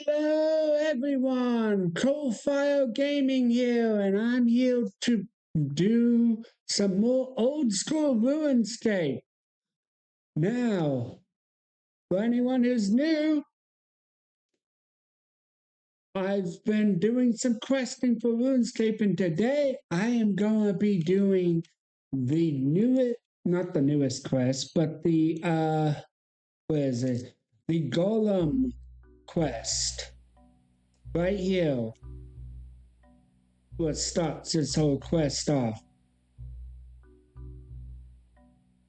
Hello everyone, Coal-Fire Gaming here, and I'm here to do some more old-school RuneScape. Now, for anyone who's new, I've been doing some questing for RuneScape, and today I am going to be doing the newest, not the newest quest, but the, where is it? The Golem quest. Right here. What starts this whole quest off.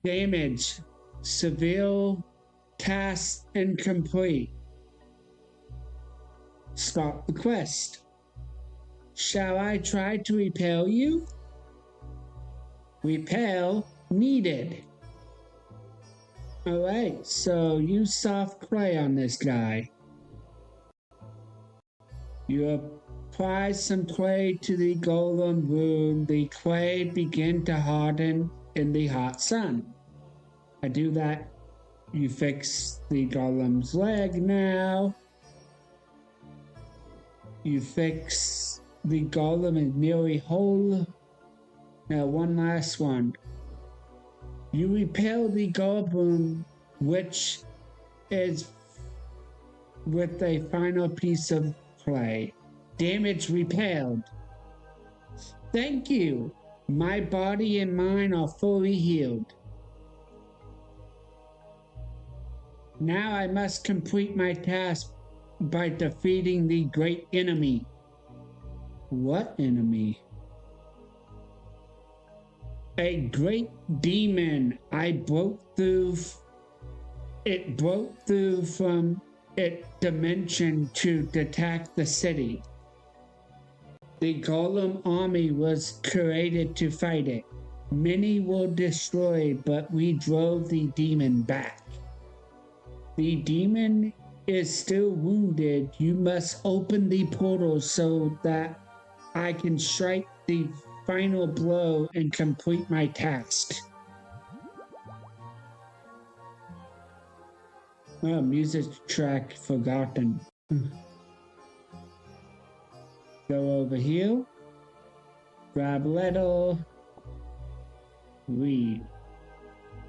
Damage. Severe. Task incomplete. Start the quest. Shall I try to repel you? Repel needed. Alright, so use soft clay on this guy. You apply some clay to the golem rune. The clay begin to harden in the hot sun. I do that. You fix the golem's leg now. You fix the golem is nearly whole. Now one last one. You repel the golem, which is with a final piece of clay. Damage repelled. Thank you. My body and mind are fully healed. Now I must complete my task by defeating the great enemy. What enemy? A great demon. It broke through from its dimension to attack the city. The golem army was created to fight it. Many were destroyed, but we drove the demon back. The demon is still wounded. You must open the portal so that I can strike the final blow and complete my task. Oh, music track forgotten. Go over here. Grab letter. Read.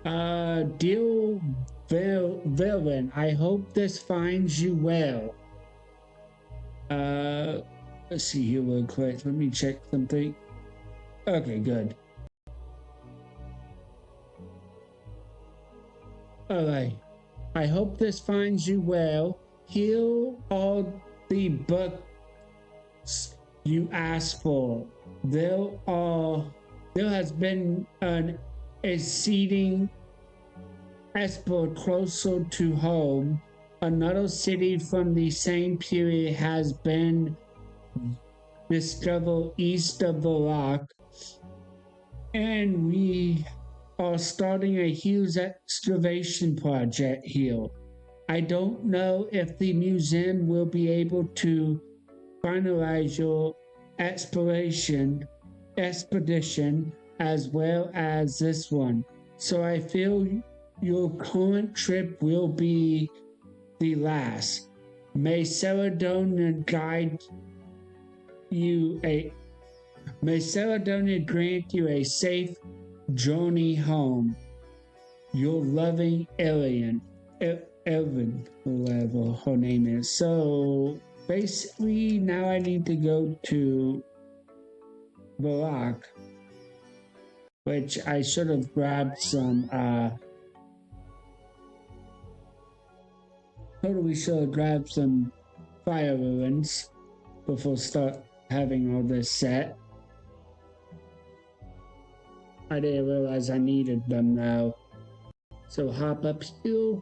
Dear villain, I hope this finds you well. Let's see here real quick. Let me check something. Okay, good. Alright. I hope this finds you well. Here are the books you asked for. There has been an exceeding export closer to home. Another city from the same period has been discovered east of the rock, and we are starting a huge excavation project here. I don't know if the museum will be able to finalize your expedition as well as this one. So I feel your current trip will be the last. May Celedonia grant you a safe journey home. Your loving alien, Evan, whatever her name is. So basically, now I need to go to Barak, which I should have grabbed some. Totally should have grabbed some fire ruins before start having all this set. I didn't realize I needed them now. So hop up here,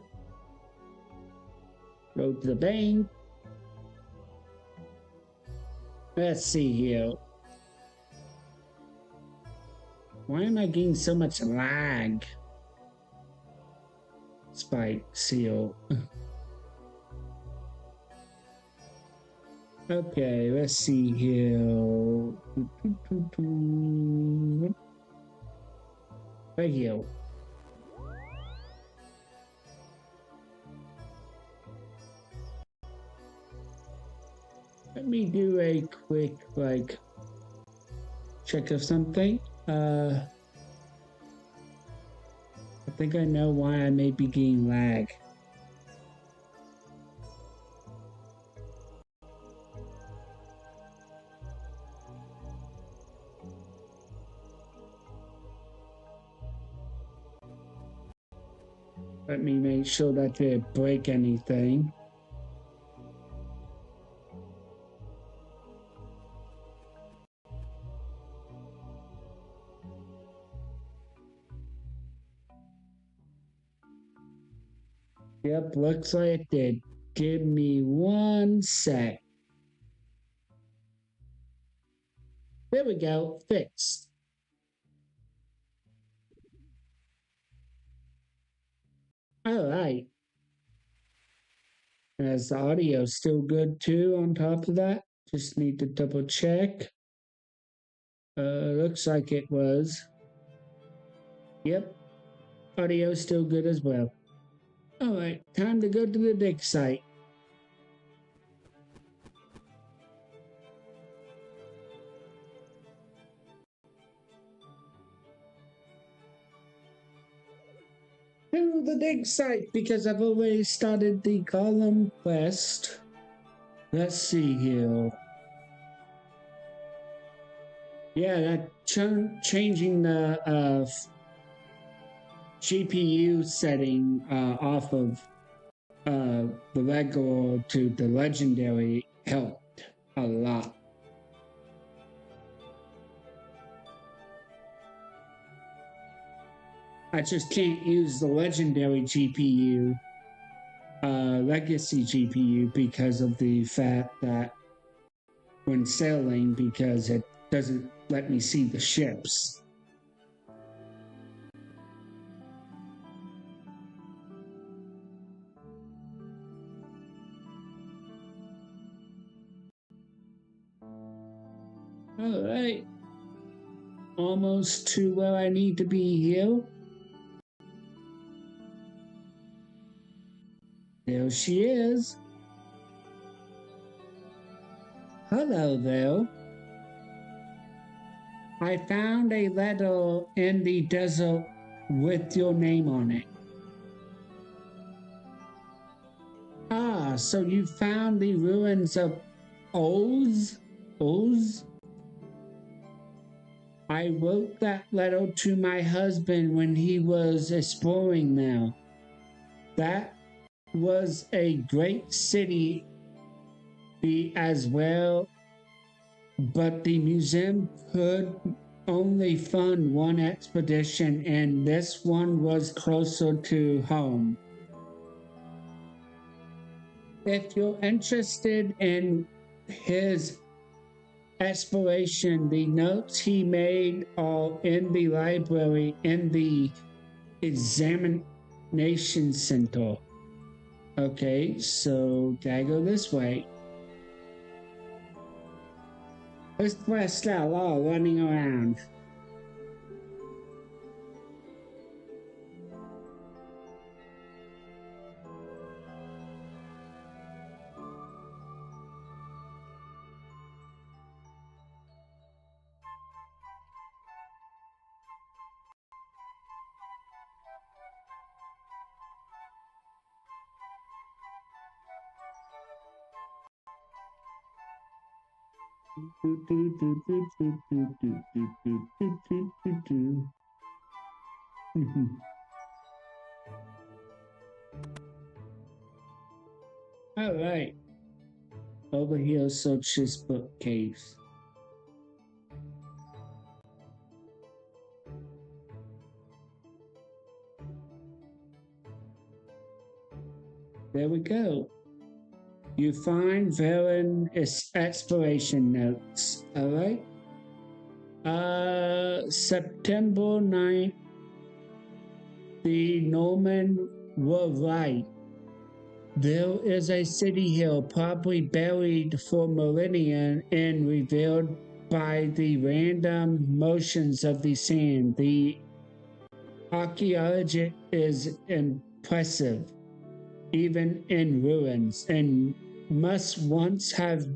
go to the bank. Let's see here. Why am I getting so much lag? Spike seal. Okay, let's see here. Right here. Let me do a quick, check of something. I think I know why I may be getting lag. Let me make sure that didn't break anything. Yep, looks like it did. Give me 1 sec. There we go, fixed. All right. Is the audio still good too on top of that? Just need to double check. Looks like it was. Yep, audio still good as well. All right, time to go to the dig site. To the dig site because I've already started the column quest. Let's see here. Yeah, that changing the GPU setting off of the regular to the legendary helped a lot. I just can't use the legendary GPU, legacy GPU, because of the fact that when sailing, because it doesn't let me see the ships. All right, almost to where I need to be here. There she is. Hello there. I found a letter in the desert with your name on it. Ah, so you found the ruins of Oz? I wrote that letter to my husband when he was exploring now. That was a great city as well, but the museum could only fund one expedition, and this one was closer to home. If you're interested in his exploration, the notes he made are in the library in the examination center. Okay, so gotta go this way. This quest got a lot of running around. All right. Over here, search this bookcase. There we go. You find Varen exploration notes. All right. September 9th, the Norman were right. There is a city hill probably buried for millennia and revealed by the random motions of the sand. The archaeology is impressive, even in ruins, and must once have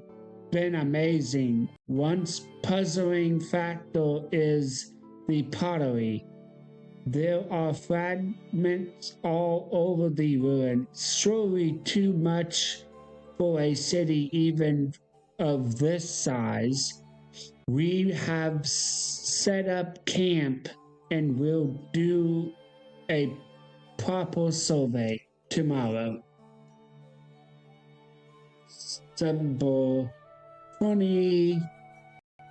been amazing. One puzzling factor is the pottery. There are fragments all over the ruin, surely too much for a city even of this size. We have set up camp and will do a proper survey tomorrow. Symbol 20.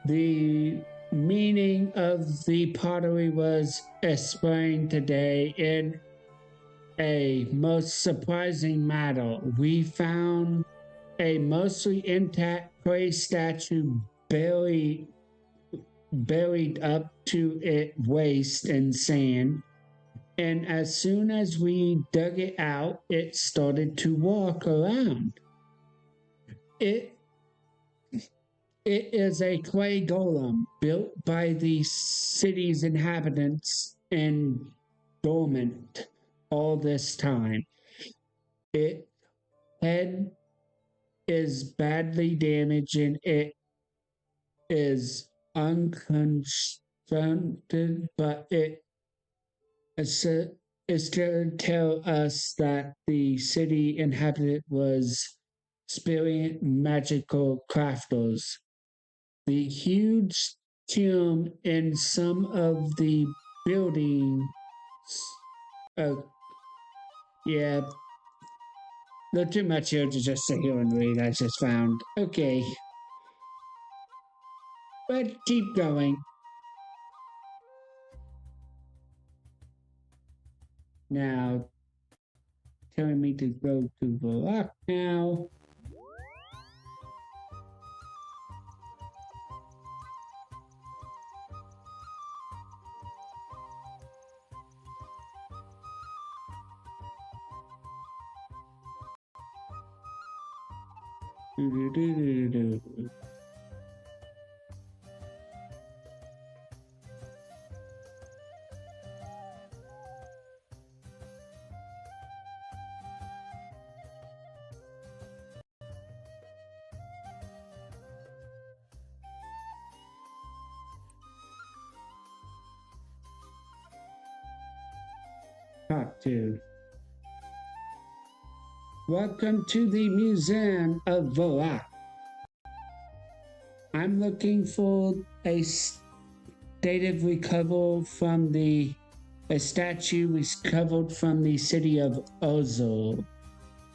The meaning of the pottery was explained today in a most surprising matter. We found a mostly intact clay statue buried up to its waist in sand, and as soon as we dug it out, it started to walk around. It is a clay golem built by the city's inhabitants and dormant all this time. Its head is badly damaged and it is unconstructed, but it is to tell us that the city inhabitant was experienced magical crafters. The huge tomb in some of the buildings. Yeah. Not too much here to just sit here and read, I just found. Okay. But keep going. Now, telling me to go to the lock now. Part 2. Welcome to the Museum of Volak. I'm looking for a stative recovered from a statue recovered from the city of Ozil.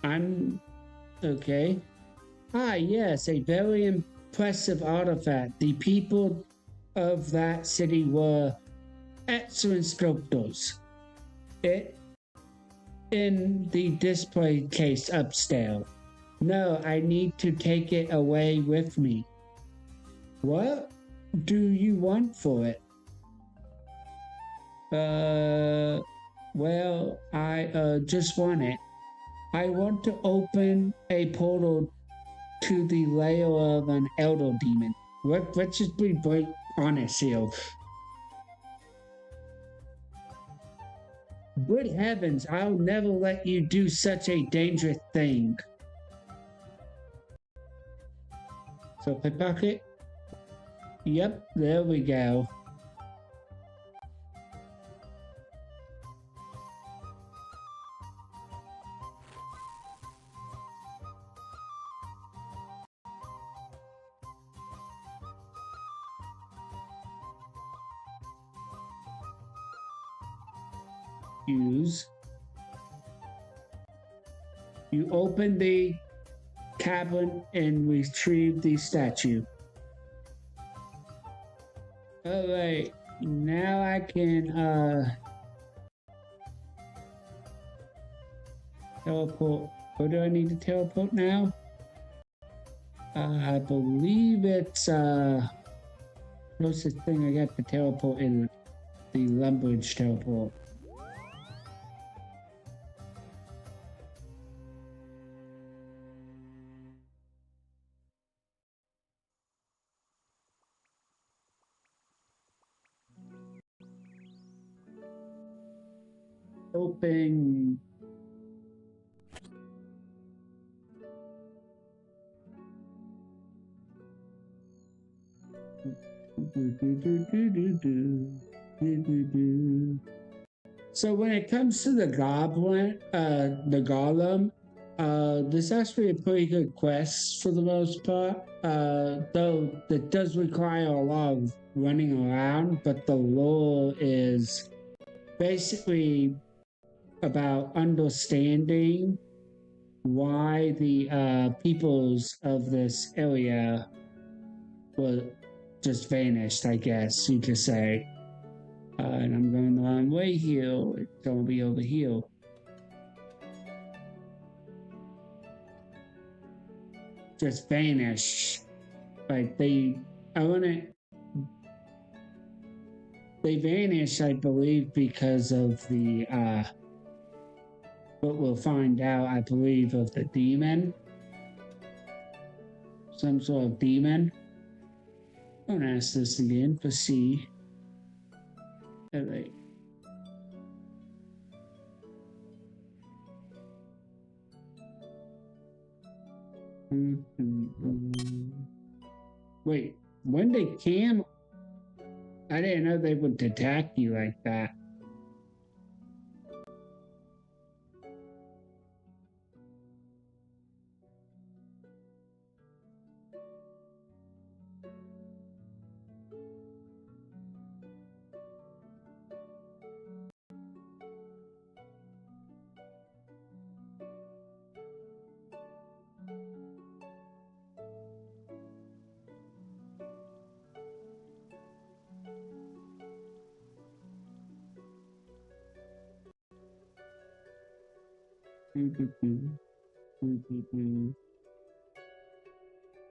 I'm okay. Ah, yes, a very impressive artifact. The people of that city were excellent sculptors. It in the display case upstairs. No, I need to take it away with me. What do you want for it? Well, I just want it. I want to open a portal to the lair of an elder demon. Let's just be bright honest here. Good heavens, I'll never let you do such a dangerous thing. So pickpocket. Yep, there we go. Use. You open the cabin and retrieve the statue. Alright, now I can teleport. Where do I need to teleport now? I believe it's closest thing I got to teleport in the Lumbridge teleport. Open. So when it comes to the goblin, the golem, this is actually a pretty good quest for the most part. Though it does require a lot of running around, but the lore is basically about understanding why the peoples of this area were just vanished, I guess you could say. And I'm going the wrong way here. It's gonna be over here. Just vanished. Like they vanished, I believe, because of the what we'll find out, I believe, of the demon. Some sort of demon. Don't ask this again for C. Alright. Wait, when they came, I didn't know they would attack you like that.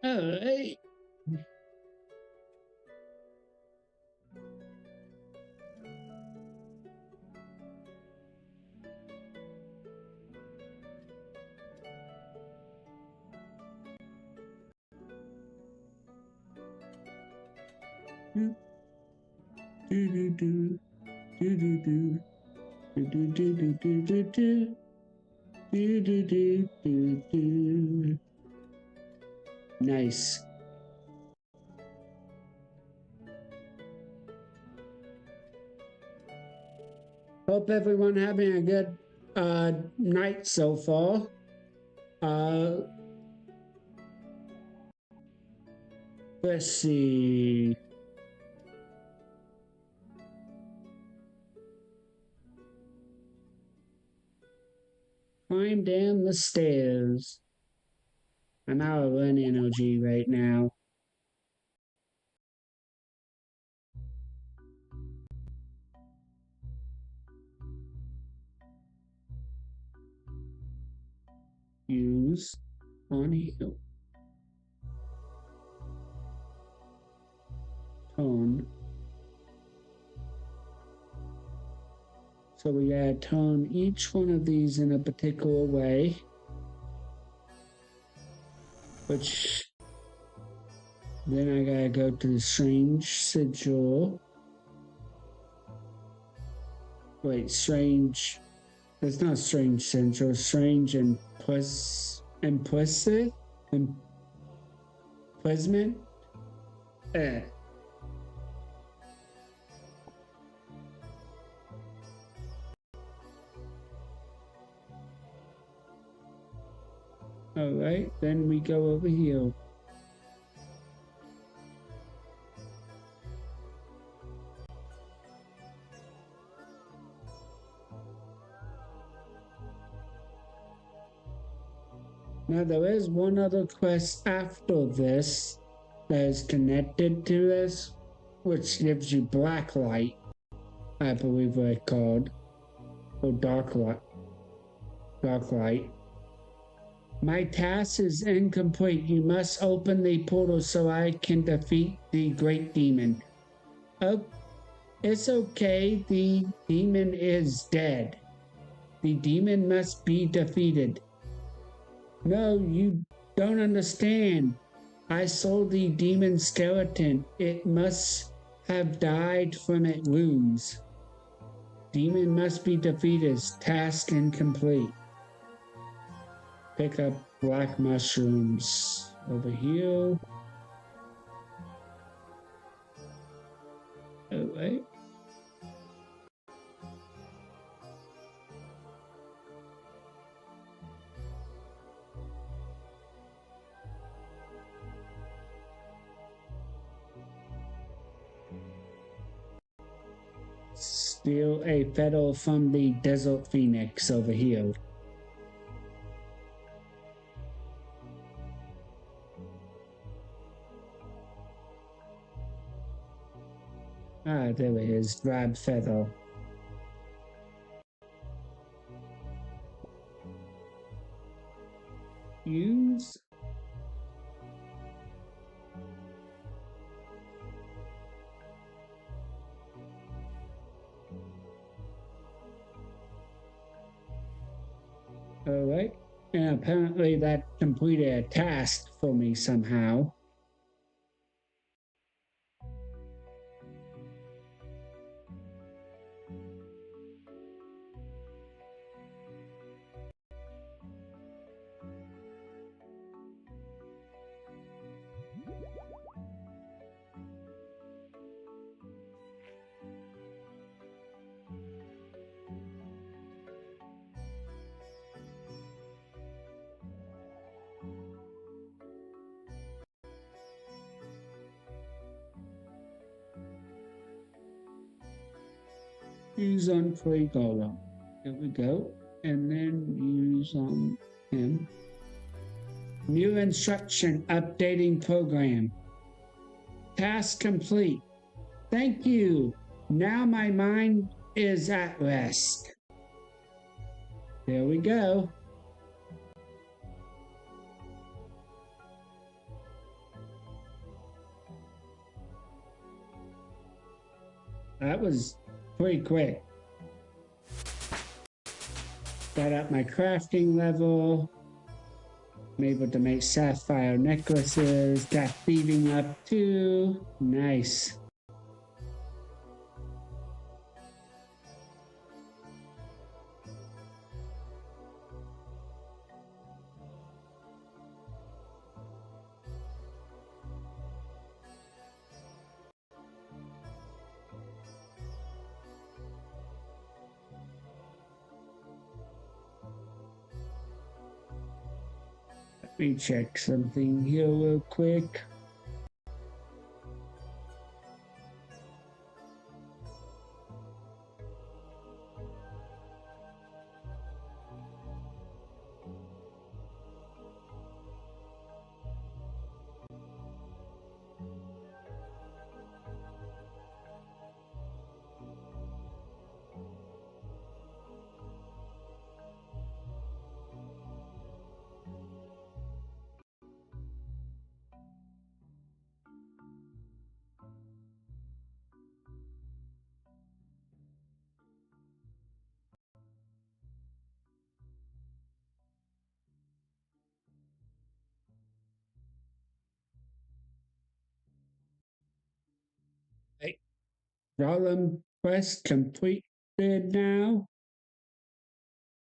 Oh, hey. Nice. Hope everyone having a good night so far. Let's see. Climb down the stairs. I'm out of run energy right now. Use on heal. Tone. So we gotta tone each one of these in a particular way. Which then I gotta go to the strange sigil. Wait, strange. It's not strange sigil. Strange and implicit. Imprisonment. All right, then we go over here. Now there is one other quest after this that is connected to this, which gives you black light, I believe what it's called, or dark light. Dark light. My task is incomplete. You must open the portal so I can defeat the great demon. Oh, it's okay. The demon is dead. The demon must be defeated. No, you don't understand. I saw the demon skeleton. It must have died from its wounds. Demon must be defeated. Task incomplete. Pick up black mushrooms over here. Alright. Steal a petal from the Desert Phoenix over here. Ah, there it is. Grab feather. Use. Alright. And apparently that completed a task for me somehow. Use on free golem. There we go. And then use on him. New instruction updating program. Task complete. Thank you. Now my mind is at rest. There we go. That was pretty quick. Got up my crafting level. I'm able to make sapphire necklaces. Got thieving up too. Nice. Let me check something here real quick. Hey, Golem quest completed now.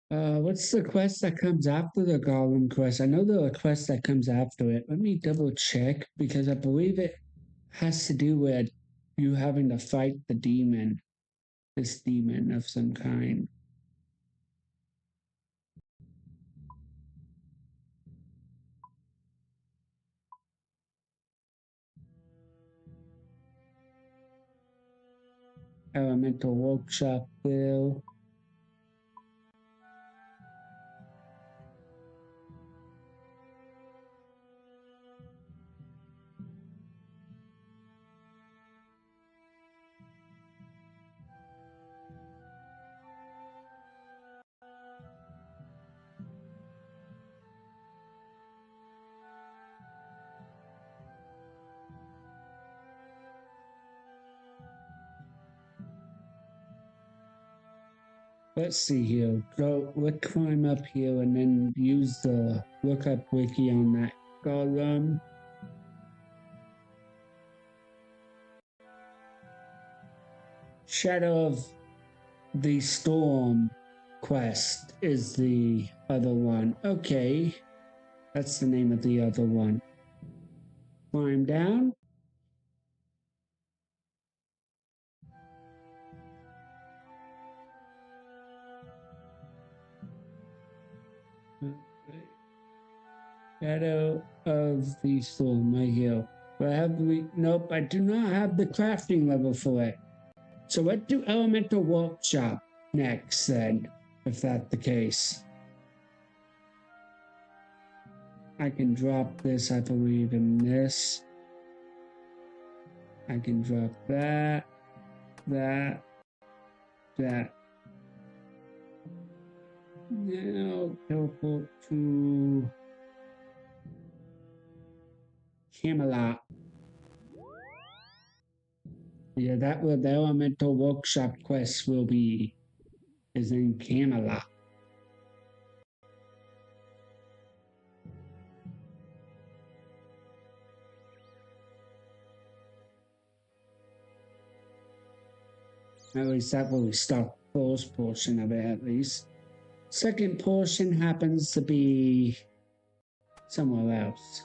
What's the quest that comes after the Golem quest? I know there are quests that comes after it. Let me double check because I believe it has to do with you having to fight the demon, this demon of some kind. Elemental workshop bill. Let's see here. Let's climb up here and then use the lookup wiki on that golem. Shadow of the Storm quest is the other one. Okay, that's the name of the other one. Climb down. Shadow of the Storm, right here. But nope, I do not have the crafting level for it. So let's do Elemental Workshop next then, if that's the case. I can drop this, I believe, in this. I can drop that, that. Now teleport to Camelot. Yeah, that where the Elemental Workshop quest will be, is in Camelot. At least that will start the first portion of it, at least. Second portion happens to be somewhere else.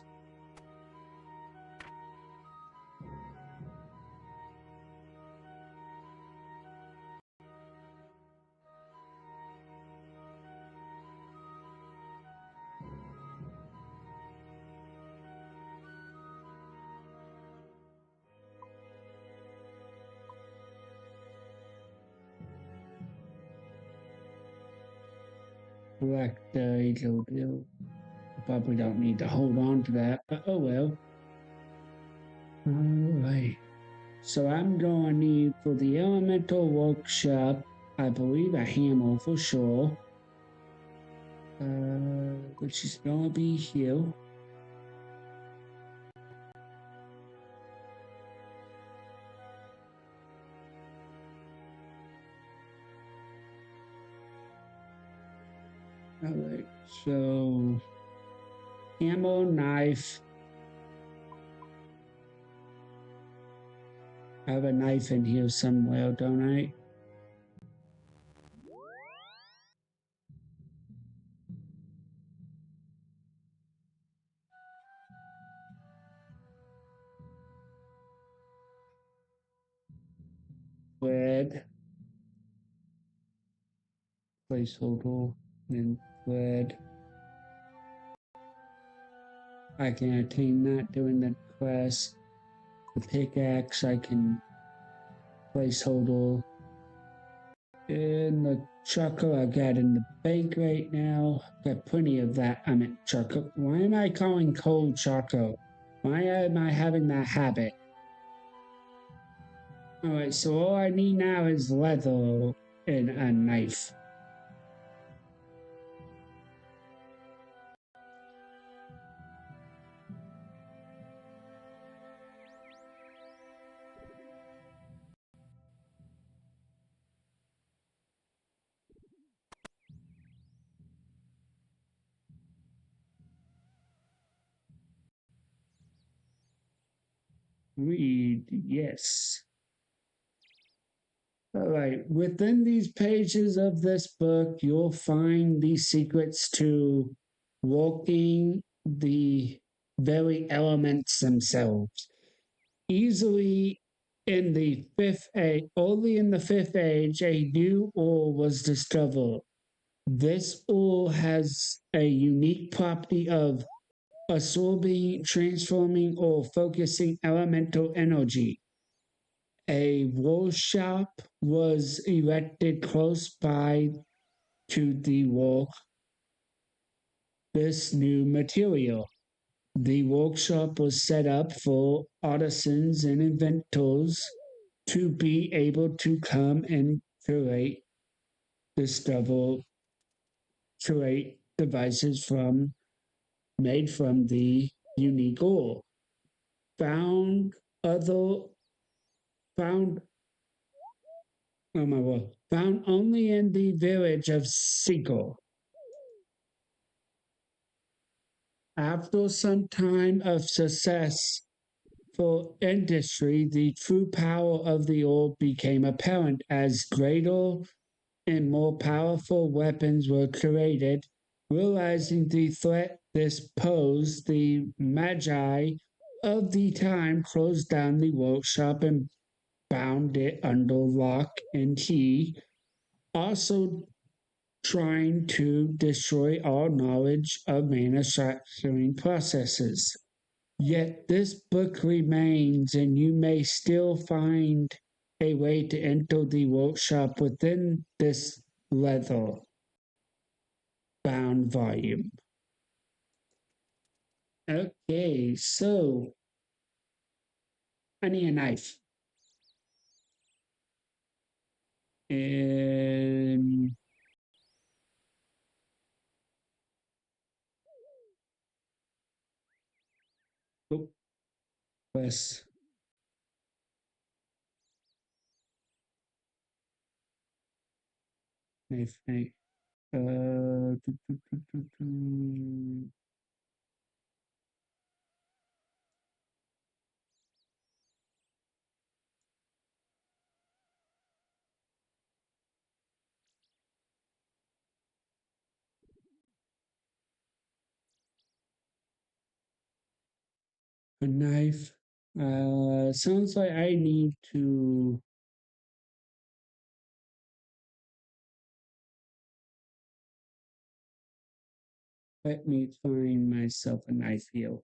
Correct, Eagle Bill. Probably don't need to hold on to that, but oh well. Alright. So I'm going to need for the Elemental Workshop, I believe a hammer for sure. Which is going to be here. Alright, so hammer, knife. I have a knife in here somewhere, don't I? Thread. Placeholder. And thread. I can attain that doing the quest. The pickaxe I can placeholder. And the chocolate I got in the bank right now. Got plenty of that. I meant chocolate. Why am I calling cold chocolate? Why am I having that habit? Alright, so all I need now is leather and a knife. Read, yes. All right, within these pages of this book, you'll find the secrets to walking the very elements themselves. Easily in the fifth age, only in the fifth age, a new ore was discovered. This ore has a unique property of absorbing, transforming, or focusing elemental energy. A workshop was erected close by to the work this new material. The workshop was set up for artisans and inventors to be able to come and discover, create devices made from the unique ore. Found other found oh my word, found only in the village of Seagull. After some time of success for industry, the true power of the ore became apparent as greater and more powerful weapons were created. Realizing the threat this posed, the Magi of the time closed down the workshop and bound it under lock and key. Also trying to destroy all knowledge of manufacturing processes. Yet this book remains, and you may still find a way to enter the workshop within this leather bound volume. Okay, so I need a knife. And oh, press. Knife. Uh, do, do, do, do, do. A knife. Sounds like I need to. Let me find myself a knife here.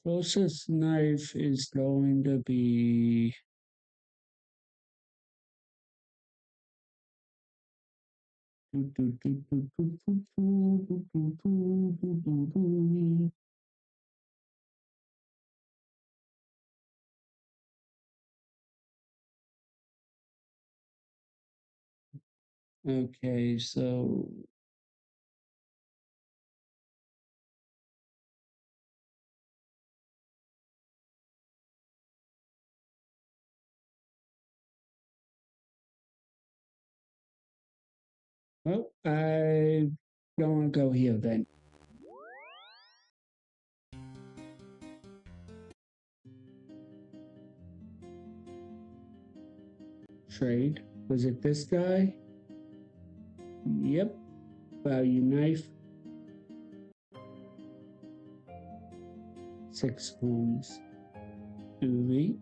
Closest knife is going to be. Okay, so well, I don't want to go here then. Trade. Was it this guy? Yep. Value knife. 6 homes. Ooh.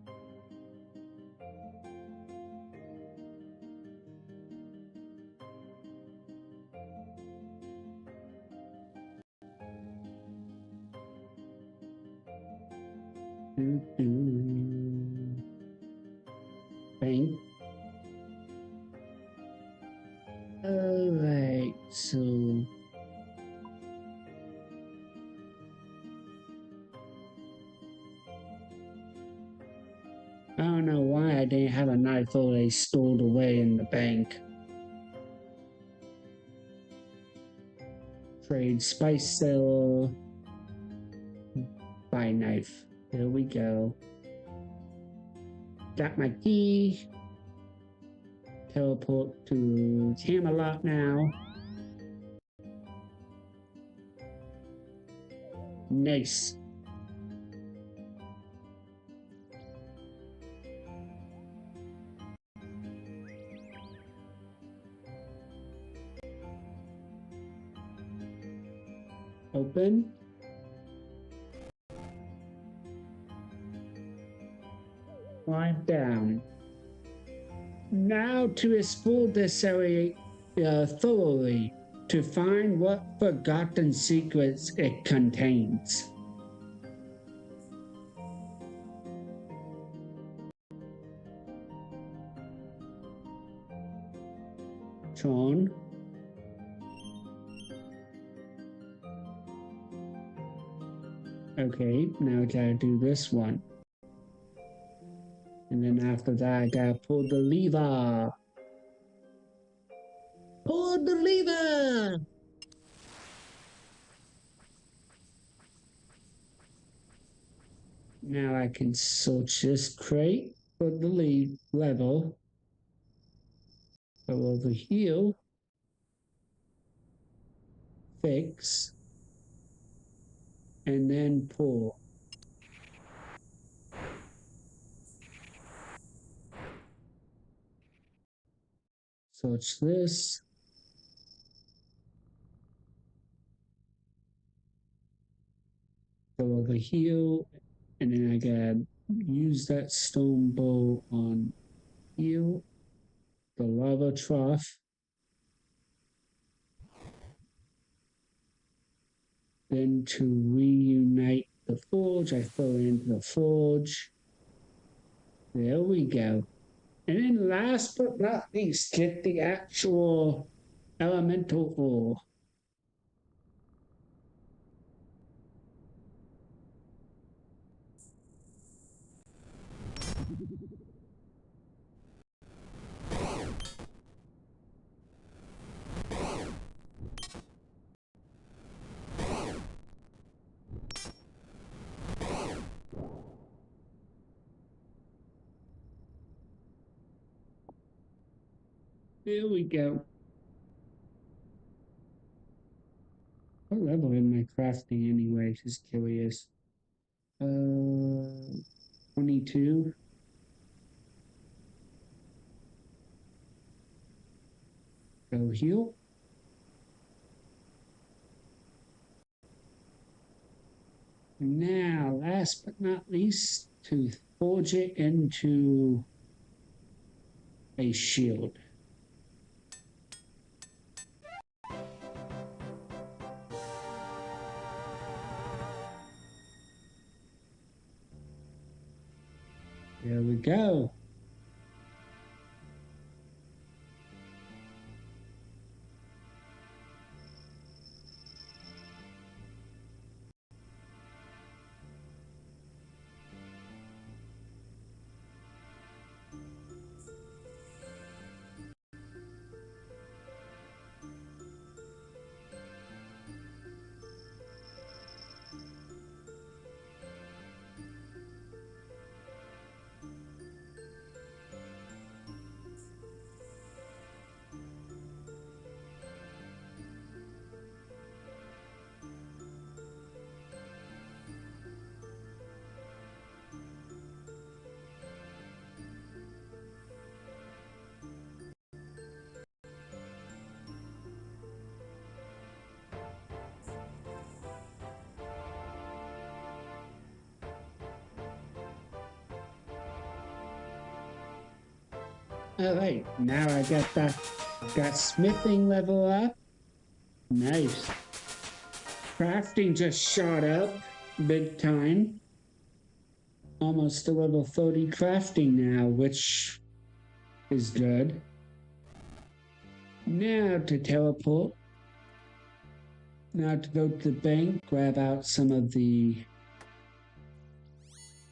Bank. Alright, so I don't know why I didn't have a knife already stored away in the bank. Trade spice seller. Buy knife. Here we go. Got my key. Teleport to Camelot now. Nice. Open. Climb down. Now to explore this area thoroughly to find what forgotten secrets it contains. Tron. Okay, now I gotta do this one. And then after that, I gotta pull the lever. Pull the lever! Now I can search this crate for the level. Go over here. Fix. And then pull. Search this. Go over here, and then I gotta use that stone bowl on here, the lava trough. Then to reunite the forge, I fill into the forge. There we go. And then last but not least, get the actual elemental ore. There we go. What level am I crafting anyway? Just curious. 22. Go heal. Now, last but not least, to forge it into a shield. There we go. All right, now I got smithing level up. Nice. Crafting just shot up big time. Almost to level 30 crafting now, which is good. Now to teleport. Now to go to the bank, grab out some of the...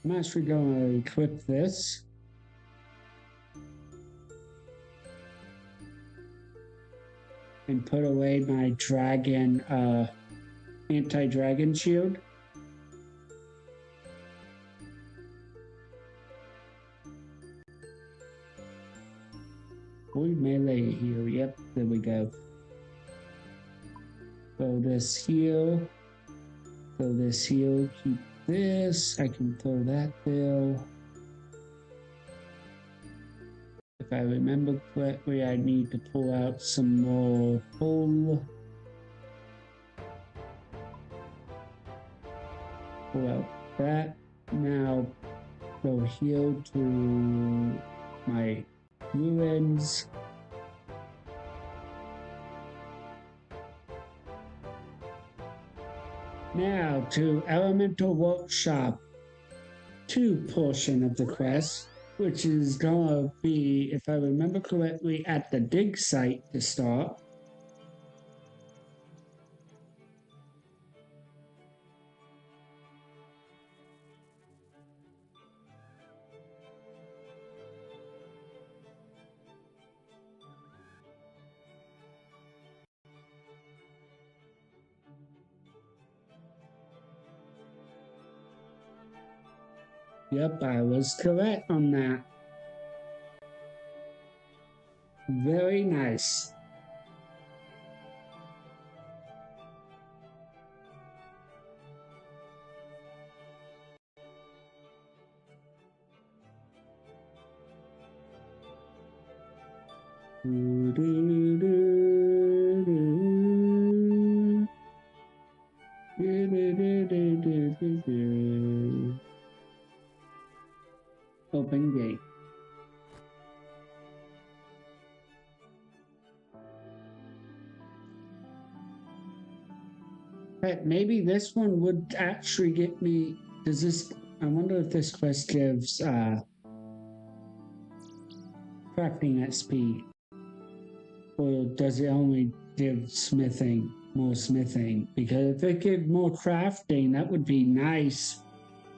I'm actually going to equip this. And put away my dragon, anti-dragon shield. We melee heal, yep, there we go. Throw this heal. Throw this heal, keep this. I can throw that bill. If I remember correctly, I need to pull out some more coal. Pull out that. Now go heal to my ruins. Now to Elemental Workshop 2 portion of the quest, which is gonna be, if I remember correctly, at the dig site to start. Yep, I was correct on that. Very nice. Open gate. But maybe this one would actually get me. Does this? I wonder if this quest gives crafting XP, or does it only give smithing, more smithing? Because if it gives more crafting, that would be nice,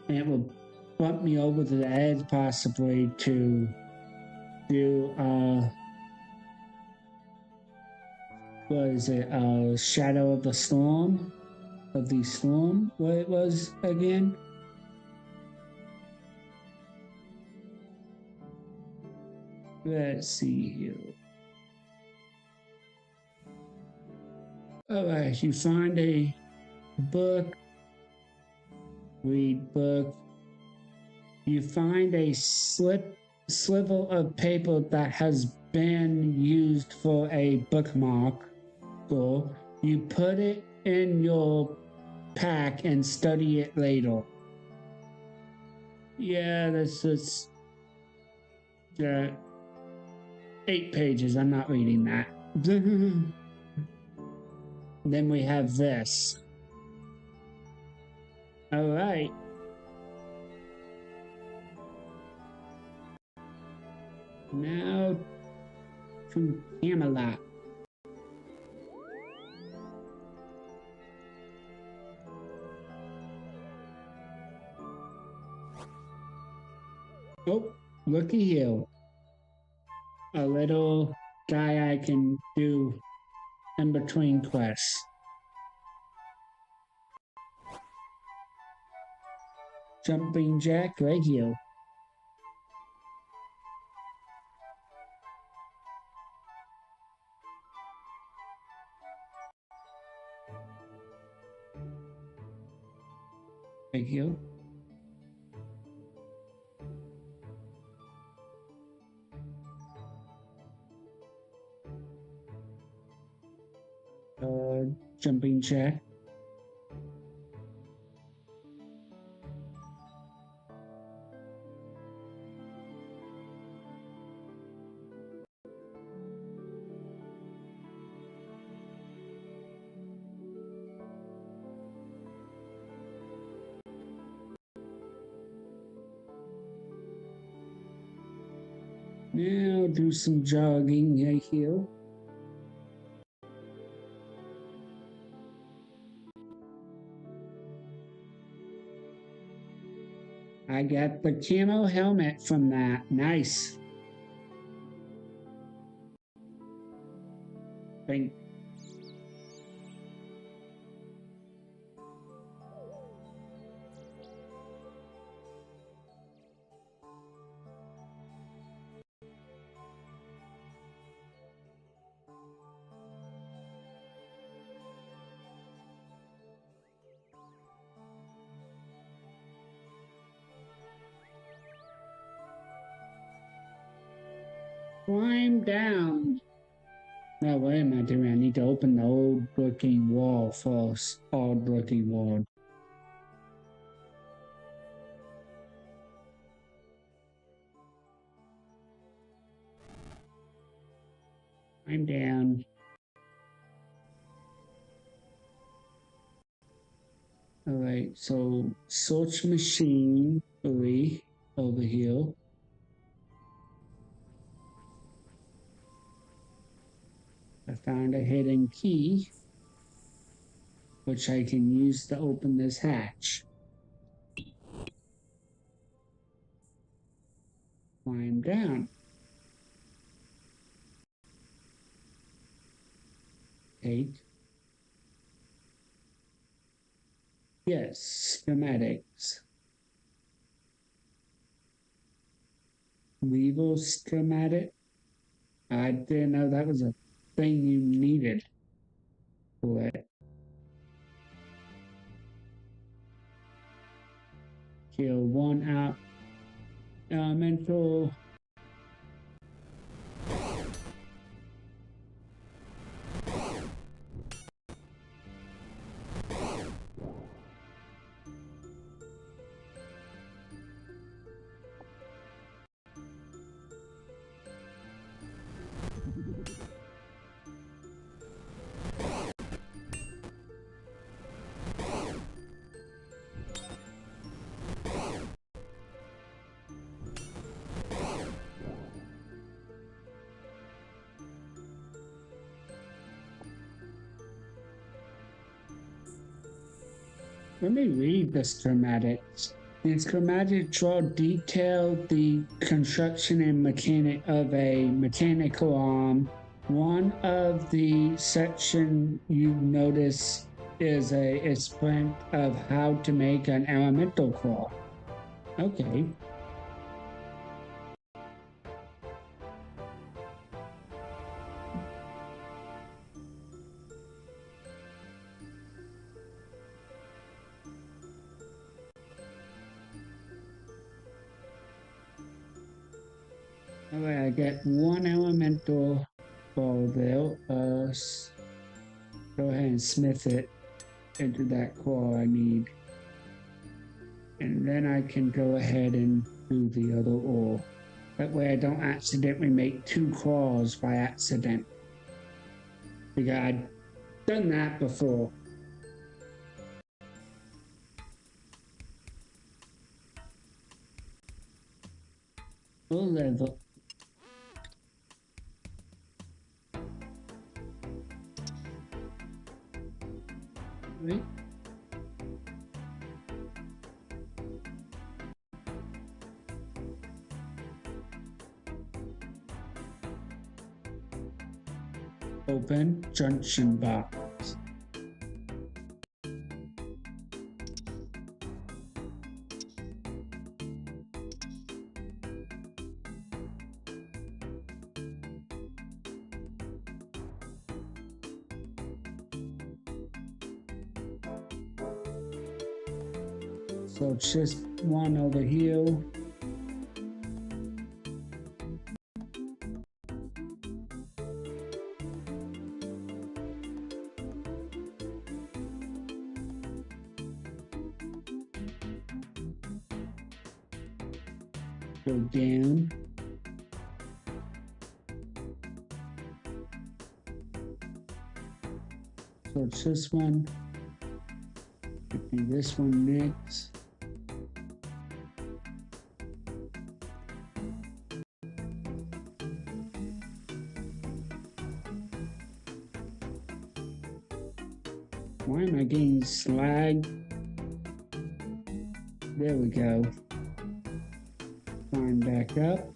and it would bump me over to the edge possibly to do what is it? Shadow of the Storm, what it was again? Let's see here. Alright, you find a book, read book. You find a sliver of paper that has been used for a bookmark. So you put it in your pack and study it later. Yeah, this is 8 pages. I'm not reading that. Then we have this. All right. Now to Camelot. Oh, looky here. A little guy I can do in between quests. Jumping jack right here. Right here. Jumping jack. Now do some jogging right here. I got the camo helmet from that. Nice. Thank. Climb down. Now, what am I doing? I need to open the old looking wall first. Old looking wall. Climb down. Alright, so search machine over here. I found a hidden key, which I can use to open this hatch. Climb down. Take. Yes, schematics. Lever schematic. I didn't know that was a thing you needed for it. Kill one out elemental. Let me read the schematics. The schematics draw detail the construction and mechanic of a mechanical arm. One of the section you notice is a sprint of how to make an elemental claw. Okay. Alright, I get one elemental ball there. Go ahead and smith it into that claw I need. And then I can go ahead and do the other ore. That way I don't accidentally make two claws by accident. Because I've done that before. Full level. Right. Open junction box. So it's just one over here. Go down. So it's this one. Do this one next. Why am I getting slag? There we go. Climb back up.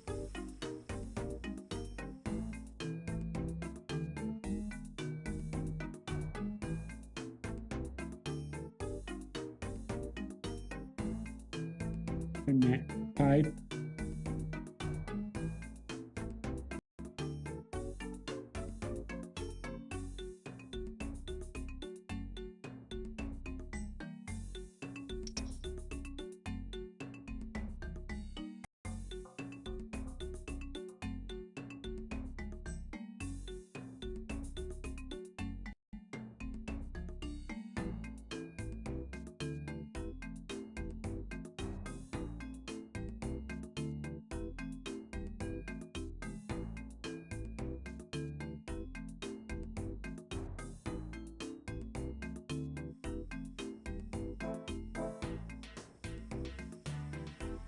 And that pipe.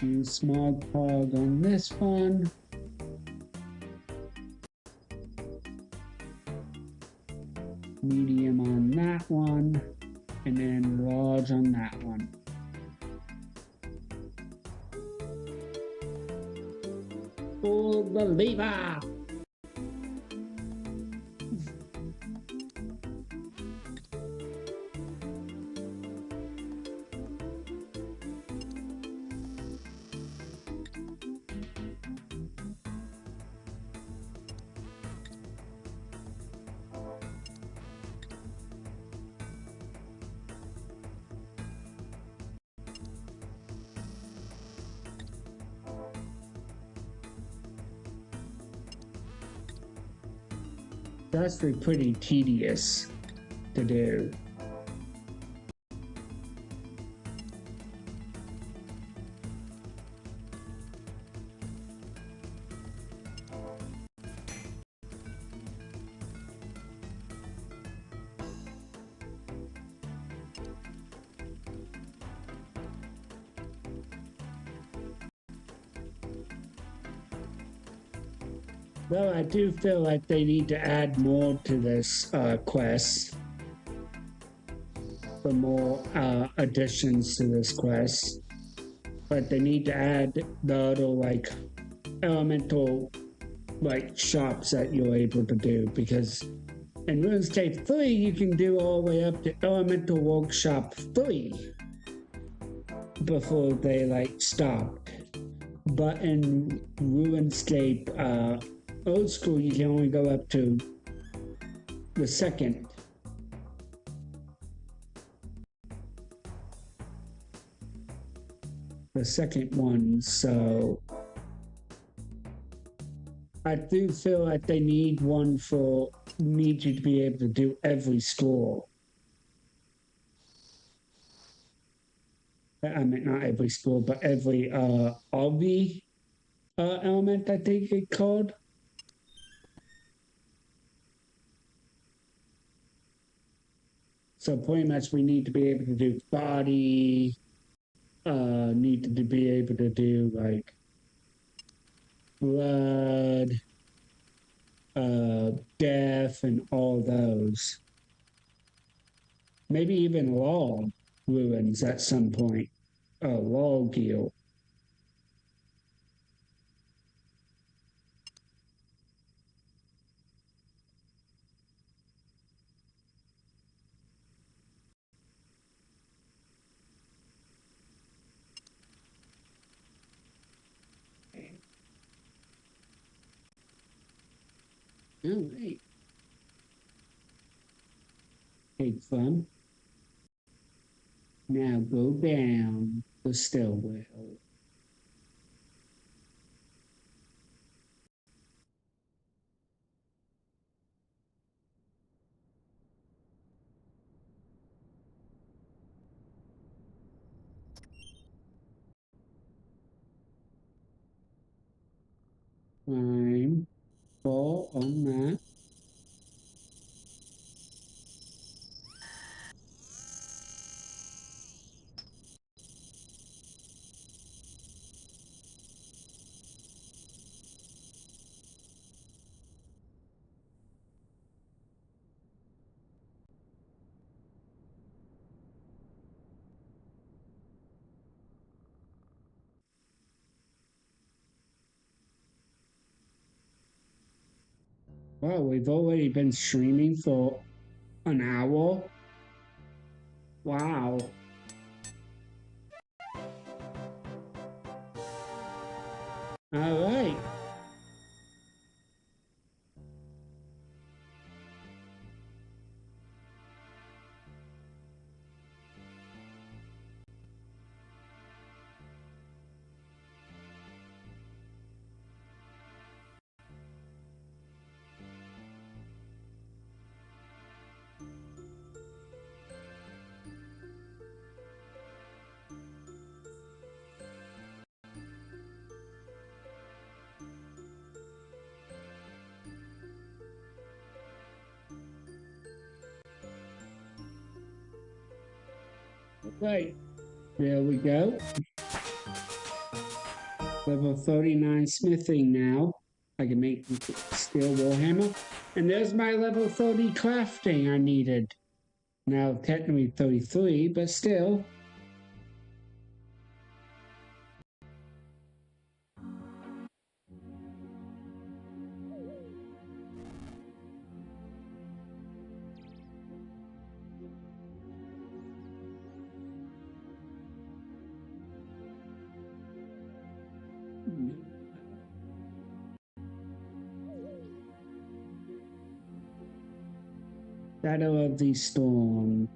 Use small cog on this one. Medium on that one. And then large on that one. Pull the lever! That's pretty tedious to do. Well, I do feel like they need to add more to this quest. for more additions to this quest. But they need to add the other like elemental like shops that you're able to do, because in RuneScape 3 you can do all the way up to Elemental Workshop 3 before they like stopped. But in RuneScape Old School you can only go up to the second. The second one, so I do feel like they need one for need you to be able to do every score. I mean, not every score, but every obby element, I think it's called. So pretty much we need to be able to do body, need to be able to do like blood, death, and all those. Maybe even law ruins at some point. Law guild. All right. Take fun. Now go down the stairwell. Climb, fall on that. Wow, we've already been streaming for an hour. Wow. All right. Right. There we go. Level 39 smithing now. I can make steel warhammer. And there's my level 30 crafting I needed. Now technically 33, but still. Shadow of the Storm.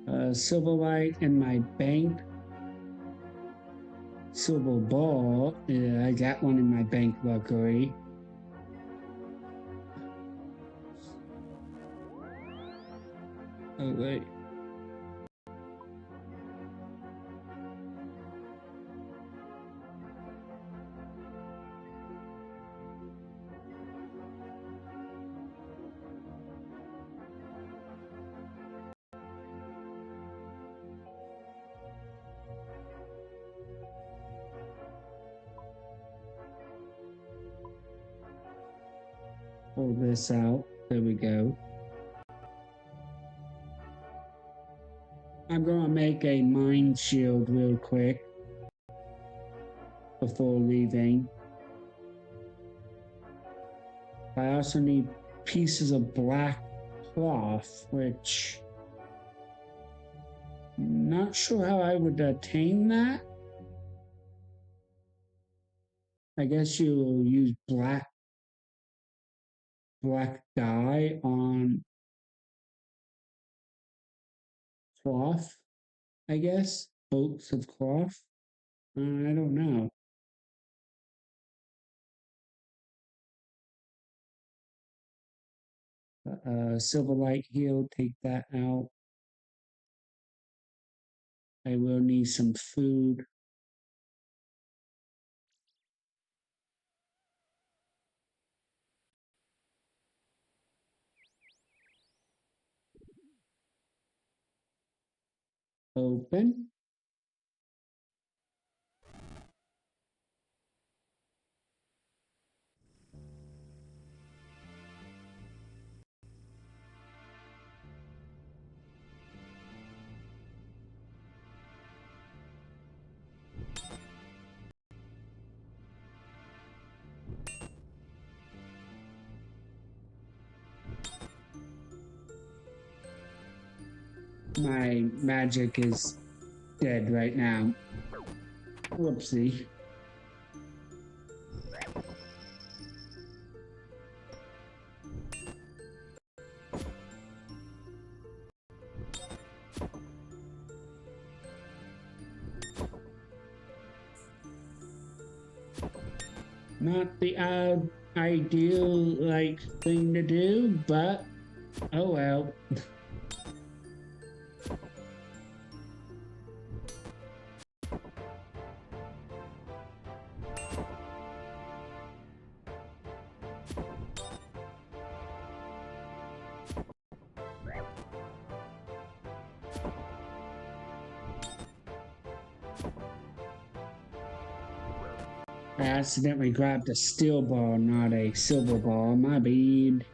Silverlight in my bank. Silver ball. Yeah, I got one in my bank, luckily. All right. pull this out. There we go. I'm gonna make a mind shield real quick before leaving. I also need pieces of black cloth, which I'm not sure how I would attain that. I guess you'll use black dye on cloth, I guess. Bolts of cloth. I don't know. Silverlight heal, take that out. I will need some food. Open. My magic is dead right now. Whoopsie. Not the ideal thing to do, but oh well. I accidentally grabbed a steel ball, not a silver ball. My bad.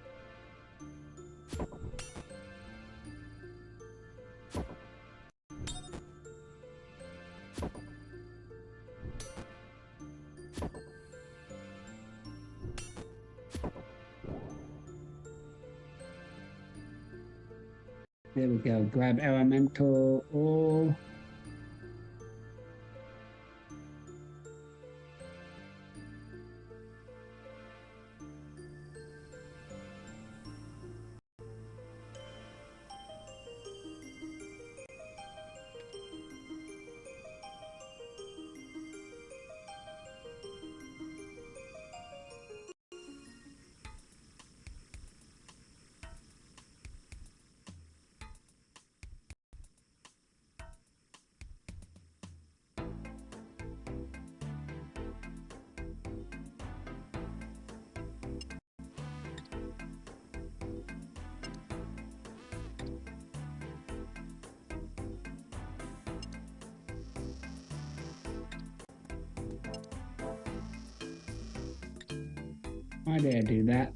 There we go. Grab elemental ore. Why did I do that?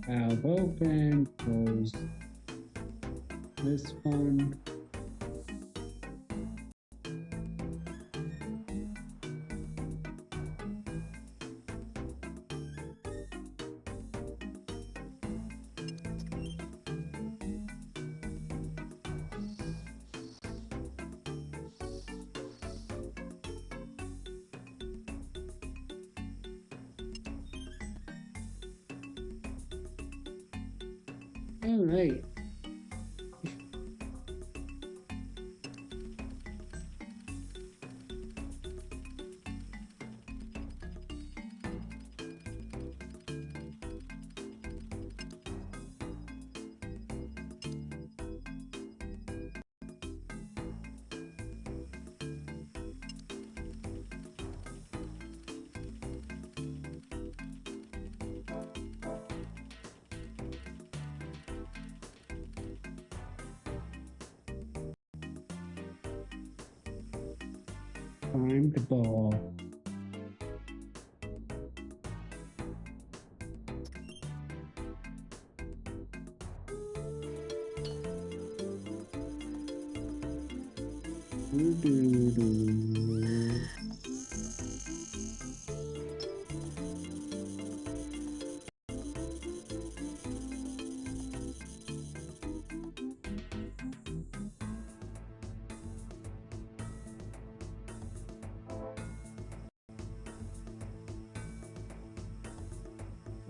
Valve open, close this one. All right. Find the ball.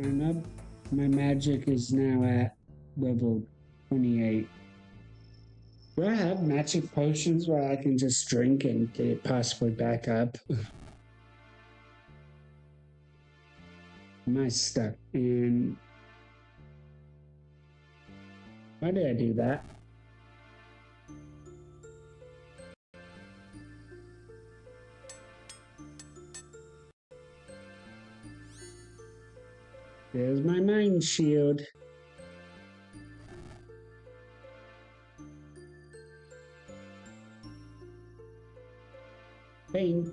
I'm up. My magic is now at level 28. Do I have magic potions where I can just drink and get it possibly back up? Am I stuck in? Why did I do that? There's my mind shield. Bang.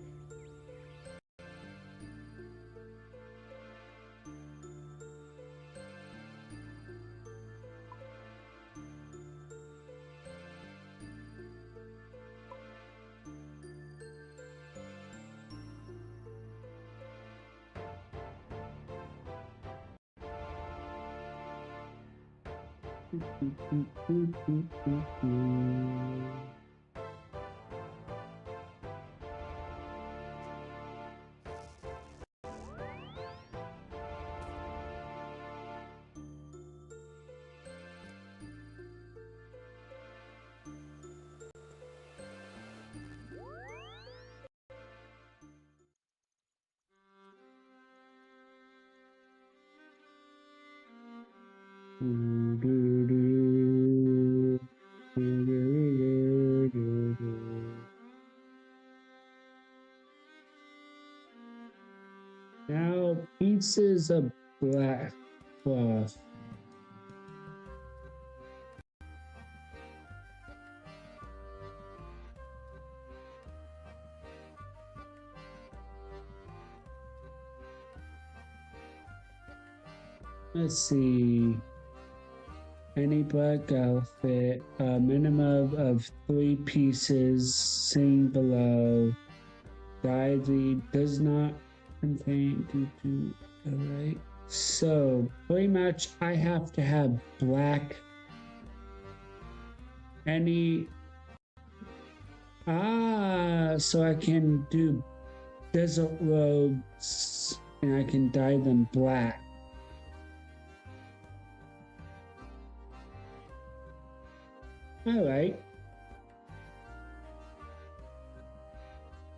Now pieces of black cloth. Let's see. Any black outfit, a minimum of 3 pieces, seen below. Diary does not contain alright. So pretty much I have to have black. Any so I can do desert robes and I can dye them black. All right.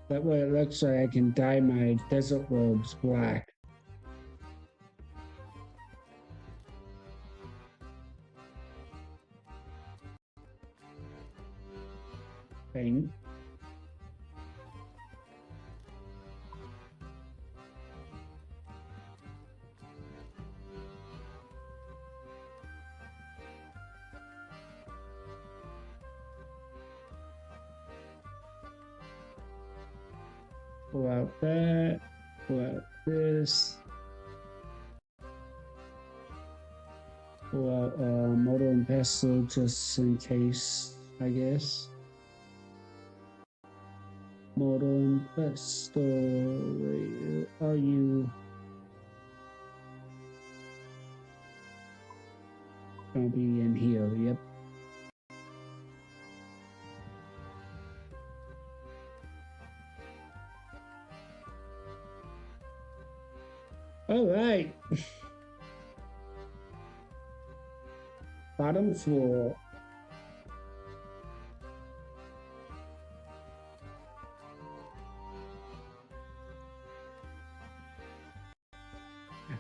That way it looks like I can dye my desert robes black. Thing. Pull out that, pull out this, pull out mortar and pestle just in case, I guess. Mortar and pestle, where are you? Gonna be in here, yep. All right. bottom floor.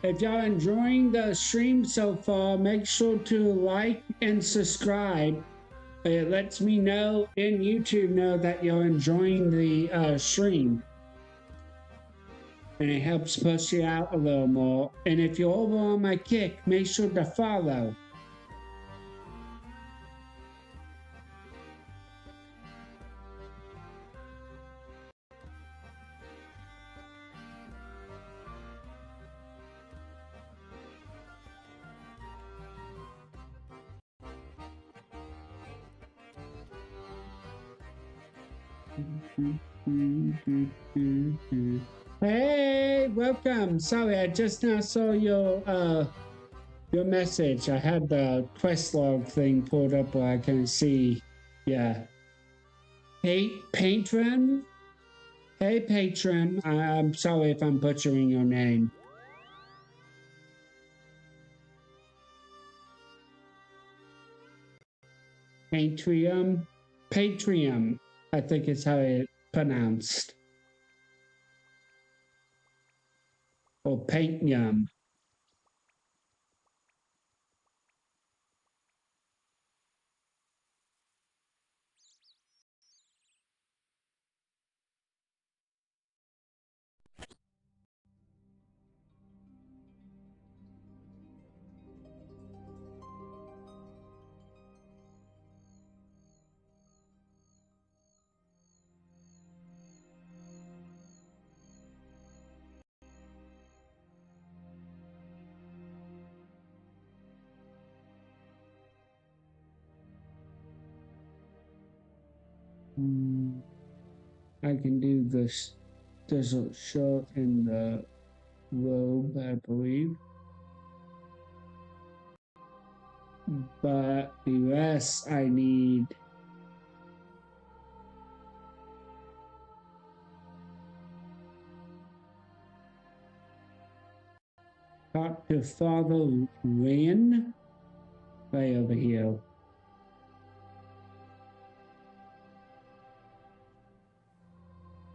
If y'all enjoying the stream so far, make sure to like and subscribe. It lets me know and YouTube know that you're enjoying the stream. And it helps push you out a little more. And if you're over on my kick, make sure to follow. Hey, welcome. Sorry, I just now saw your message. I had the quest log thing pulled up where I can see. Yeah. Hey, patron. Hey, patron. I'm sorry if I'm butchering your name. Patreon. Patreon. I think it's how it's pronounced. Or Paintyum. I can do this desert shirt and the robe, I believe. But the rest I need. Talk to Father Rune right over here.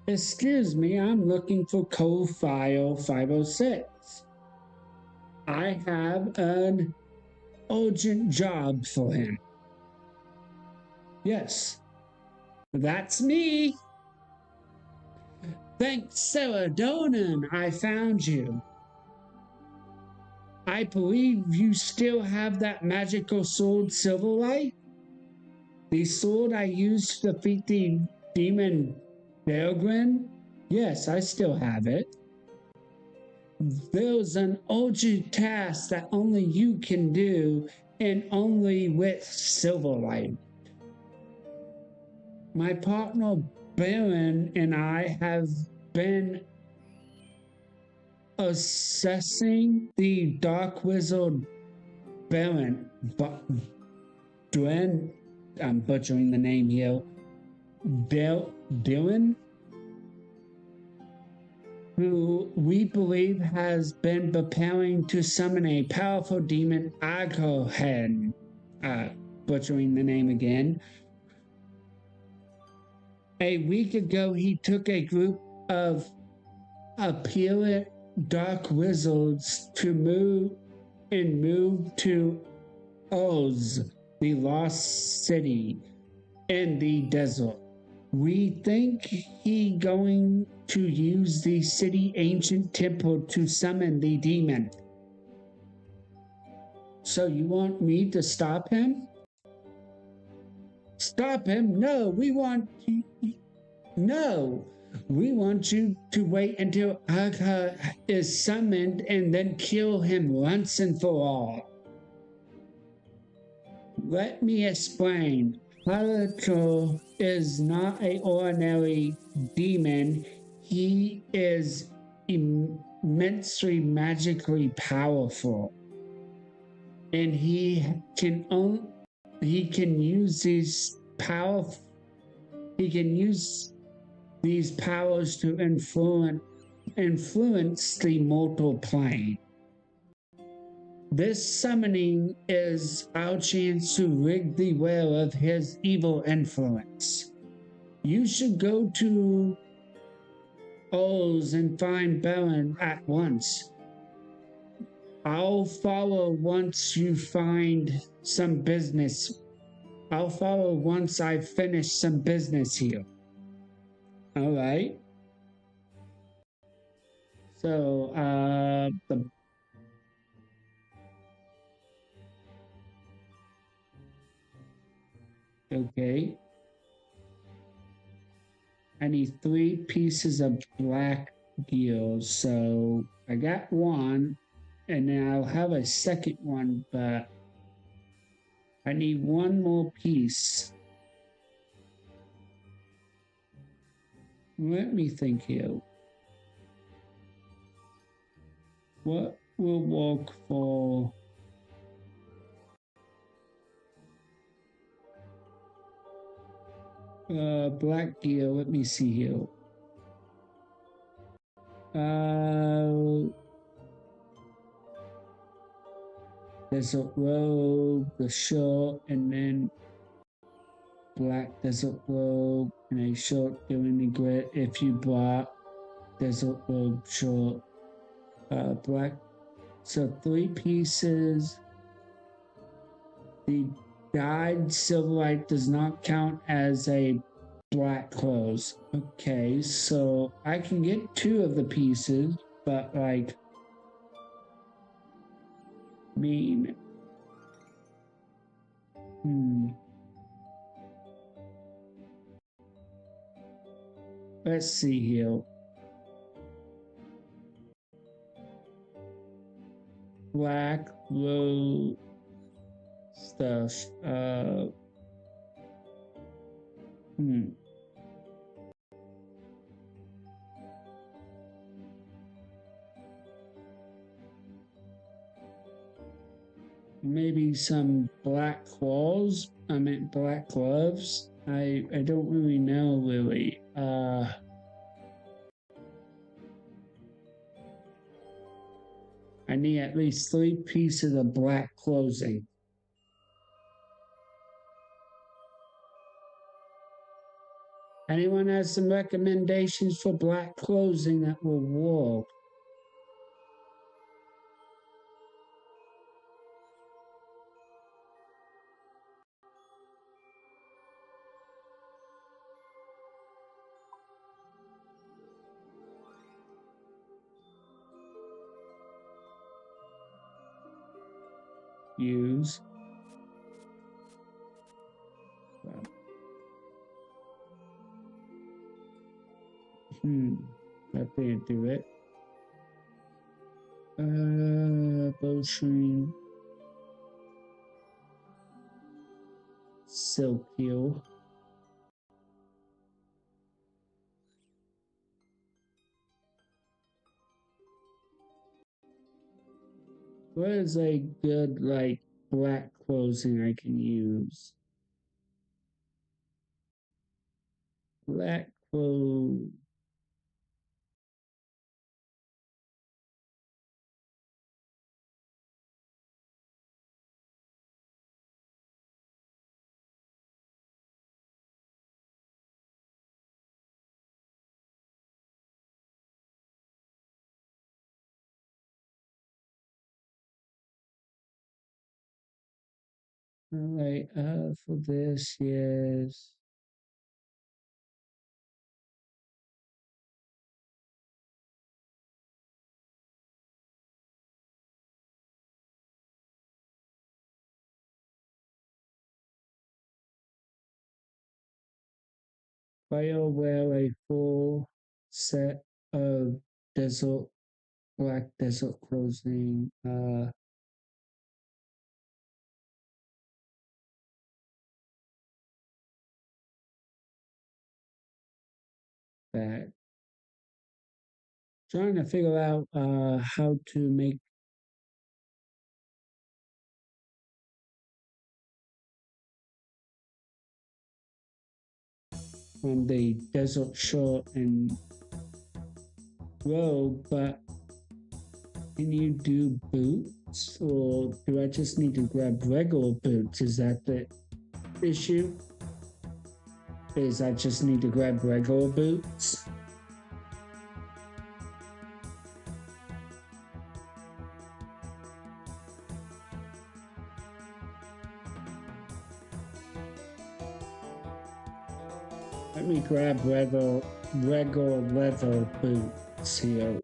Excuse me, I'm looking for code file 506. I have an urgent job for him. Yes, that's me. Thanks, Sarah Donan, I found you. I believe you still have that magical sword, Silverlight. The sword I used to defeat the demon Belgrin? Yes, I still have it. There's an urgent task that only you can do, and only with Silverlight. My partner Baron and I have been assessing the Dark Wizard Baron, I'm butchering the name here, Dylan, who we believe has been preparing to summon a powerful demon, Agohen, butchering the name again. A week ago, he took a group of appealant dark wizards to move to Oz, the lost city in the desert. We think he going to use the city ancient temple to summon the demon. So you want me to stop him? Stop him? No, we want you to wait until Aga is summoned and then kill him once and for all. Let me explain. Halacho is not an ordinary demon. He is immensely magically powerful. And he can use these powers to influence the mortal plane. This summoning is our chance to rid the world of his evil influence. You should go to O's and find Baron at once. I'll follow once you find some business. I'll follow once I finish some business here. All right. So, okay. I need 3 pieces of black gear. So I got one, and then I'll have a second one, but I need one more piece. Let me think here. What will work for black gear? Let me see here. Desert robe, the shirt, and then black desert robe and a shirt doing the grid. If you bought desert robe shirt, black. So 3 pieces. The dyed silverite does not count as a black clothes. Okay, so I can get 2 of the pieces, but like, mean. Let's see here. Black robe stuff. Maybe some black claws. I meant black gloves. I don't really know, really. I need at least 3 pieces of black clothing. Anyone has some recommendations for black clothing that will work? Use. I can't do it. Bowstring. Silk heel. What is a good, like, black clothing I can use? Black clothes. All right, for this, yes. I'll wear a full set of desert, black desert clothing, that. Trying to figure out how to make on the desert shirt and robe, but Can you do boots, or do I just need to grab regular boots? Is that the issue? Is I just need to grab regular boots? Let me grab regular leather boots here.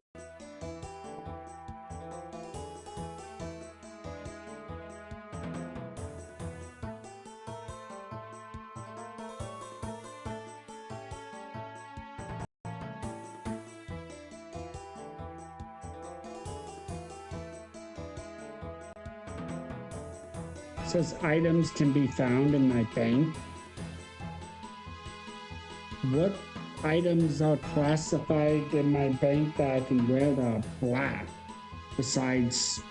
It says items can be found in my bank. What items are classified in my bank that I can wear that are black besides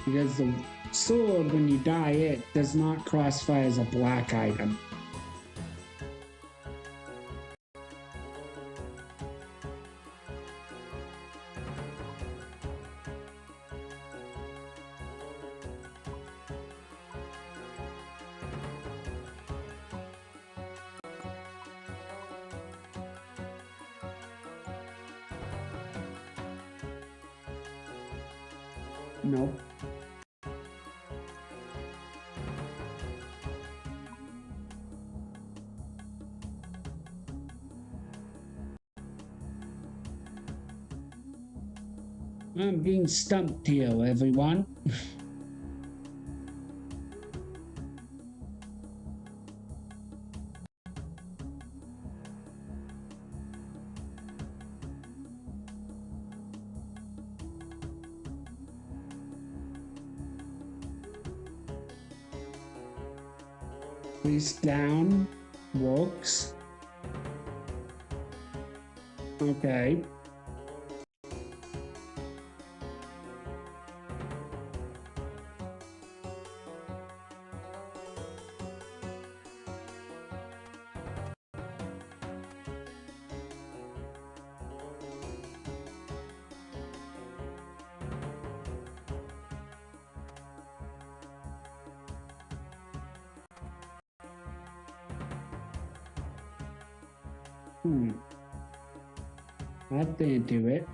because the sword, when you dye it, does not classify as a black item. Nope. I'm being stumped here, everyone. Please down works. Okay. That didn't do it.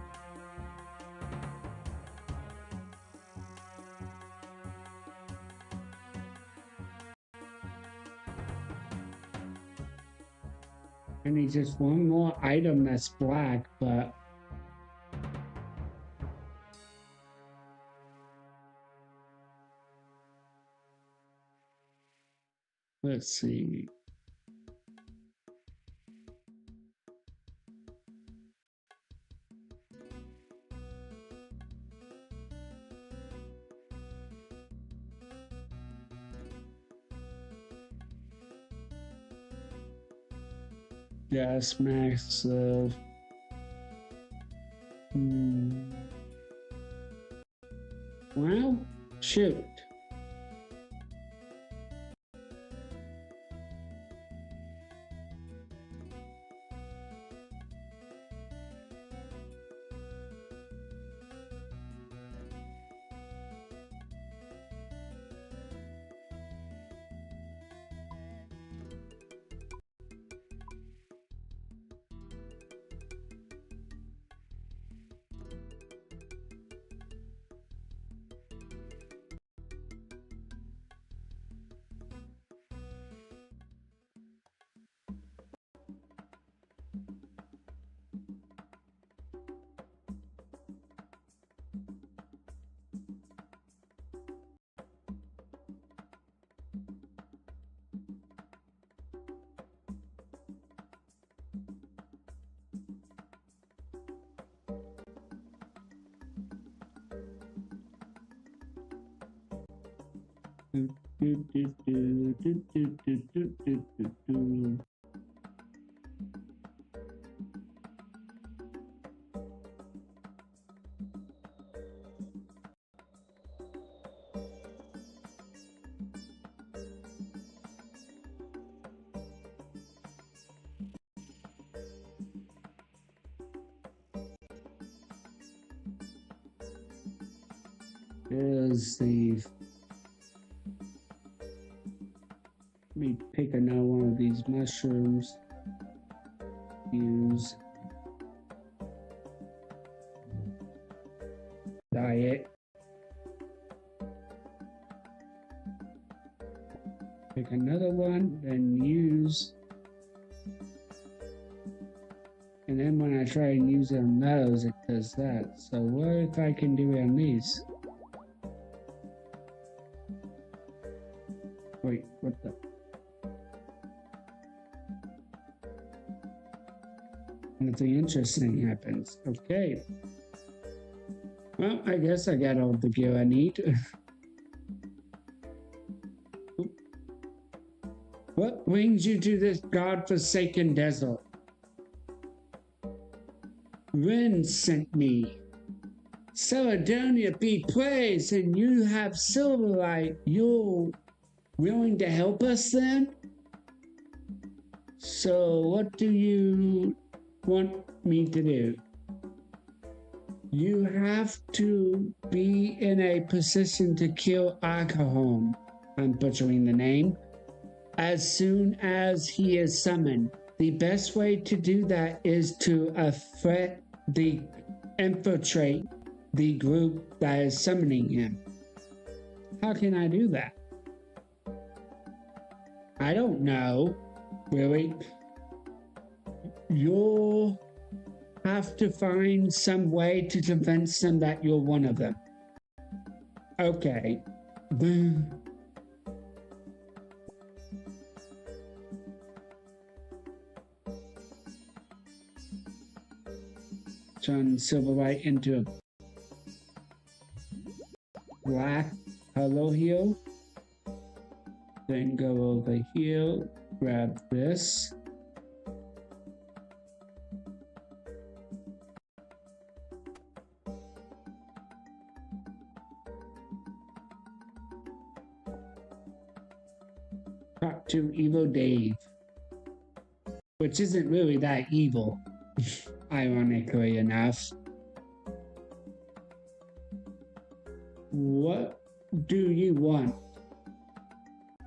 I need just one more item that's black, but let's see. Yes, massive. Well, shoot. is the... Let me pick another one of these mushrooms. Use diet. Pick another one, then use. And then when I try and use it on those, it does that. So what if I can do it on these? Wait, what the? Nothing interesting happens. Okay. Well, I guess I got all the gear I need. What brings you to this godforsaken desert? Rune sent me. Caledonia be praised, and you have Silverlight. You're willing to help us then? So what do you want me to do? You have to be in a position to kill Agahom, I'm butchering the name, as soon as he is summoned. The best way to do that is to infiltrate the group that is summoning him. How can I do that? I don't know, really. You'll have to find some way to convince them that you're one of them. Okay. Turn Silverlight into a black color here. Then go over here, grab this. Talk to Evil Dave, which isn't really that evil, ironically enough. What do you want?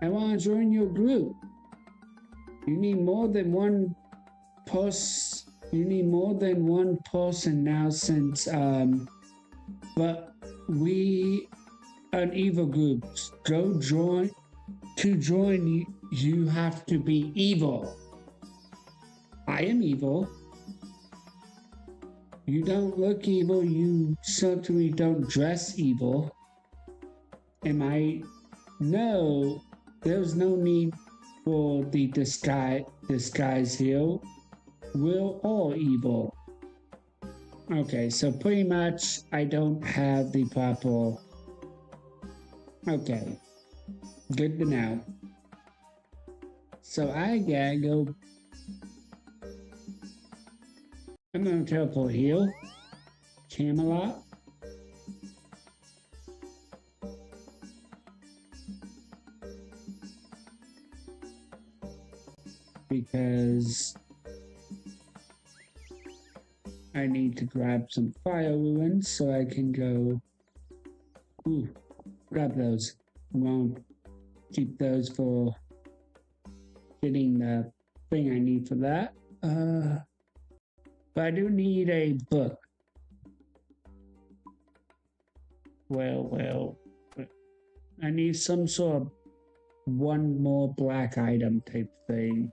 I want to join your group. You need more than one person. You need more than one person now, since but we an evil group. Go join. To join you have to be evil. I am evil. You don't look evil. You certainly don't dress evil. Am I? No. There's no need for the disguise here. We're all evil. Okay, so pretty much I don't have the proper... Okay. Good to know. So I gotta go... I'm gonna teleport here. Camelot. Because I need to grab some fire ruins so I can go... Ooh, grab those. I won't keep those for getting the thing I need for that. But I do need a book. Well, I need some sort of one more black item type thing.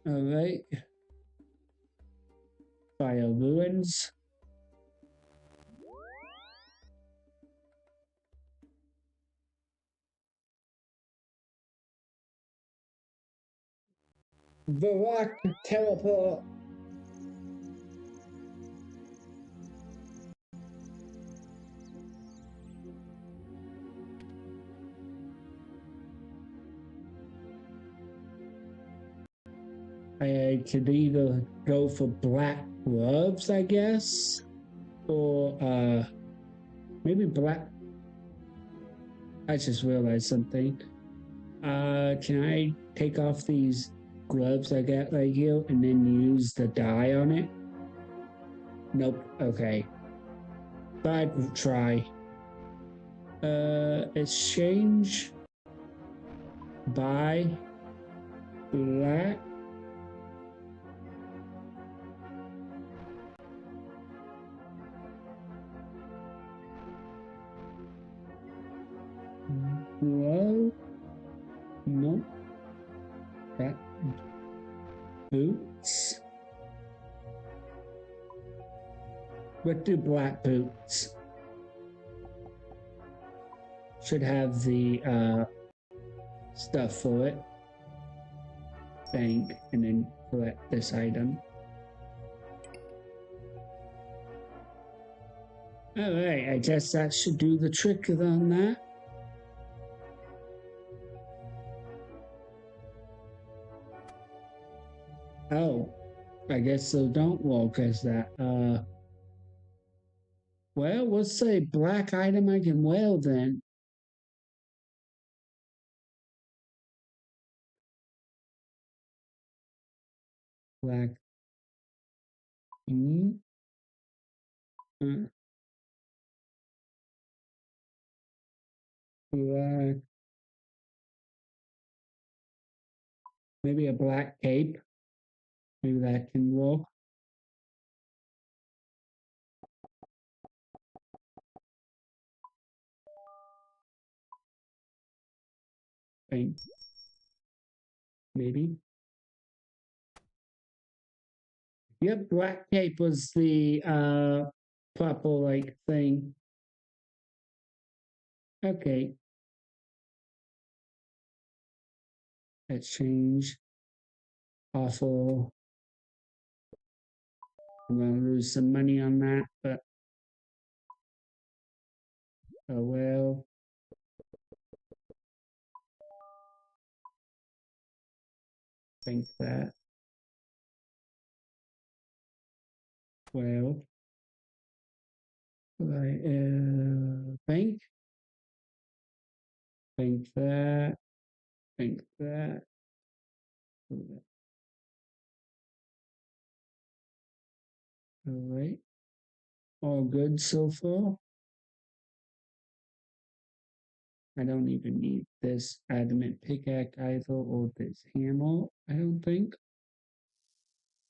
Alright. Fire ruins. The rock teleport. I could either go for black gloves, I guess, or maybe black. I just realized something. Can I take off these gloves I got right here and then use the dye on it? Nope. Okay. But we'll try. Exchange by black. Whoa. No. That boots. What do black boots? Should have the stuff for it. Bank and then collect this item. Alright, I guess that should do the trick on that. Oh, I guess those don't work as that. Well, we'll say black item I can wear then. Black. Black. Maybe a black cape. Maybe that can work. Bank. Maybe. Yep, black cape was the purple like thing. Okay. Let's change. Awful. I'm gonna lose some money on that, but oh well. Think that. Well. Bank. Bank that. Bank that. All right. All good so far. I don't even need this adamant pickaxe either or this hammer, I don't think.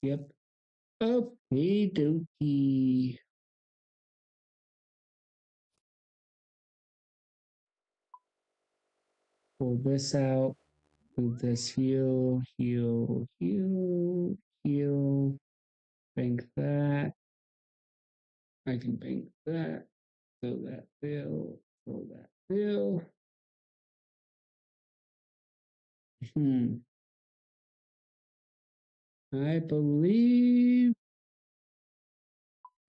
Yep. Okay, dokie. Pull this out. Do this heal, heal, heal, heal. Bank that. I can bank that. Fill that fill. Fill that fill. I believe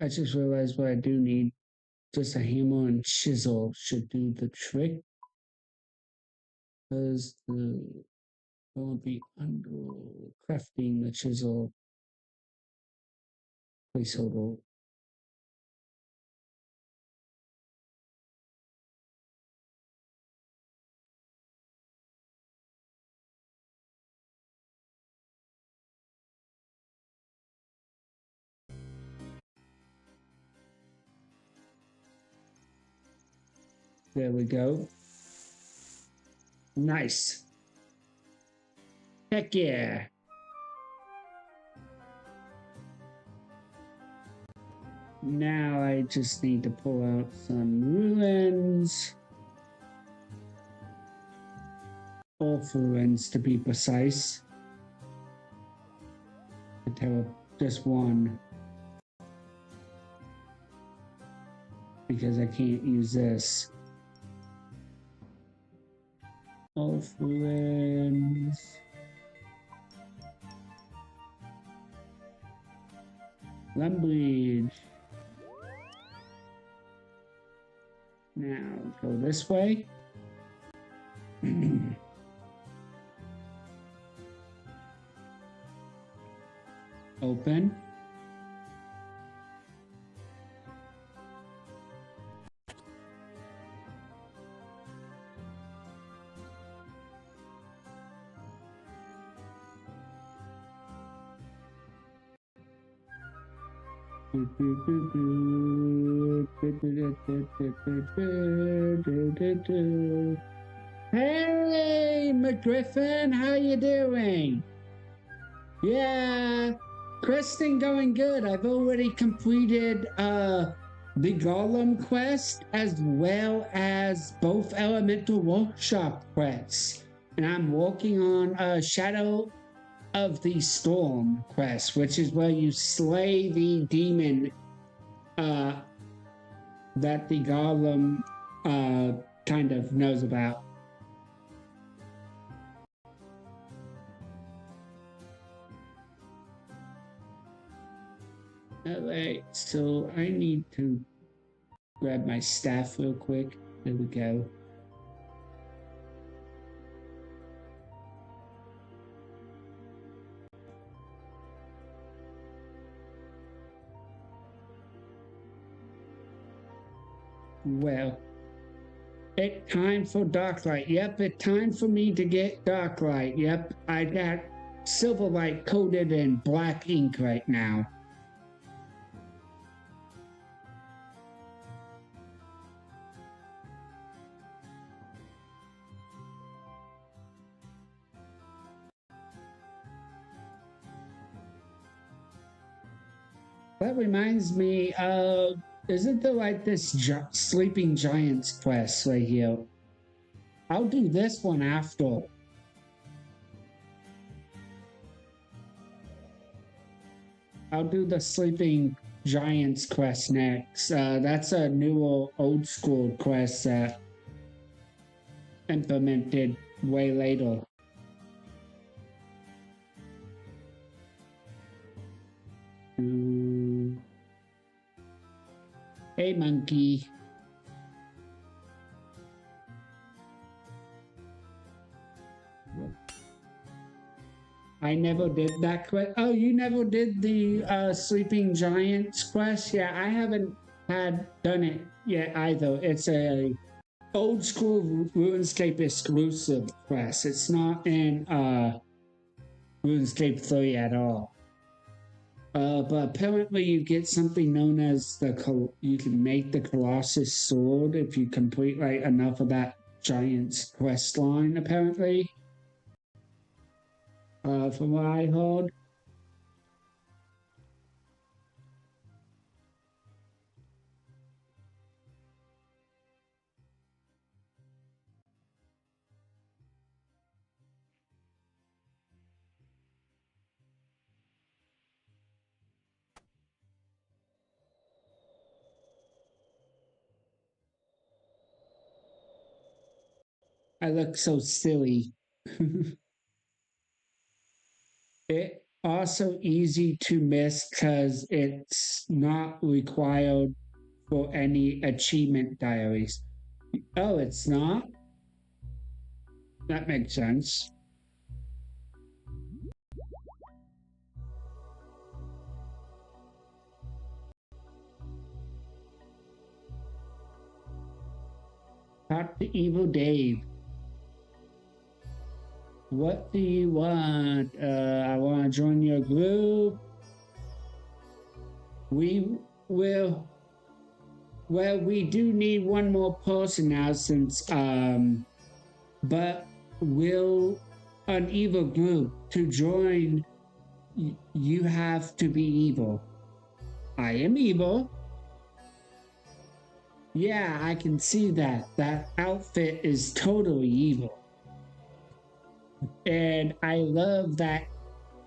I just realized what I do need. Just a hammer and chisel should do the trick. Because the will be under crafting the chisel placeholder. There we go. Nice. Heck yeah. Now I just need to pull out some ruins. All ruins to be precise. Just one. Because I can't use this. All ruins. Lumbridge. Now go this way. Open. Hey, McGriffin, how you doing? Yeah, questing going good. I've already completed the Golem quest as well as both Elemental Workshop quests. And I'm working on Shadow of the Storm quest, which is where you slay the demon that the Golem kind of knows about. Alright, so I need to grab my staff real quick. There we go. Well, it's time for Darklight. Yep, it's time for me to get Darklight. Yep, I got Silverlight coated in black ink right now. That reminds me of, isn't there like this Sleeping Giants quest right here? I'll do this one after. I'll do the Sleeping Giants quest next. That's a newer old school quest that implemented way later. Hey, monkey. I never did that quest. Oh, you never did the Sleeping Giants quest? Yeah, I haven't done it yet either. It's a old school RuneScape exclusive quest. It's not in RuneScape 3 at all. But apparently you get something known as you can make the Colossus Sword if you complete like enough of that Giant's quest line, apparently. From what I heard. I look so silly. It also easy to miss because it's not required for any achievement diaries. Oh, it's not? That makes sense. Talk to Evil Dave. What do you want? I want to join your group. We will. Well, we do need one more person now since, but will an evil group to join, you have to be evil. I am evil. Yeah, I can see that. That outfit is totally evil. And I love that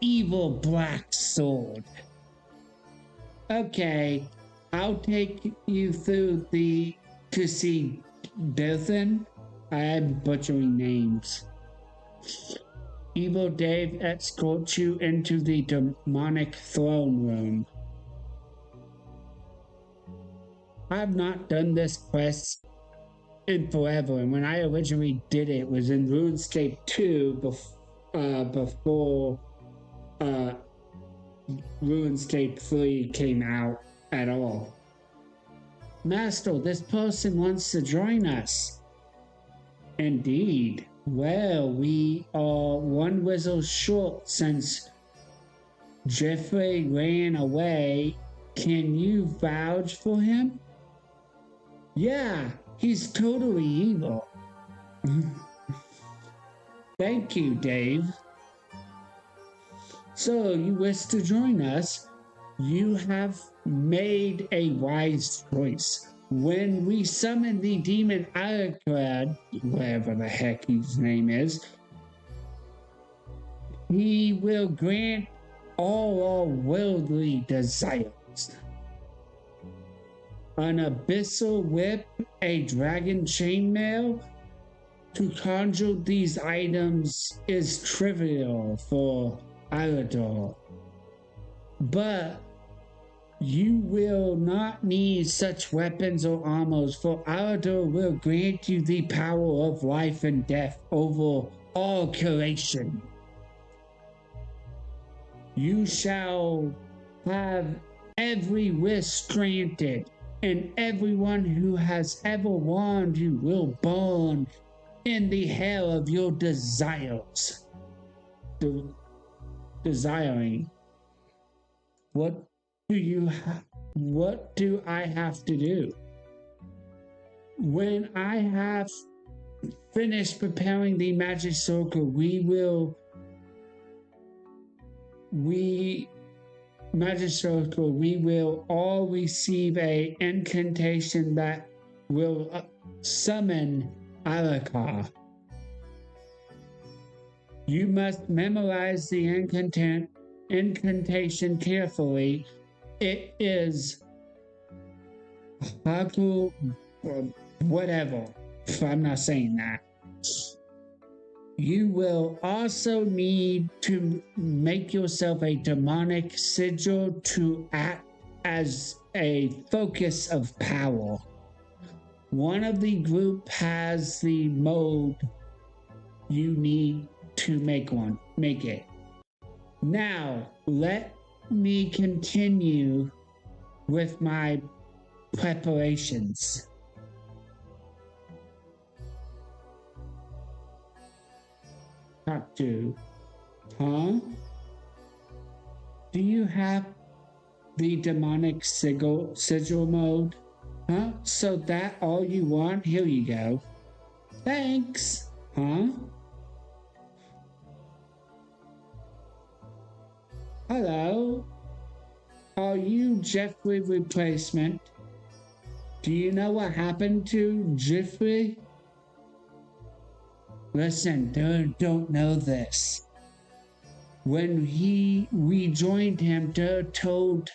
evil black sword. Okay, I'll take you through to see Dothan. I am butchering names. Evil Dave escorts you into the demonic throne room. I've not done this quest in forever, and when I originally did it was in RuneScape 2 before RuneScape 3 came out at all. Master, this person wants to join us. Indeed. Well, we are one whistle short since Jeffrey ran away. Can you vouch for him? Yeah, he's totally evil. Thank you, Dave. So, you wish to join us? You have made a wise choice. When we summon the demon Alacrad, whatever the heck his name is, he will grant all our worldly desires. An abyssal whip, a dragon chainmail. To conjure these items is trivial for Alador, but you will not need such weapons or armors, for Alador will grant you the power of life and death over all creation. You shall have every wish granted, and everyone who has ever warned you will burn in the hell of your desires. Desiring. What do I have to do? When I have finished preparing the magic circle, we will all receive a incantation that will summon Alakar. You must memorize the incantation carefully. It is Haku, whatever, if I'm not saying that. You will also need to make yourself a demonic sigil to act as a focus of power. One of the group has the mode. You need to make it. Now, let me continue with my preparations. Talk to, huh? Do you have the demonic sigil mode? Huh? So that all you want? Here you go. Thanks. Huh? Hello? Are you Jeffrey replacement? Do you know what happened to Jeffrey? Listen, don't know this. When we joined him, Durr told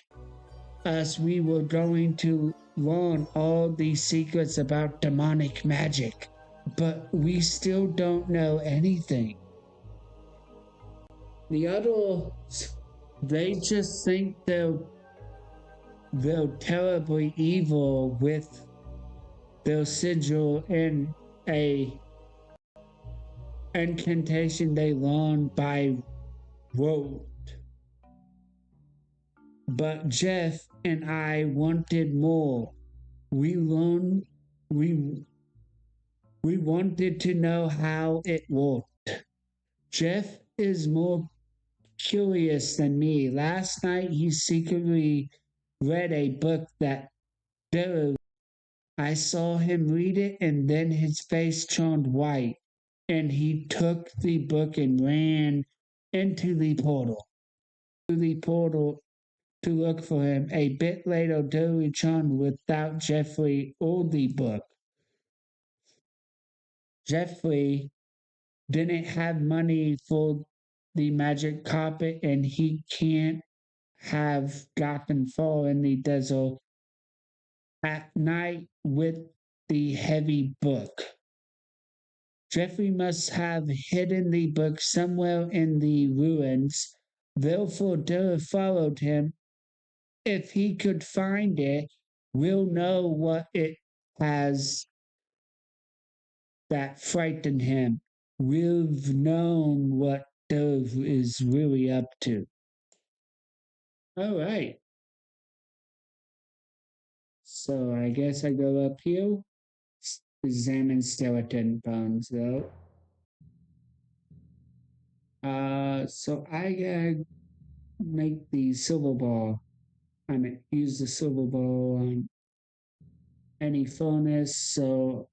us we were going to learn all the secrets about demonic magic, but we still don't know anything. The others, they just think they're terribly evil with their sigil and a incantation they learned by rote. But Jeff and I wanted more. We wanted to know how it worked. Jeff is more curious than me. Last night he secretly read a book that I saw him read it and then his face turned white and he took the book and ran into the portal. To look for him. A bit later, Doe returned without Jeffrey or the book. Jeffrey didn't have money for the magic carpet and he can't have gotten far in the desert at night with the heavy book. Jeffrey must have hidden the book somewhere in the ruins. Therefore, Durr followed him. If he could find it, we'll know what it has that frightened him. We've known what Durr is really up to. All right. So I guess I go up here. Examine skeleton bones, though. So I gotta make the silver ball. I mean, use the silver ball on any furnace, so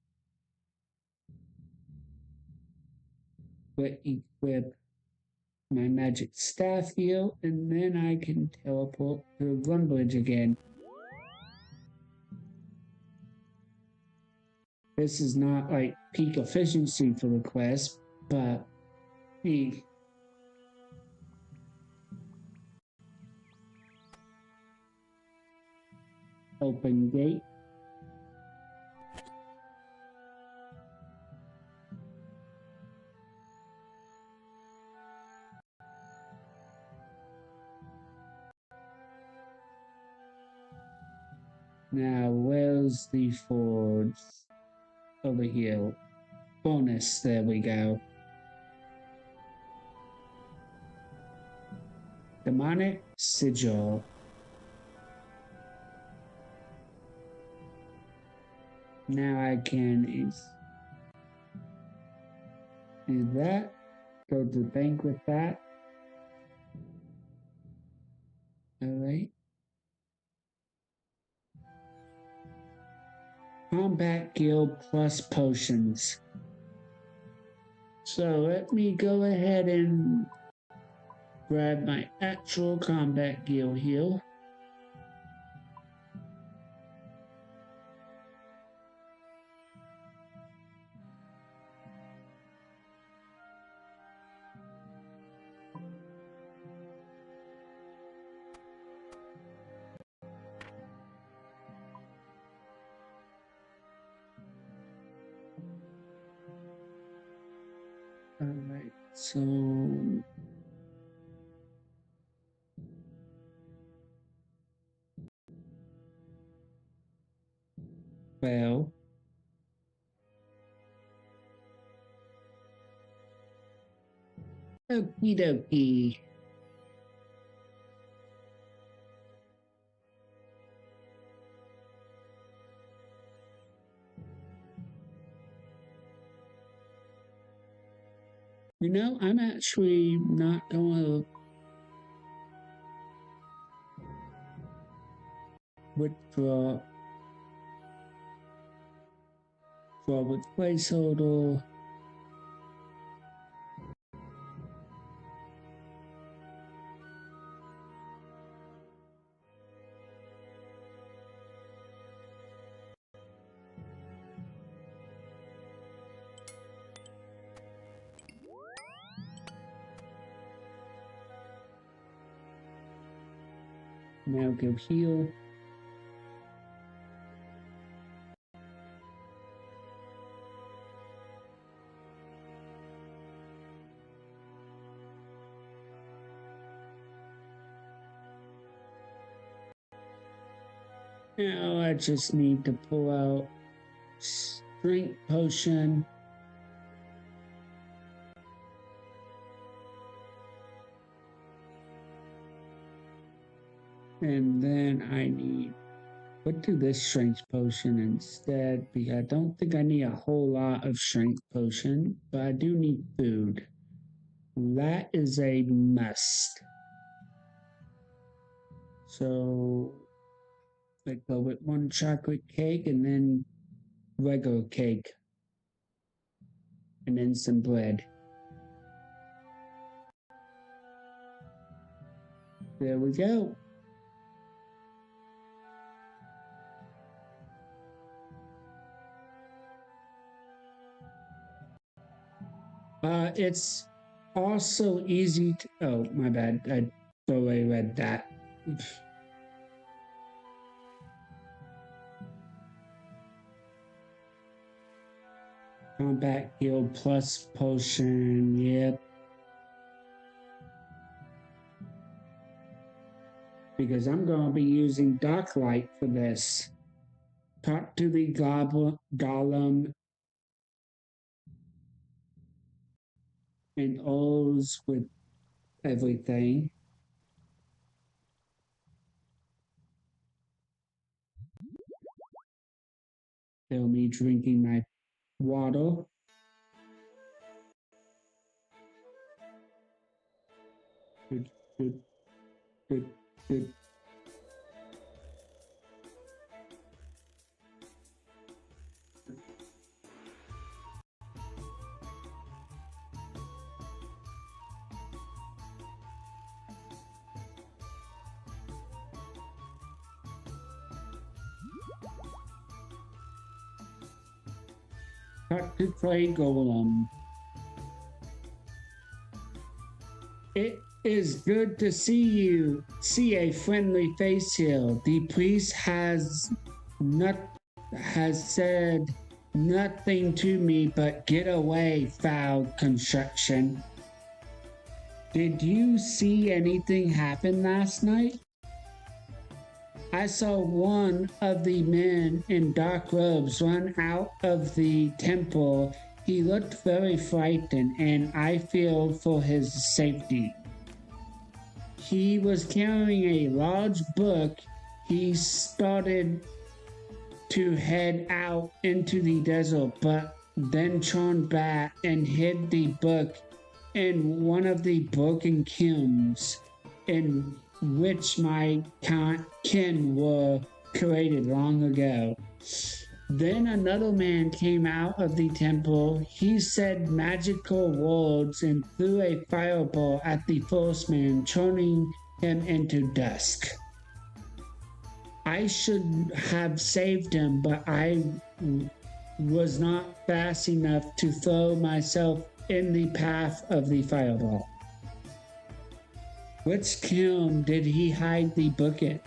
we'll equip my magic staff here, and then I can teleport to Runbridge again. This is not like peak efficiency for the quest, but the open gate. Now, where's the forge? Over here. Bonus, there we go. Demonic Sigil. Now I can do that. Go to the bank with that. Alright. Combat Guild plus potions. So let me go ahead and grab my actual combat guild here. Alright, so well, okie dokie. You know, I'm actually not going to withdraw with placeholder. Now go heal. Now I just need to pull out strength potion. And then I need, what do this strength potion instead? Because I don't think I need a whole lot of strength potion, but I do need food. That is a must. So I go with one chocolate cake and then regular cake. And then some bread. There we go. It's also easy to, oh, my bad. I already read that. Combat Guild plus potion, yep. Because I'm going to be using Dark Light for this. Talk to the golem and O's with everything. They'll be drinking my water. Good, good, good. Talk to Clay Golem. It is good to see you. See a friendly face here. The priest has said nothing to me but get away, foul construction. Did you see anything happen last night? I saw one of the men in dark robes run out of the temple. He looked very frightened, and I feared for his safety. He was carrying a large book. He started to head out into the desert, but then turned back and hid the book in one of the broken kilns in which my kin were created long ago. Then another man came out of the temple. He said magical words and threw a fireball at the first man, turning him into dust. I should have saved him, but I was not fast enough to throw myself in the path of the fireball. Which kiln did he hide the book in?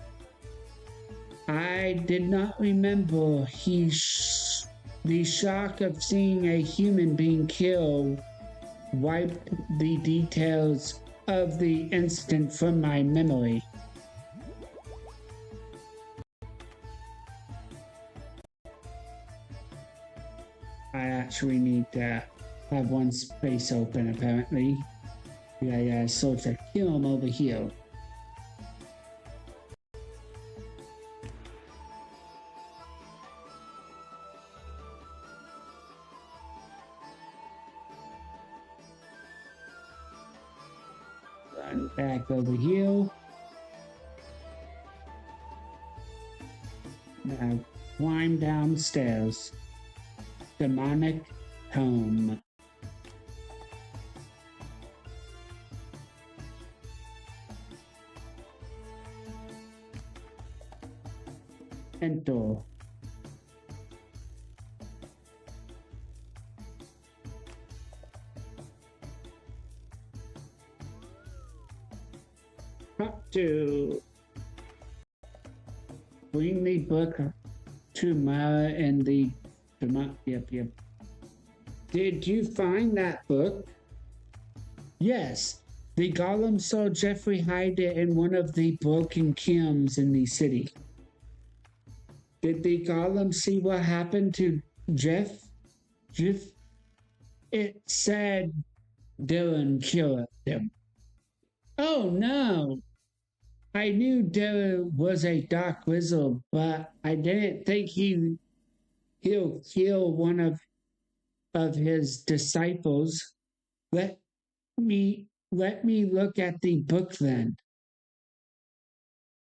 I did not remember. The shock of seeing a human being killed wiped the details of the incident from my memory. I actually need to have one space open, apparently. I gotta sort of kill him over here. Run back over here. Now climb downstairs. Demonic home. Enter. Up to bring the book to Mara and the yep. Did you find that book? Yes. The golem saw Jeffrey hide it in one of the broken kilns in the city. Did the golem see what happened to Jeff? It said Dylan killed him. Oh no! I knew Dylan was a dark wizard, but I didn't think he'll kill one of his disciples. Let me look at the book then.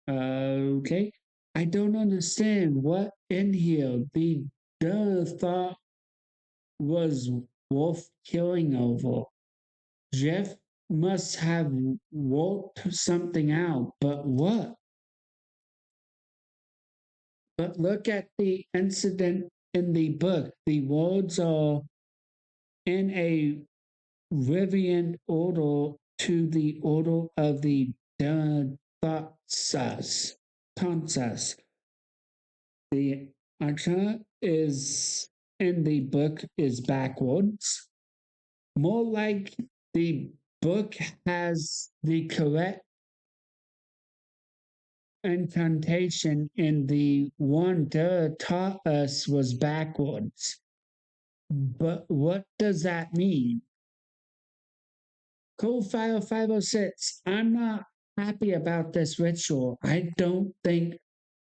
Okay. I don't understand what in here the thought was worth killing over. Jeff must have worked something out, but what? But look at the incident in the book. The words are in a Rivian order to the order of the Tonsas. The answer is in the book is backwards. More like the book has the correct incantation and the one Dara taught us was backwards. But what does that mean? Code File 506. I'm not happy about this ritual. I don't think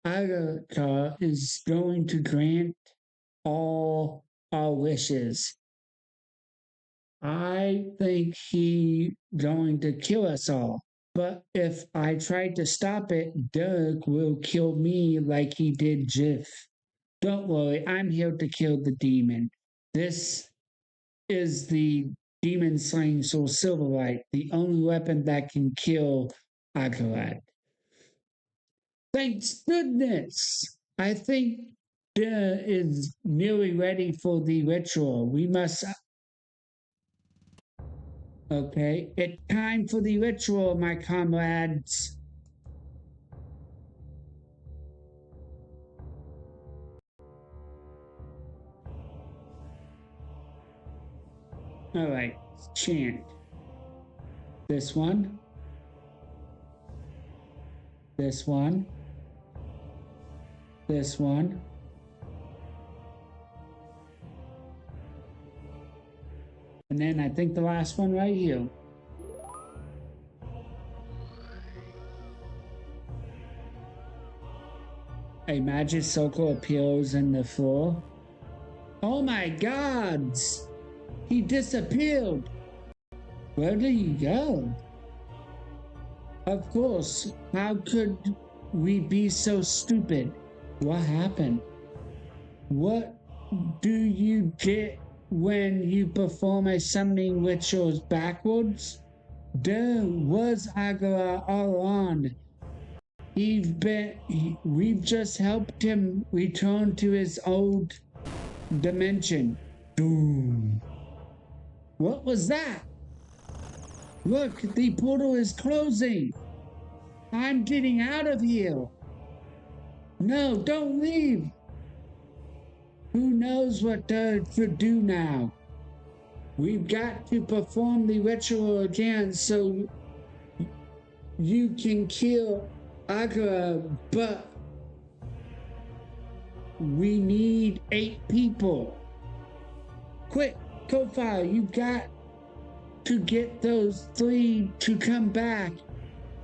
Agatha is going to grant all our wishes. I think he's going to kill us all. But if I try to stop it, Doug will kill me like he did Jiff. Don't worry, I'm here to kill the demon. This is the demon slaying soul Silverlight, the only weapon that can kill Akarat. Thanks goodness! I think dinner is nearly ready for the ritual. We must. Okay, it's time for the ritual, my comrades. All right, chant. This one. This one. This one. And then I think the last one right here. A magic circle appears in the floor. Oh my gods! He disappeared! Where did he go? Of course, how could we be so stupid? What happened? What do you get when you perform a summoning ritual backwards? There was Agara all on. We've just helped him return to his old dimension. Doom. What was that? Look, the portal is closing. I'm getting out of here. No, don't leave. Who knows what to do now? We've got to perform the ritual again so you can kill Agara, but we need 8 people. Quick, Kofar, you've got to get those 3 to come back,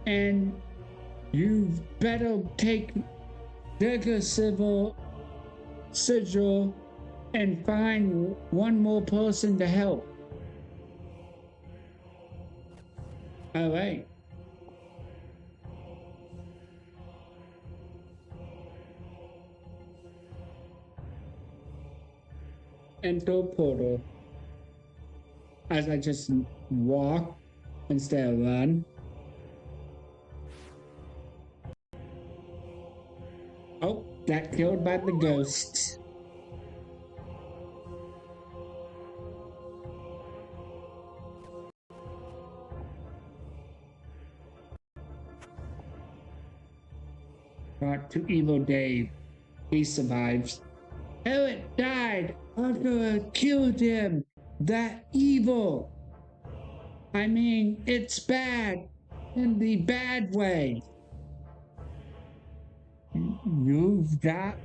and you better take Dagger Sigil and find one more person to help. All right. Enter portal. As I just walk instead of run. Oh, got killed by the ghosts. Brought to Evil Dave. He survives. Eric died. Agara killed him. That evil. I mean, it's bad. In the bad way. You've got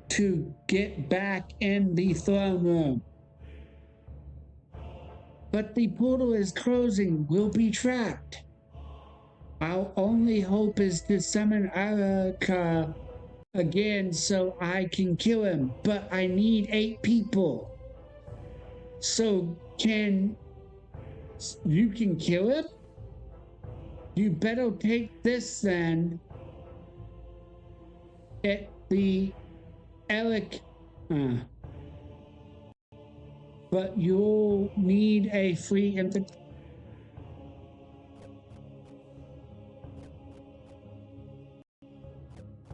to get back in the throne room. But the portal is closing. We'll be trapped. Our only hope is to summon Araka again so I can kill him. But I need 8 people. So you can kill him? You better take this then. At the Alec, but you'll need a free infant.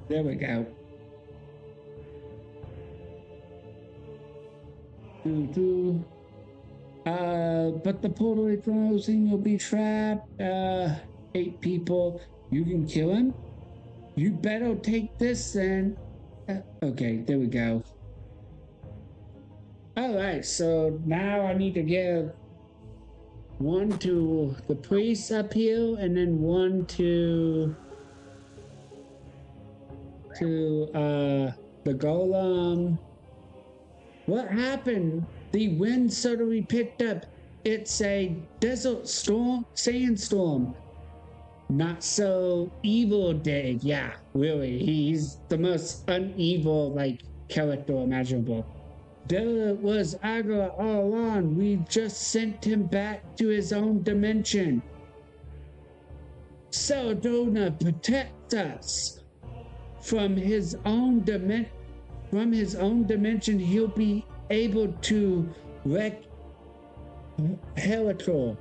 There we go. But the portal is closing. You'll be trapped. 8 people. You can kill him. You better take this then. Okay, there we go. Alright, so now I need to give 1 to the priest up here, and then 1 to the golem. What happened? The wind suddenly picked up. It's a desert storm, sandstorm. Not so evil, Dave. Yeah, really. He's the most unevil, character imaginable. There was Agara all along. We just sent him back to his own dimension. Seldona protects us. From his own dimension, he'll be able to wreck Helical.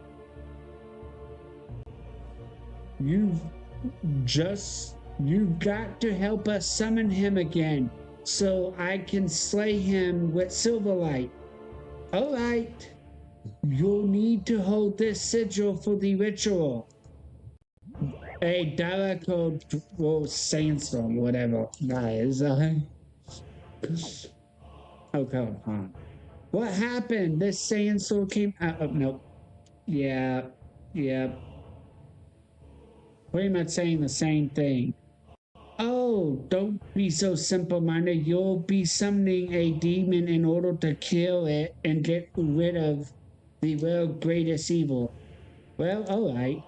You've got to help us summon him again so I can slay him with Silverlight. All right. You'll need to hold this sigil for the ritual. A dialogue or sandstorm, whatever that is. Okay, what happened? This sandstorm came out. Oh, nope. Yeah. Pretty much saying the same thing. Oh, don't be so simple-minded. You'll be summoning a demon in order to kill it and get rid of the world's greatest evil. Well, all right.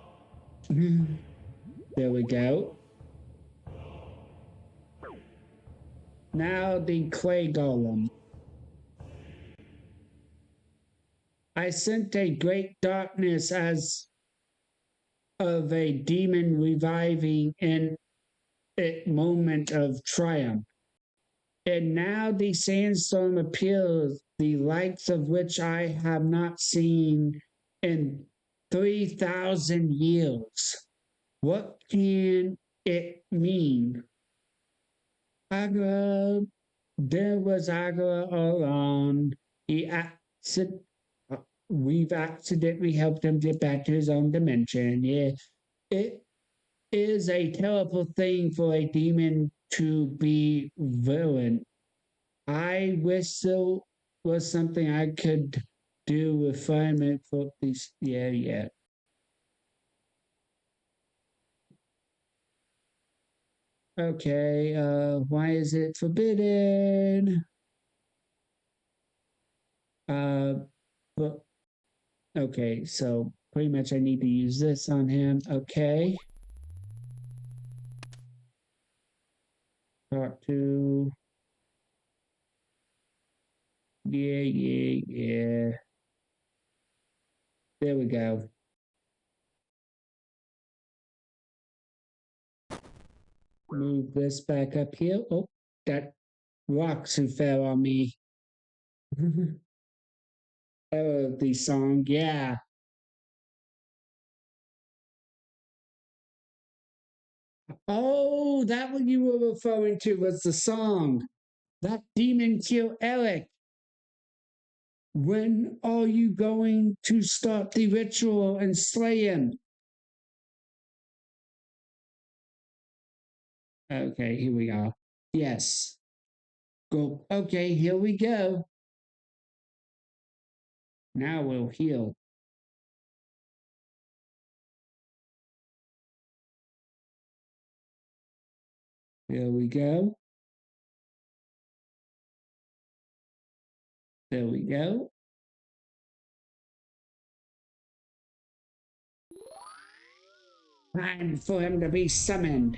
There we go. Now the clay golem. I sent a great darkness as of a demon reviving in a moment of triumph. And now the sandstorm appears, the likes of which I have not seen in 3,000 years. What can it mean? Agua, there was Agua alone. We've accidentally helped him get back to his own dimension. Yeah, it is a terrible thing for a demon to be villain. I wish there was something I could do with refinement for these. Yeah. Okay, why is it forbidden? But okay, so pretty much I need to use this on him. Okay. Part 2. Yeah. There we go. Move this back up here. Oh, that rocks who fell on me. Oh, the song, yeah. Oh, that one you were referring to was the song. That demon killed Eric. When are you going to start the ritual and slay him? Okay, here we are. Yes. Go. Okay, here we go. Now we'll heal. There we go. There we go. Time for him to be summoned.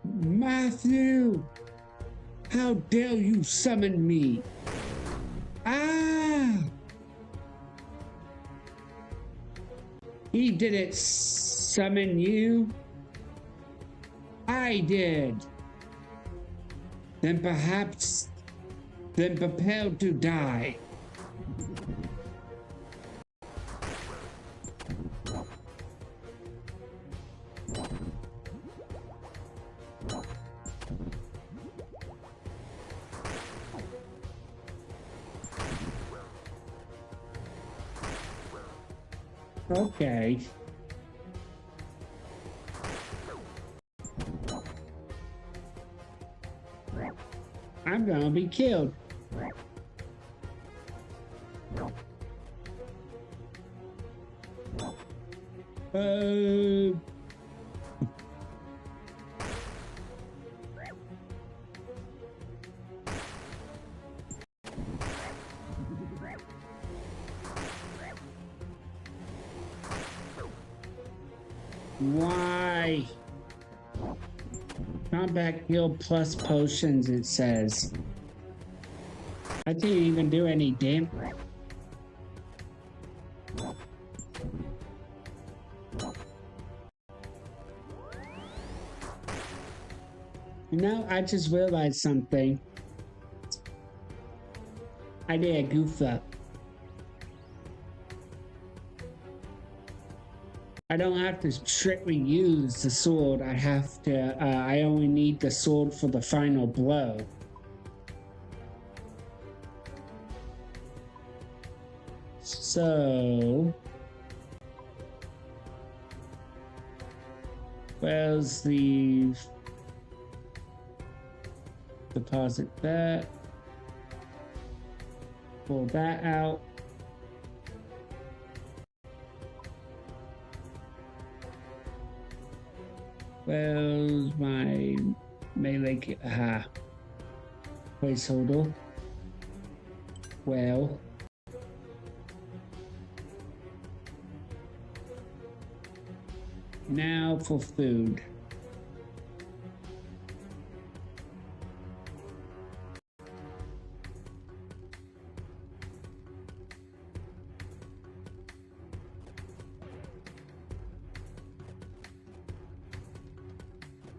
Matthew! How dare you summon me? Ah! He didn't summon you. I did. Then prepare to die. Okay. I'm gonna be killed. Why? Combat heal plus potions, it says. I didn't even do any damage. You know, I just realized something. I did a goof up. I don't have to strictly use the sword. I have to, I only need the sword for the final blow. So, where's the deposit that? Pull that out. Where's my melee kit? Aha. Placeholder. Well. Now for food.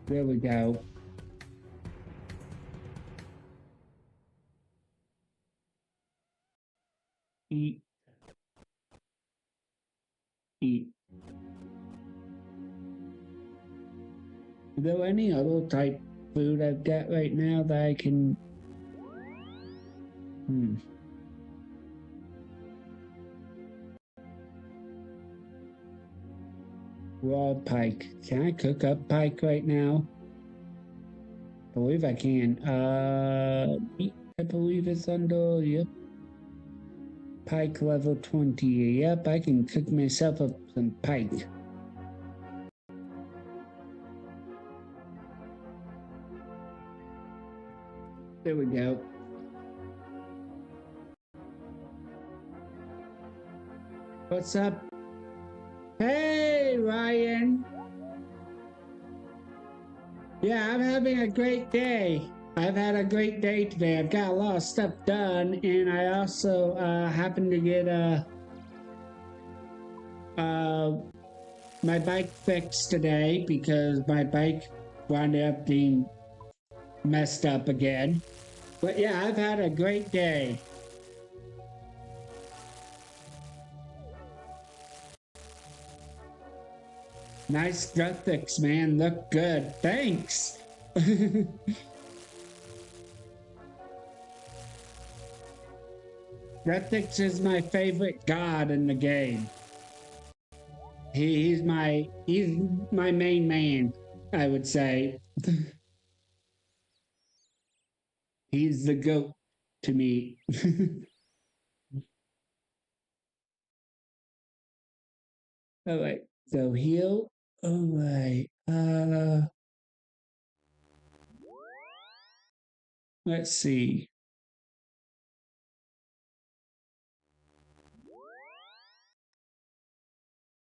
There we go. Eat. Eat. Is there any other type food I've got right now that I can... Raw pike. Can I cook up pike right now? I believe I can. Meat, I believe it's under, yep. Pike level 20. Yep, I can cook myself up some pike. There we go. What's up? Hey, Ryan. Yeah, I'm having a great day. I've had a great day today. I've got a lot of stuff done, and I also happened to get my bike fixed today because my bike wound up being messed up again. But yeah, I've had a great day. Nice graphics, man. Look good. Thanks. Graphics is my favorite god in the game. He's my main man, I would say. He's the goat to me. All right, so heal. All right. Let's see.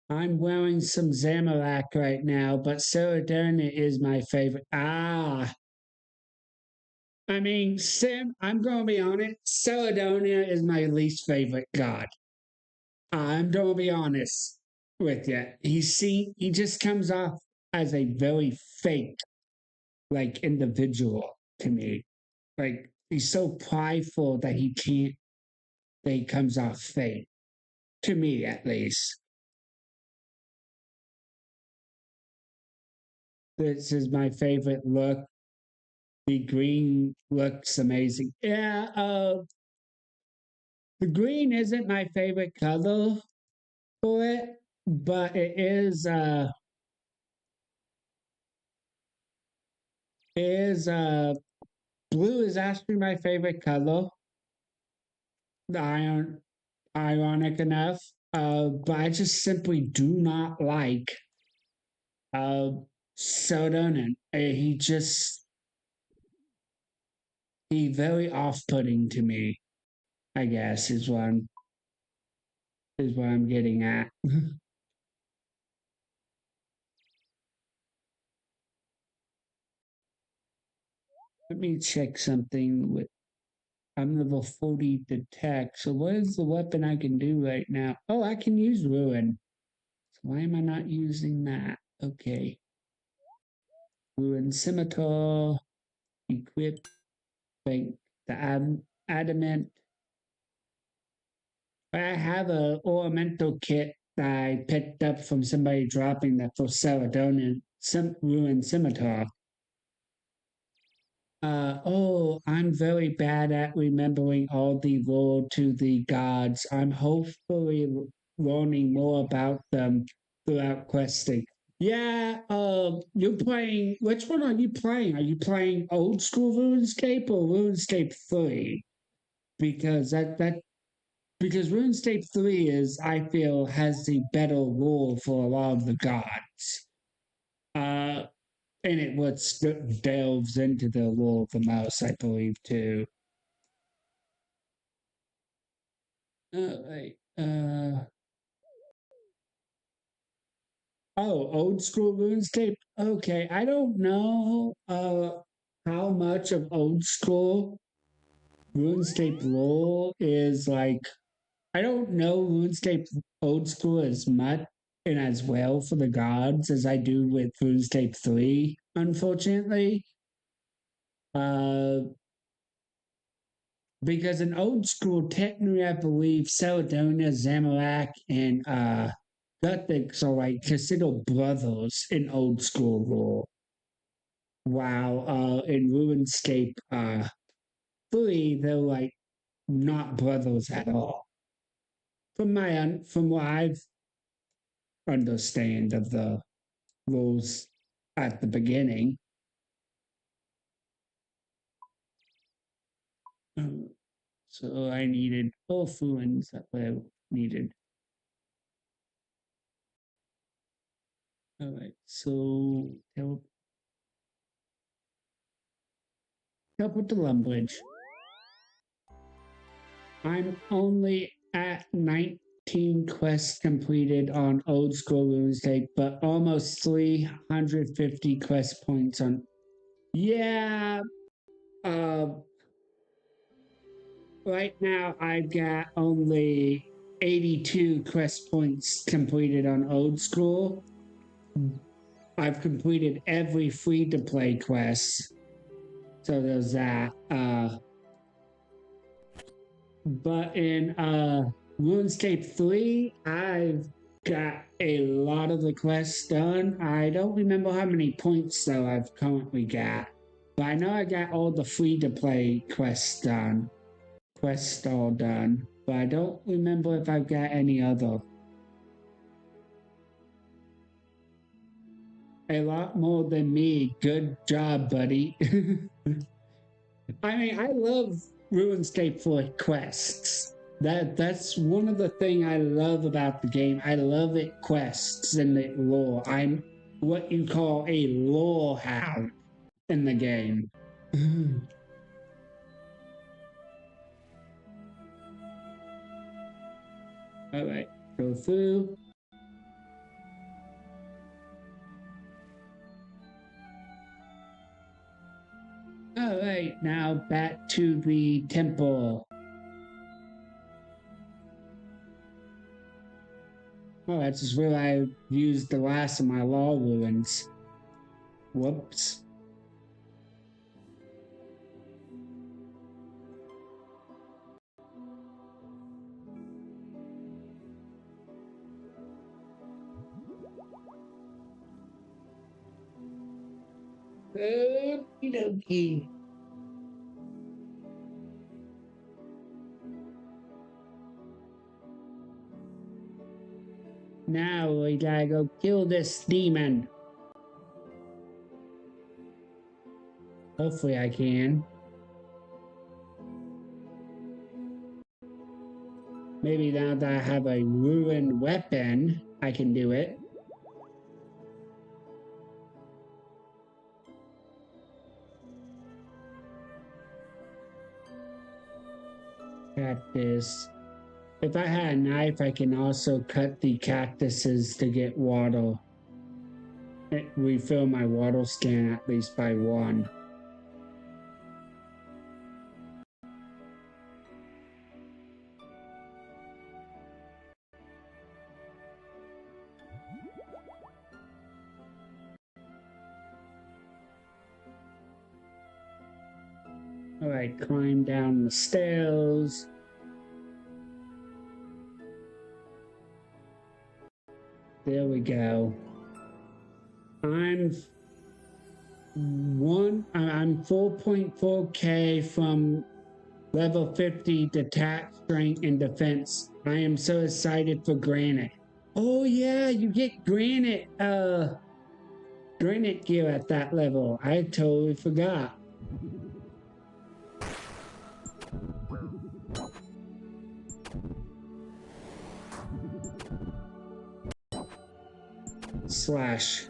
I'm wearing some Zamorak right now, but Celadona is my favorite. I mean, Sim, I'm going to be honest. Caledonia is my least favorite god. I'm going to be honest with you. He just comes off as a very fake, like, individual to me. Like, he's so prideful that he comes off fake. To me, at least. This is my favorite look. The green looks amazing. Yeah, the green isn't my favorite color for it, but blue is actually my favorite color. The ironic enough. But I just simply do not like Sodonin. He very off-putting to me, I guess, is what I'm getting at. Let me check something with I'm level 40 detect. So what is the weapon I can do right now? Oh, I can use Rune. So why am I not using that? Okay. Rune Scimitar. Equip. Like the adamant. I have a ornamental kit I picked up from somebody dropping that for Celadonian Ruin Scimitar. Oh, I'm very bad at remembering all the lore to the gods. I'm hopefully learning more about them throughout questing. Yeah, you're playing. Which one are you playing? Are you playing old school RuneScape or RuneScape 3? Because because RuneScape 3 is, I feel, has the better lore for a lot of the gods. Uh, and it what delves into the lore the most, I believe, too. Right. Oh, old school RuneScape. Okay, I don't know how much of old school RuneScape lore is like. I don't know RuneScape old school as much and as well for the gods as I do with RuneScape 3, unfortunately. Uh, because in old school, technically, I believe Caledonia, Zamalek, and Gothics are like considered brothers in old school lore. While in RuneScape 3, they're like not brothers at all. From what I've understand of the rules at the beginning. Um, so I needed both ruins that I needed. All right, so help with the Lumbridge. I'm only at 19 quests completed on Old School RuneScape, but almost 350 quest points on. Yeah, uh, right now I've got only 82 quest points completed on Old School. I've completed every free to play quest. So there's that. But in RuneScape 3, I've got a lot of the quests done. I don't remember how many points though I've currently got. But I know I got all the free to play quests done. Quests all done. But I don't remember if I've got any other. A lot more than me. Good job, buddy. I mean, I love RuneScape for quests. That's one of the thing I love about the game. I love it quests and the lore. I'm what you call a lore hound in the game. All right, go through. All right, now back to the temple. Oh, that's just where I used the last of my law ruins. Whoops. Okie dokie. Now we gotta go kill this demon. Hopefully I can. Maybe now that I have a ruined weapon, I can do it. Cactus. If I had a knife, I can also cut the cactuses to get water. Refill my water scan at least by one. All right, climb down the stairs. There we go. I'm 4.4k from level 50 to attack, strength, and defense. I am so excited for granite. Oh yeah, you get granite gear at that level. I totally forgot. Slash.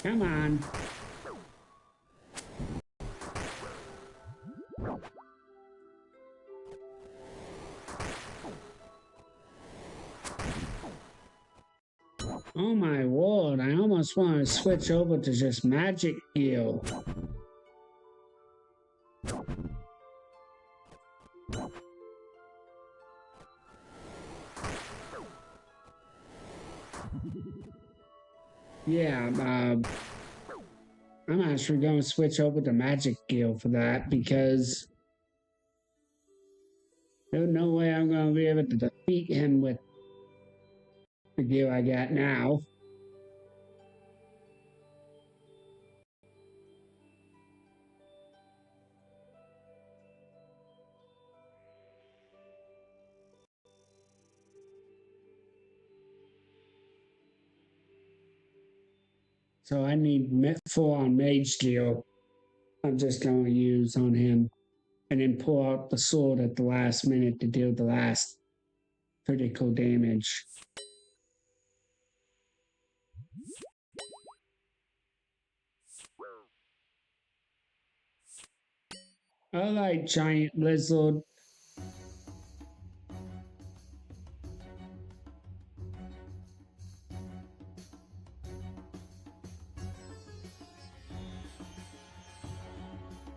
Come on. Oh my word, I almost want to switch over to just magic heal. Yeah, I'm actually going to switch over to magic gear for that because there's no way I'm going to be able to defeat him with the gear I got now. So I need full on mage gear. I'm just going to use on him and then pull out the sword at the last minute to deal the last critical damage. I like giant lizard.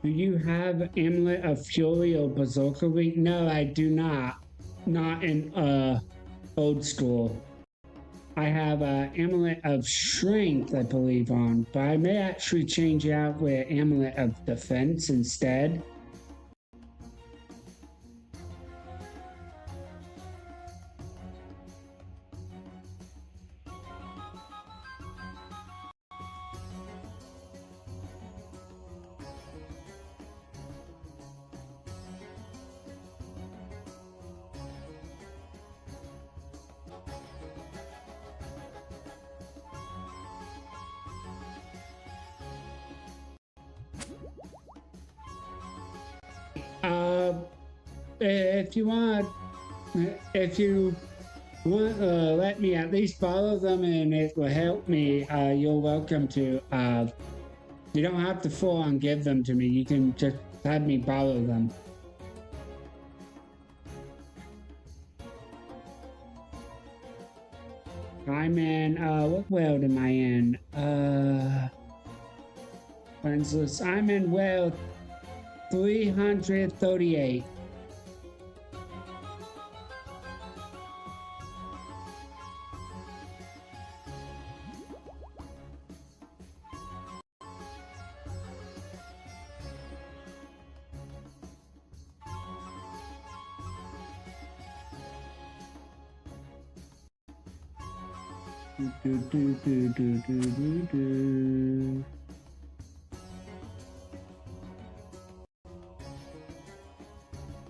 Do you have Amulet of Fury or Berserker Week? No, I do not. Not in Old School. I have Amulet of Strength, I believe, on, but I may actually change it out with Amulet of Defense instead. If you want to let me at least follow them and it will help me, you're welcome to. You don't have to full on give them to me. You can just have me follow them. I'm in, what world am I in? Friends list. I'm in world 338.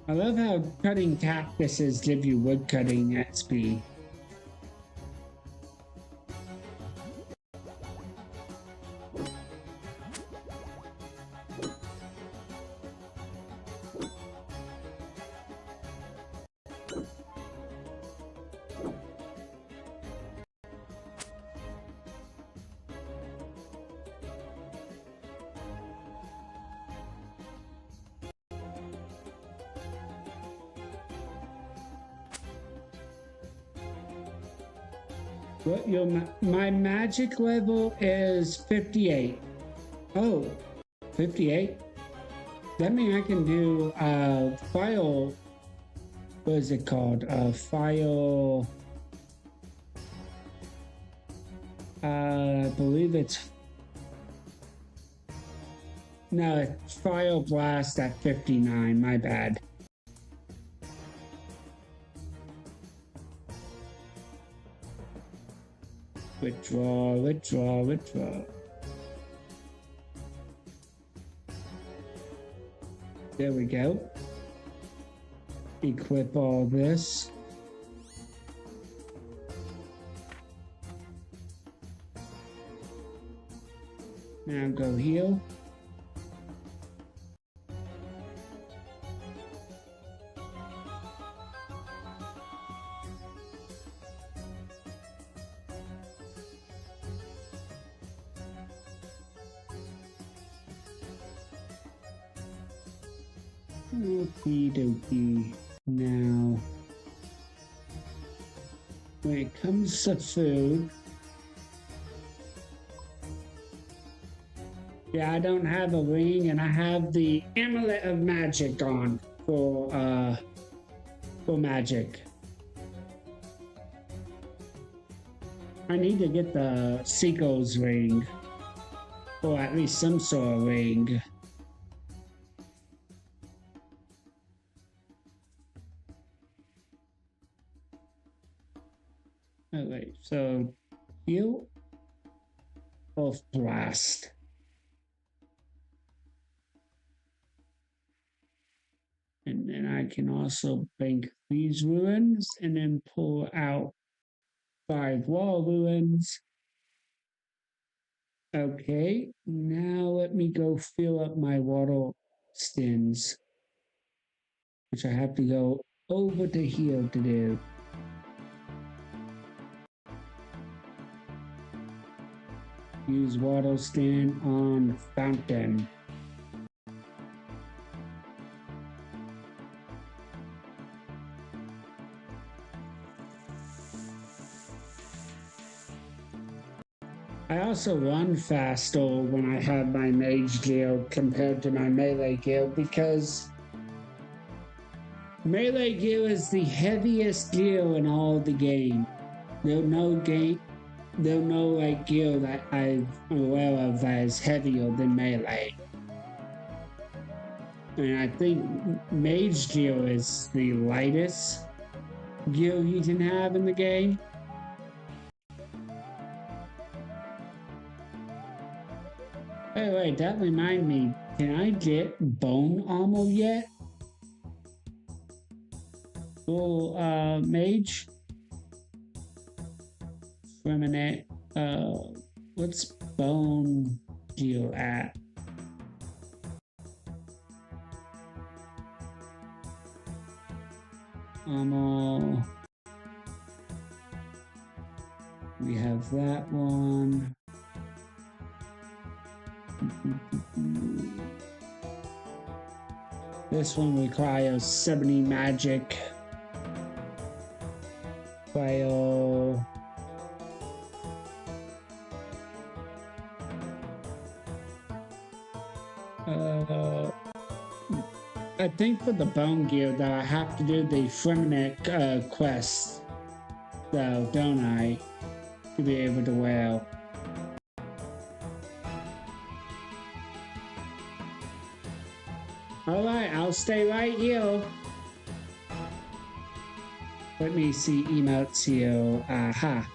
I love how cutting cactuses give you wood cutting XP. What my magic level is 58. Oh, 58? That means I can do file. What is it called? File. I believe it's. No, it's file blast at 59. My bad. Withdraw, withdraw, withdraw. There we go. Equip all this. Now go heal. Okie dokie. Now, when it comes to food, yeah, I don't have a ring, and I have the amulet of magic on for magic. I need to get the Seagull's ring, or at least some sort of ring. Alright, so heal of blast. And then I can also bank these ruins and then pull out 5 wall ruins. Okay, now let me go fill up my water stins, which I have to go over to here to do. Use water stin on fountain. I also run faster when I have my mage gear compared to my melee gear because melee gear is the heaviest gear in all the game. There's no like gear that I'm aware of that is heavier than melee. And I think mage gear is the lightest gear you can have in the game. Oh wait, that reminds me, can I get bone armor yet? For mage? For a minute, what's bone gear at? Armor. We have that one. This one requires 70 magic. File. I think for the bone gear though, I have to do the Fremennik quest though, don't I? To be able to wear. Alright, I'll stay right here. Let me see emotes here. Aha.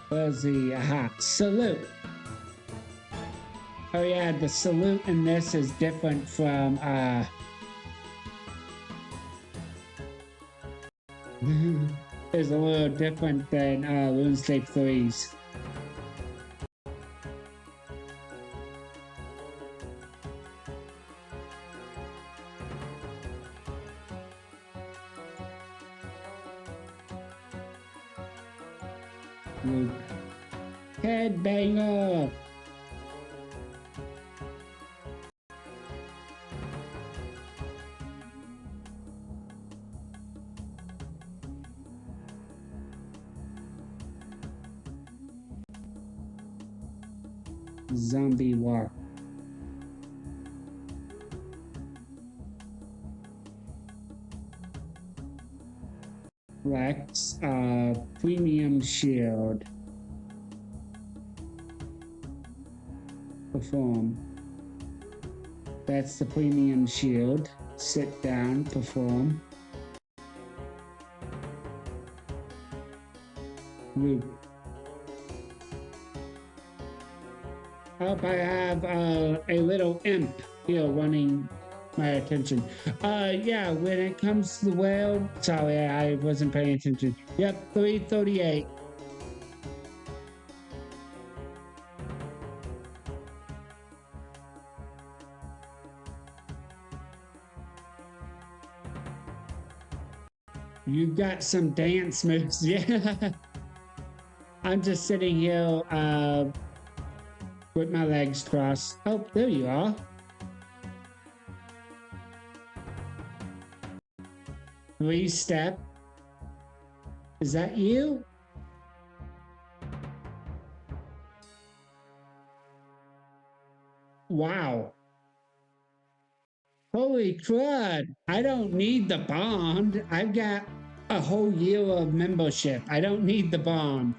Where's the aha? Salute. Oh yeah, the salute in this is different from is a little different than RuneScape 3's. Headbanger! Zombie walk. Rex, premium shield. Perform. That's the premium shield. Sit down, perform. Root. Hope I have a little imp here running my attention. Yeah, when it comes to the whale, sorry, I wasn't paying attention. Yep, 338. You got some dance moves, yeah. I'm just sitting here with my legs crossed. Oh, there you are. Three-step. Is that you? Wow. Holy crud. I don't need the bond. I've got a whole year of membership. I don't need the bond.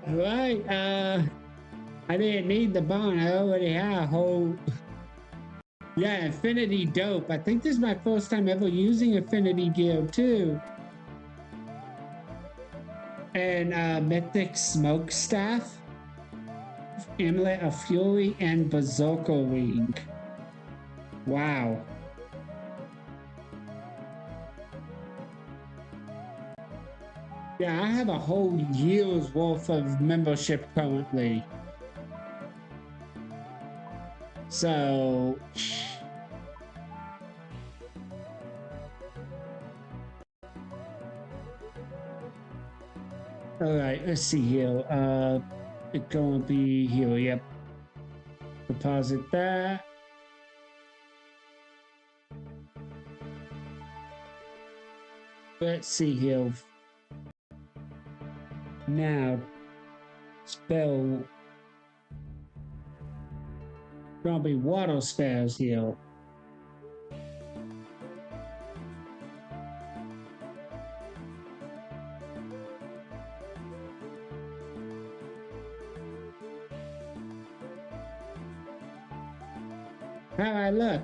All right, I didn't need the bond. I already had a whole... Yeah, Infinity Dope. I think this is my first time ever using Infinity Gear too. And Mythic Smokestaff, Amulet of Fury, and Berserker Ring. Wow. Yeah, I have a whole year's worth of membership currently. So... All right, let's see here. It's gonna be here, yep. Deposit that. Let's see here. Now, spell. Gonna be water spells here. How I look?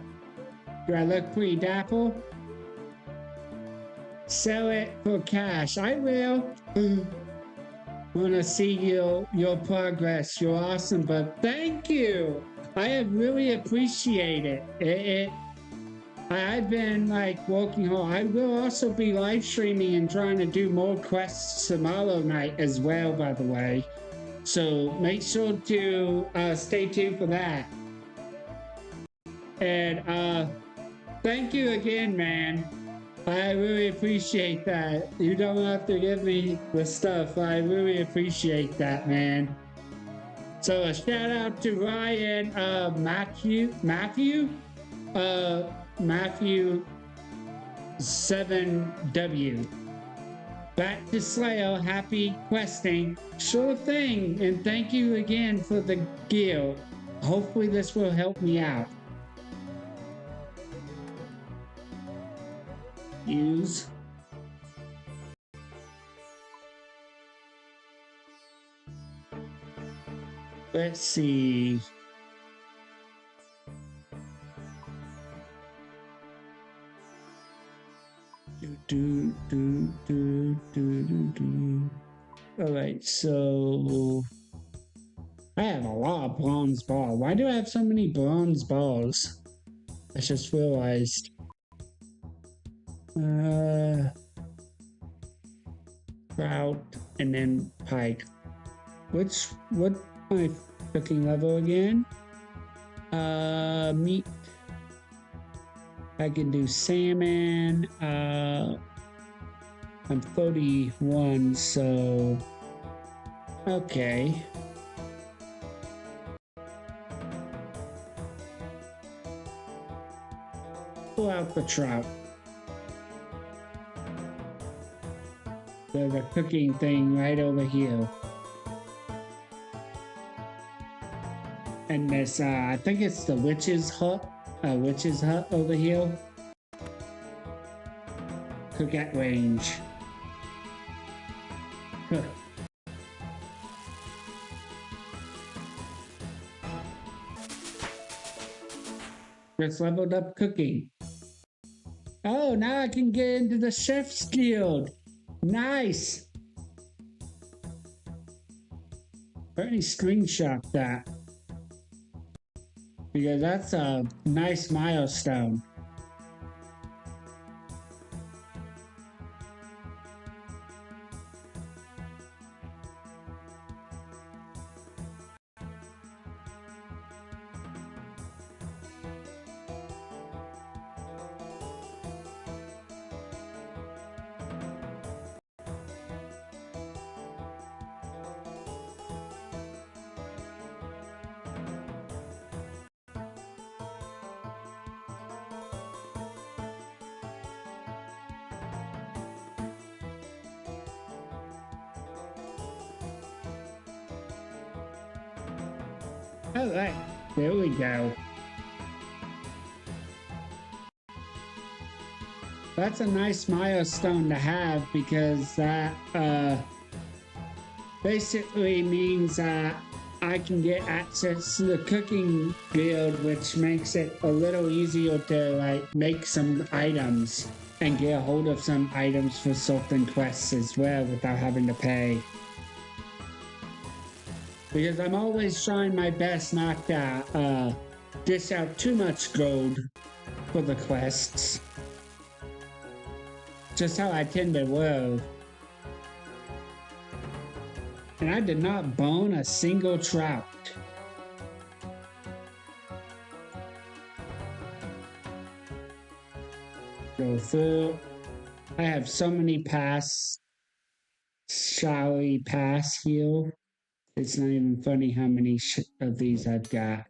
Do I look pretty dapper? Sell it for cash. I will. Wanna see your progress. You're awesome, but thank you. I really appreciate it. I've been like working hard. I will also be live streaming and trying to do more quests tomorrow night as well, by the way. So make sure to stay tuned for that. And thank you again, man. I really appreciate that. You don't have to give me the stuff. I really appreciate that, man. So a shout out to Ryan, Matthew 7W. Back to Slayer, happy questing. Sure thing, and thank you again for the gear. Hopefully this will help me out. Use. Let's see. All right, so I have a lot of bronze balls. Why do I have so many bronze balls? I just realized. Trout and then pike. What my cooking level again? Meat. I can do salmon. I'm 31, so okay. out the trout. There's a cooking thing right over here. And there's, I think it's the witch's hut over here. Cook at range. Huh. Just leveled up cooking. Oh, now I can get into the chef's guild. Nice. Let me screenshot that, because that's a nice milestone. All right, there we go. That's a nice milestone to have, because that basically means I can get access to the cooking guild, which makes it a little easier to like make some items and get a hold of some items for certain quests as well without having to pay. Because I'm always trying my best not to dish out too much gold for the quests. Just how I tend to work. And I did not bone a single trout. Go through. I have so many Shally pass here. It's not even funny how many of these I've got.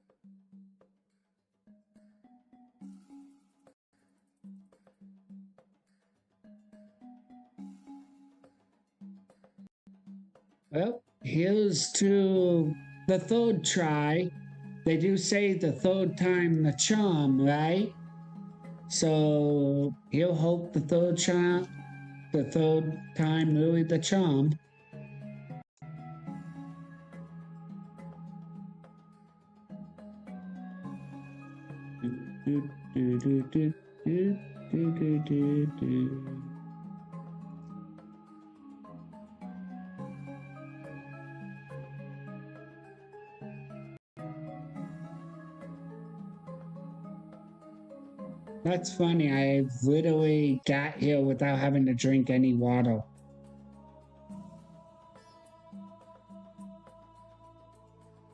Well, here's to the third try. They do say the third time the charm, right? So he'll hope the third time really the charm. That's funny, I literally got here without having to drink any water.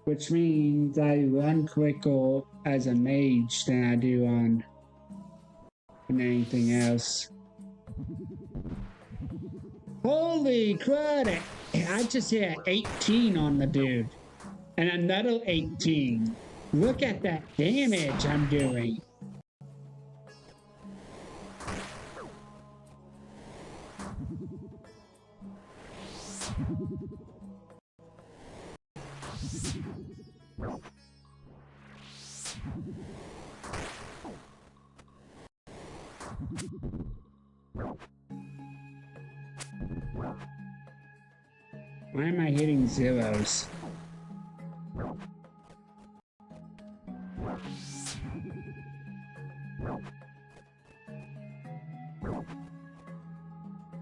Which means I run quicker as a mage than I do on anything else. Holy crud! I just hit 18 on the dude. And another 18. Look at that damage I'm doing. Why am I hitting zeros?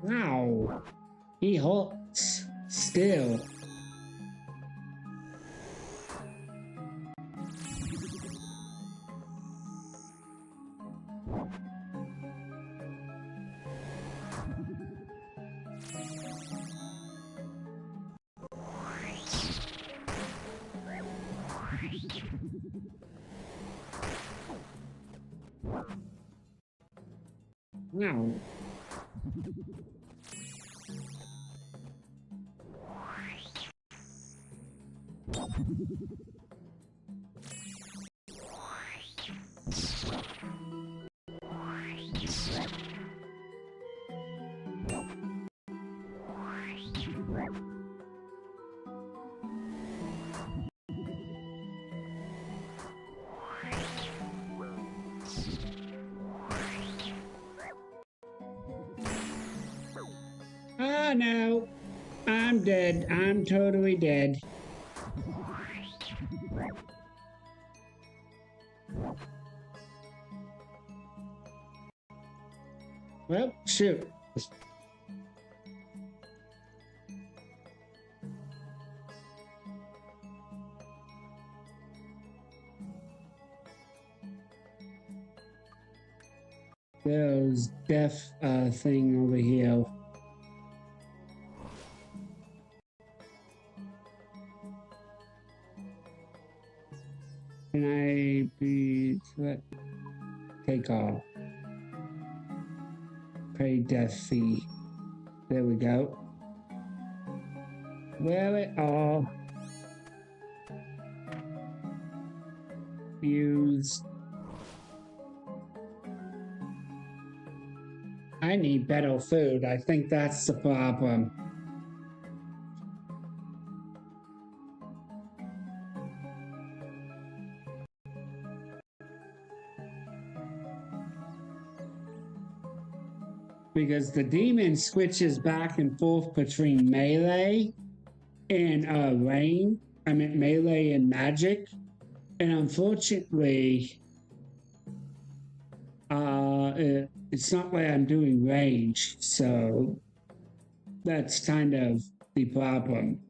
Wow, he hurts still. Wow. Ah, no. I'm dead. I'm totally dead. Well, shoot. There's death thing over here. Can I be take off? Pay death fee. There we go. Wear it all. Use. I need better food. I think that's the problem. Because the demon switches back and forth between melee and melee and magic. And unfortunately, it's not like I'm doing range, so that's kind of the problem.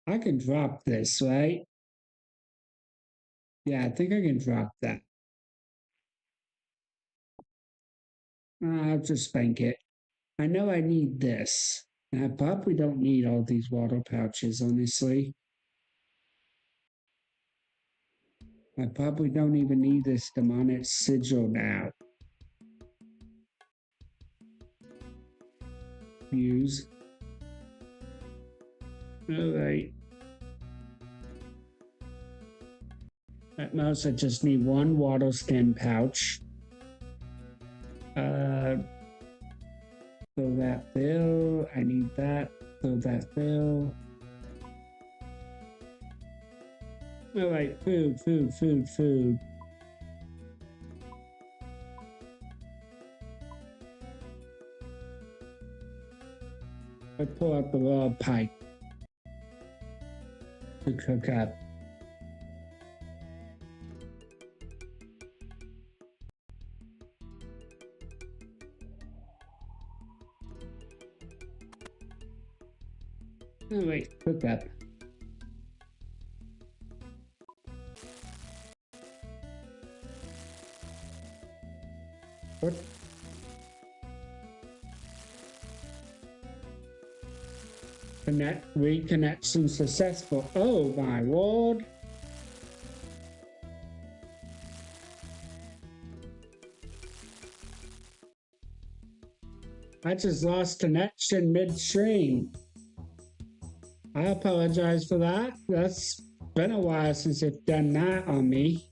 I can drop this, right? Yeah, I think I can drop that. I'll just bank it. I know I need this. And I probably don't need all these water pouches, honestly. I probably don't even need this demonic sigil now. Use. Alright. At most, I just need one water skin pouch. Throw that bill. I need that. Throw that bill. Alright, food. I pull out the raw pipe to cook up. Oh wait, cook up. What? Reconnection successful. Oh my lord. I just lost connection midstream. I apologize for that. That's been a while since it's done that on me.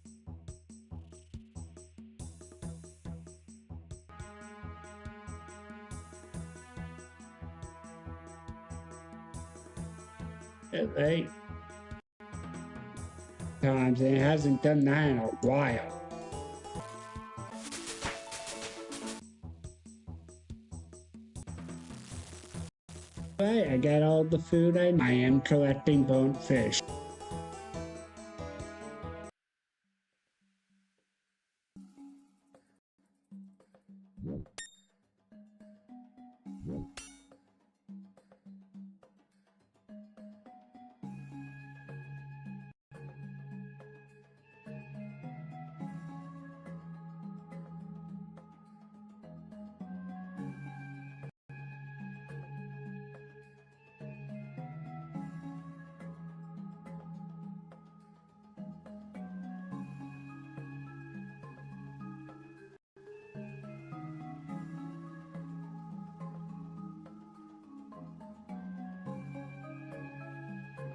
Right. Times and it hasn't done that in a while. Right, I got all the food I need. I am collecting burnt fish.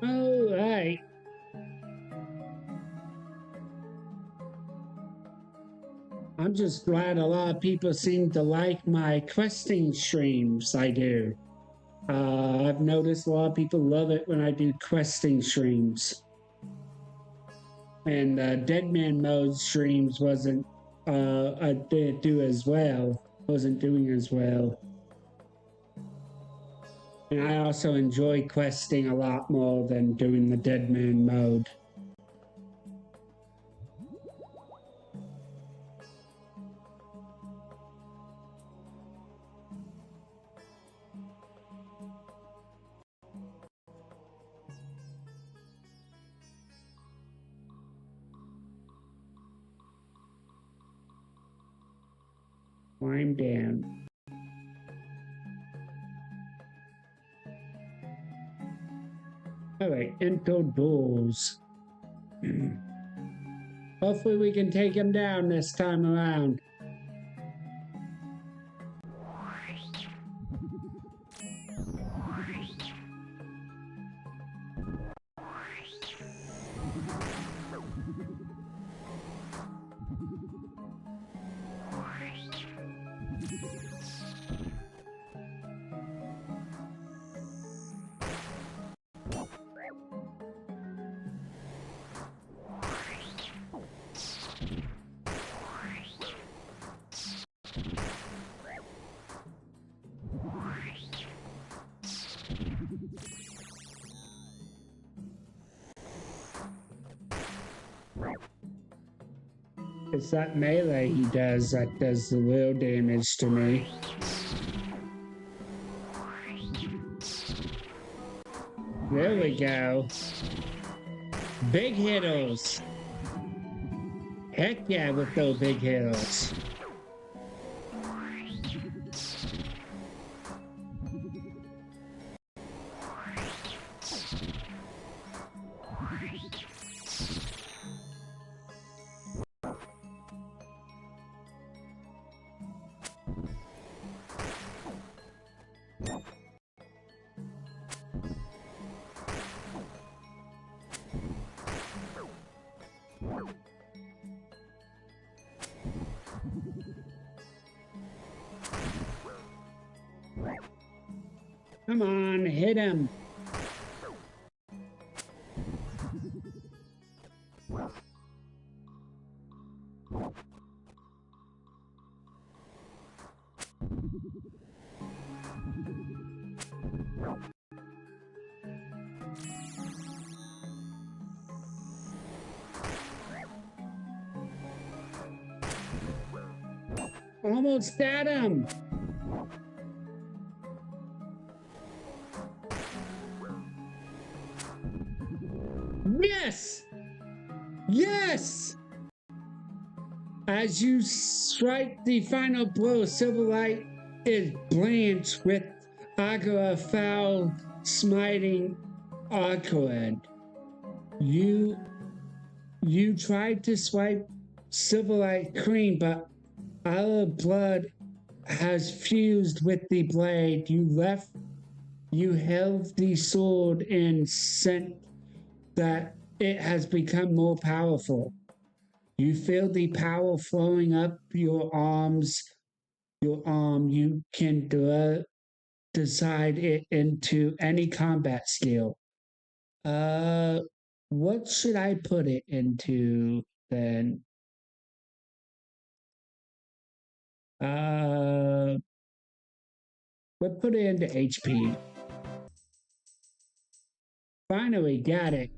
All right. I'm just glad a lot of people seem to like my questing streams I do. I've noticed a lot of people love it when I do questing streams. And Dead Man Mode streams I didn't do as well. Wasn't doing as well. And I also enjoy questing a lot more than doing the Dead Man Mode. Climb down. All right, enter doors. Hopefully we can take him down this time around. It's that melee he does that does the real damage to me. There we go. Big hitters. Heck yeah with those big hitters. Come on, hit him. Almost at him. Yes! Yes! As you strike the final blow, Silverlight is blanched with Agora foul smiting Arcad. You tried to swipe Silverlight clean, but our blood has fused with the blade. You held the sword and sent that it has become more powerful. You feel the power flowing up your arms, your arm. You can decide it into any combat skill. What should I put it into then? Let's put it into HP. Finally got it.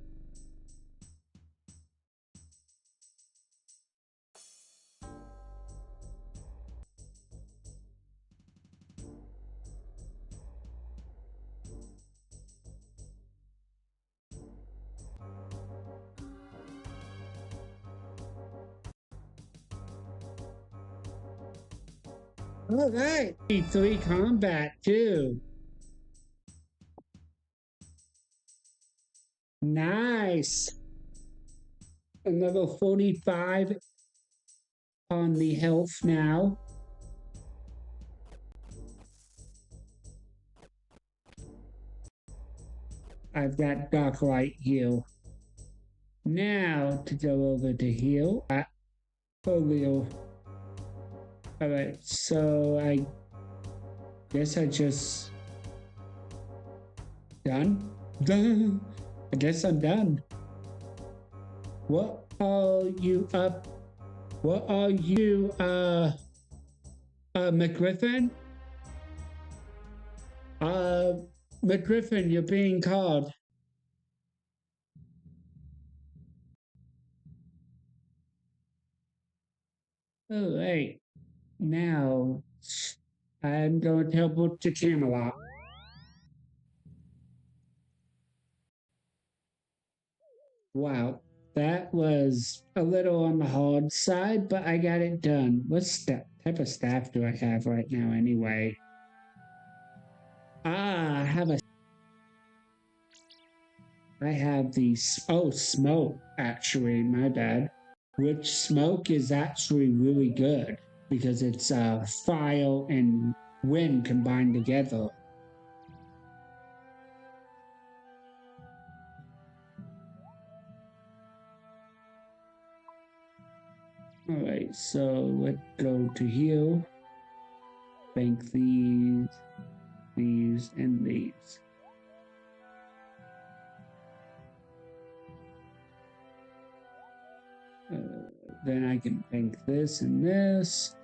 All right, 3 combat too. Nice. Another 45 on the health now. I've got Dark Light heal. Now to go over to heal. Folio. Alright, so I guess I just done? Done. I guess I'm done. What are you up? What are you, McGriffin? McGriffin, you're being called. All right. Now, I'm going to teleport to Camelot. Wow, that was a little on the hard side, but I got it done. What type of staff do I have right now anyway? I have the, oh, smoke, actually, my bad. Which smoke is actually really good because it's fire and wind combined together. All right, so let's go to heal. Bank these, and these. Then I can bank this and this.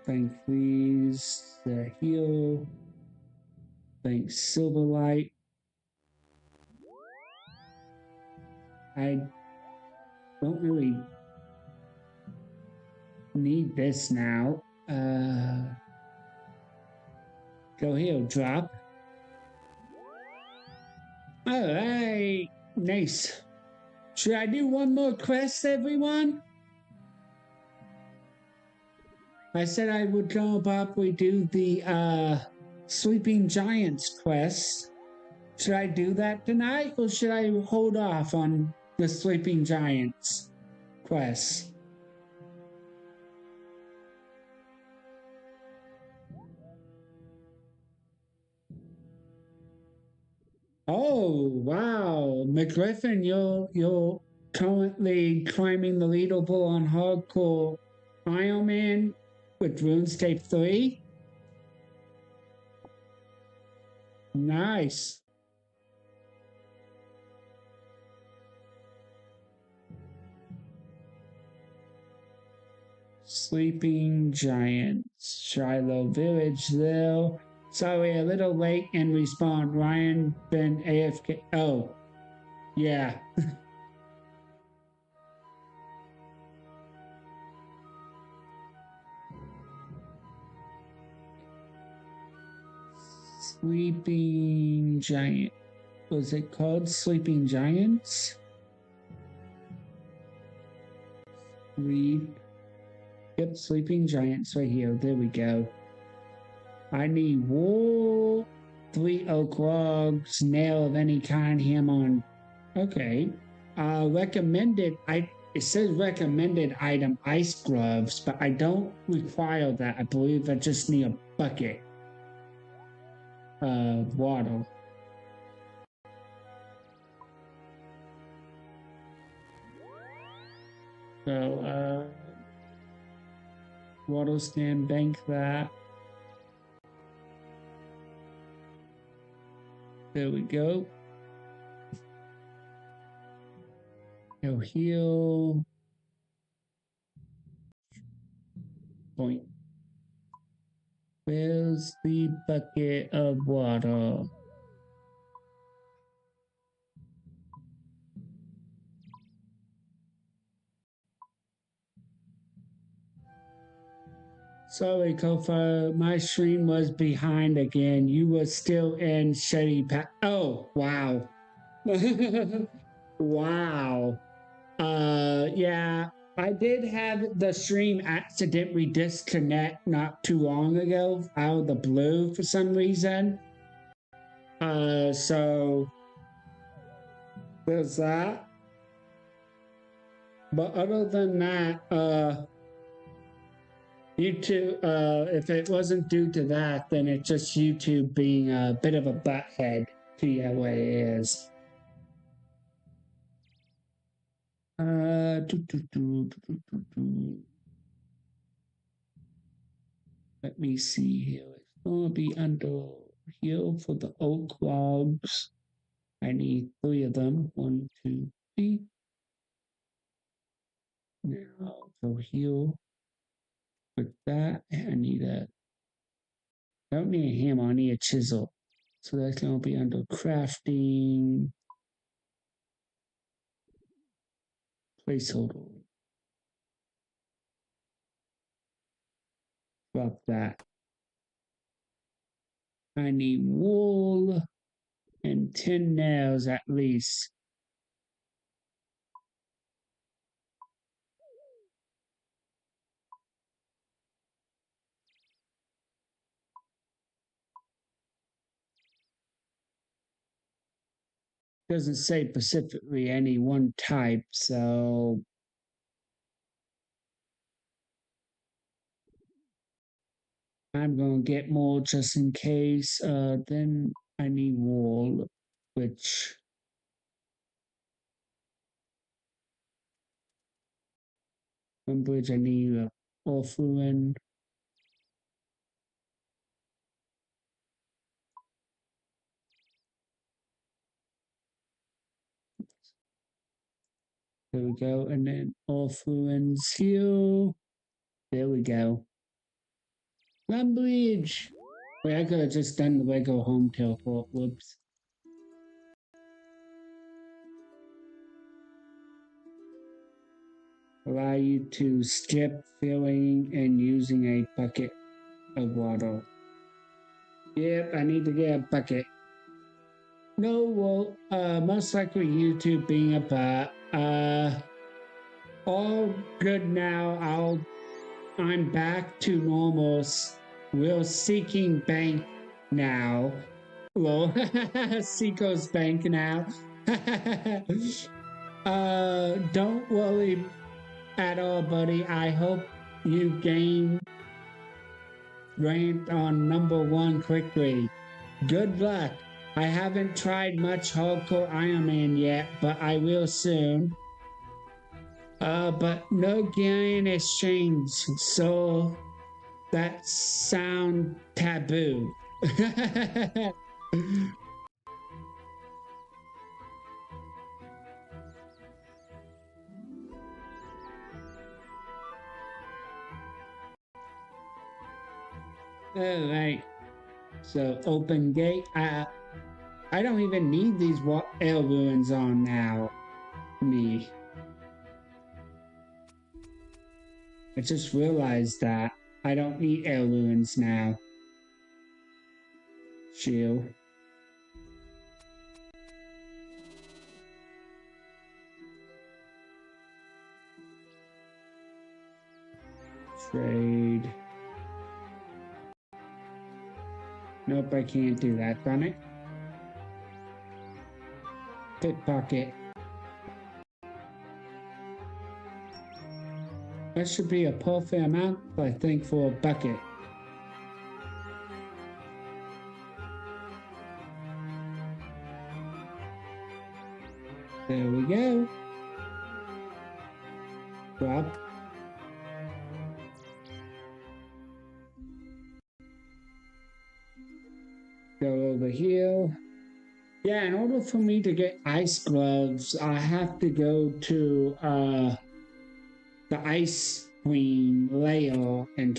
Bank these, the heal. Bank Silverlight. I don't really need this now. Go heal, drop. All right, nice. Should I do one more quest, everyone? I said I would probably do the Sleeping Giants quest. Should I do that tonight, or should I hold off on the Sleeping Giants quest? Oh wow, McGriffin, you're currently climbing the leaderboard on Hardcore Iron Man with RuneScape 3. Nice. Sleeping Giants, Shiloh Village, though. Sorry, a little late in respawn. Ryan been AFK. Oh, yeah. Sleeping Giant. Was it called Sleeping Giants? Read. Yep, Sleeping Giants right here. There we go. I need wool, 3 oak logs, nail of any kind, ham on. Okay. Recommended. It says recommended item ice gloves, but I don't require that. I believe I just need a bucket of water. So, water stand, bank that. There we go. Go heal. Point. Where's the bucket of water? Sorry, Kofa, my stream was behind again. You were still in Shetty Oh, wow. Wow. Yeah, I did have the stream accidentally disconnect not too long ago out of the blue for some reason. So there's that. But other than that, YouTube, if it wasn't due to that, then it's just YouTube being a bit of a butthead to your way it is. Let me see here. It's going to be under here for the oak logs. I need 3 of them. 1, 2, 3. Now go here. With that, I need a. I don't need a hammer. I need a chisel. So that's going to be under crafting. Placeholder. Drop that. I need wool and 10 nails at least. Doesn't say specifically any one type, so I'm gonna get more just in case. Then I need wool, which one bridge I need a orphan. There we go, and then orphans here. There we go. One bridge. Wait, I could have just done the Lego home teleport. Whoops. Allow you to skip filling and using a bucket of water. Yep, I need to get a bucket. No, well, most likely YouTube being a bot. All good now. I'm back to normal. We're seeking bank now. Well, Seiko's bank now. Don't worry at all, buddy. I hope you gain rank on #1 quickly. Good luck. I haven't tried much hardcore Iron Man yet, but I will soon. But no game exchange, so that sound taboo. All right. So open gate. I don't even need these air ruins on now. Me. I just realized that I don't need air ruins now. Shield. Trade. Nope, I can't do that. Done it. Pickpocket. That should be a perfect amount, I think, for a bucket. There we go. Drop. Go over here. Yeah, in order for me to get ice gloves, I have to go to the Ice Queen layer and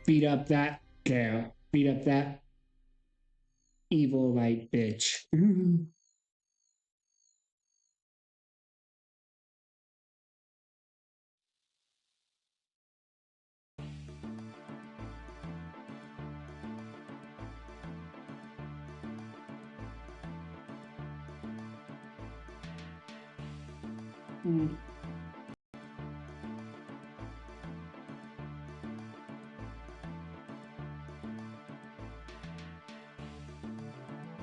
beat up that girl. Beat up that evil light bitch.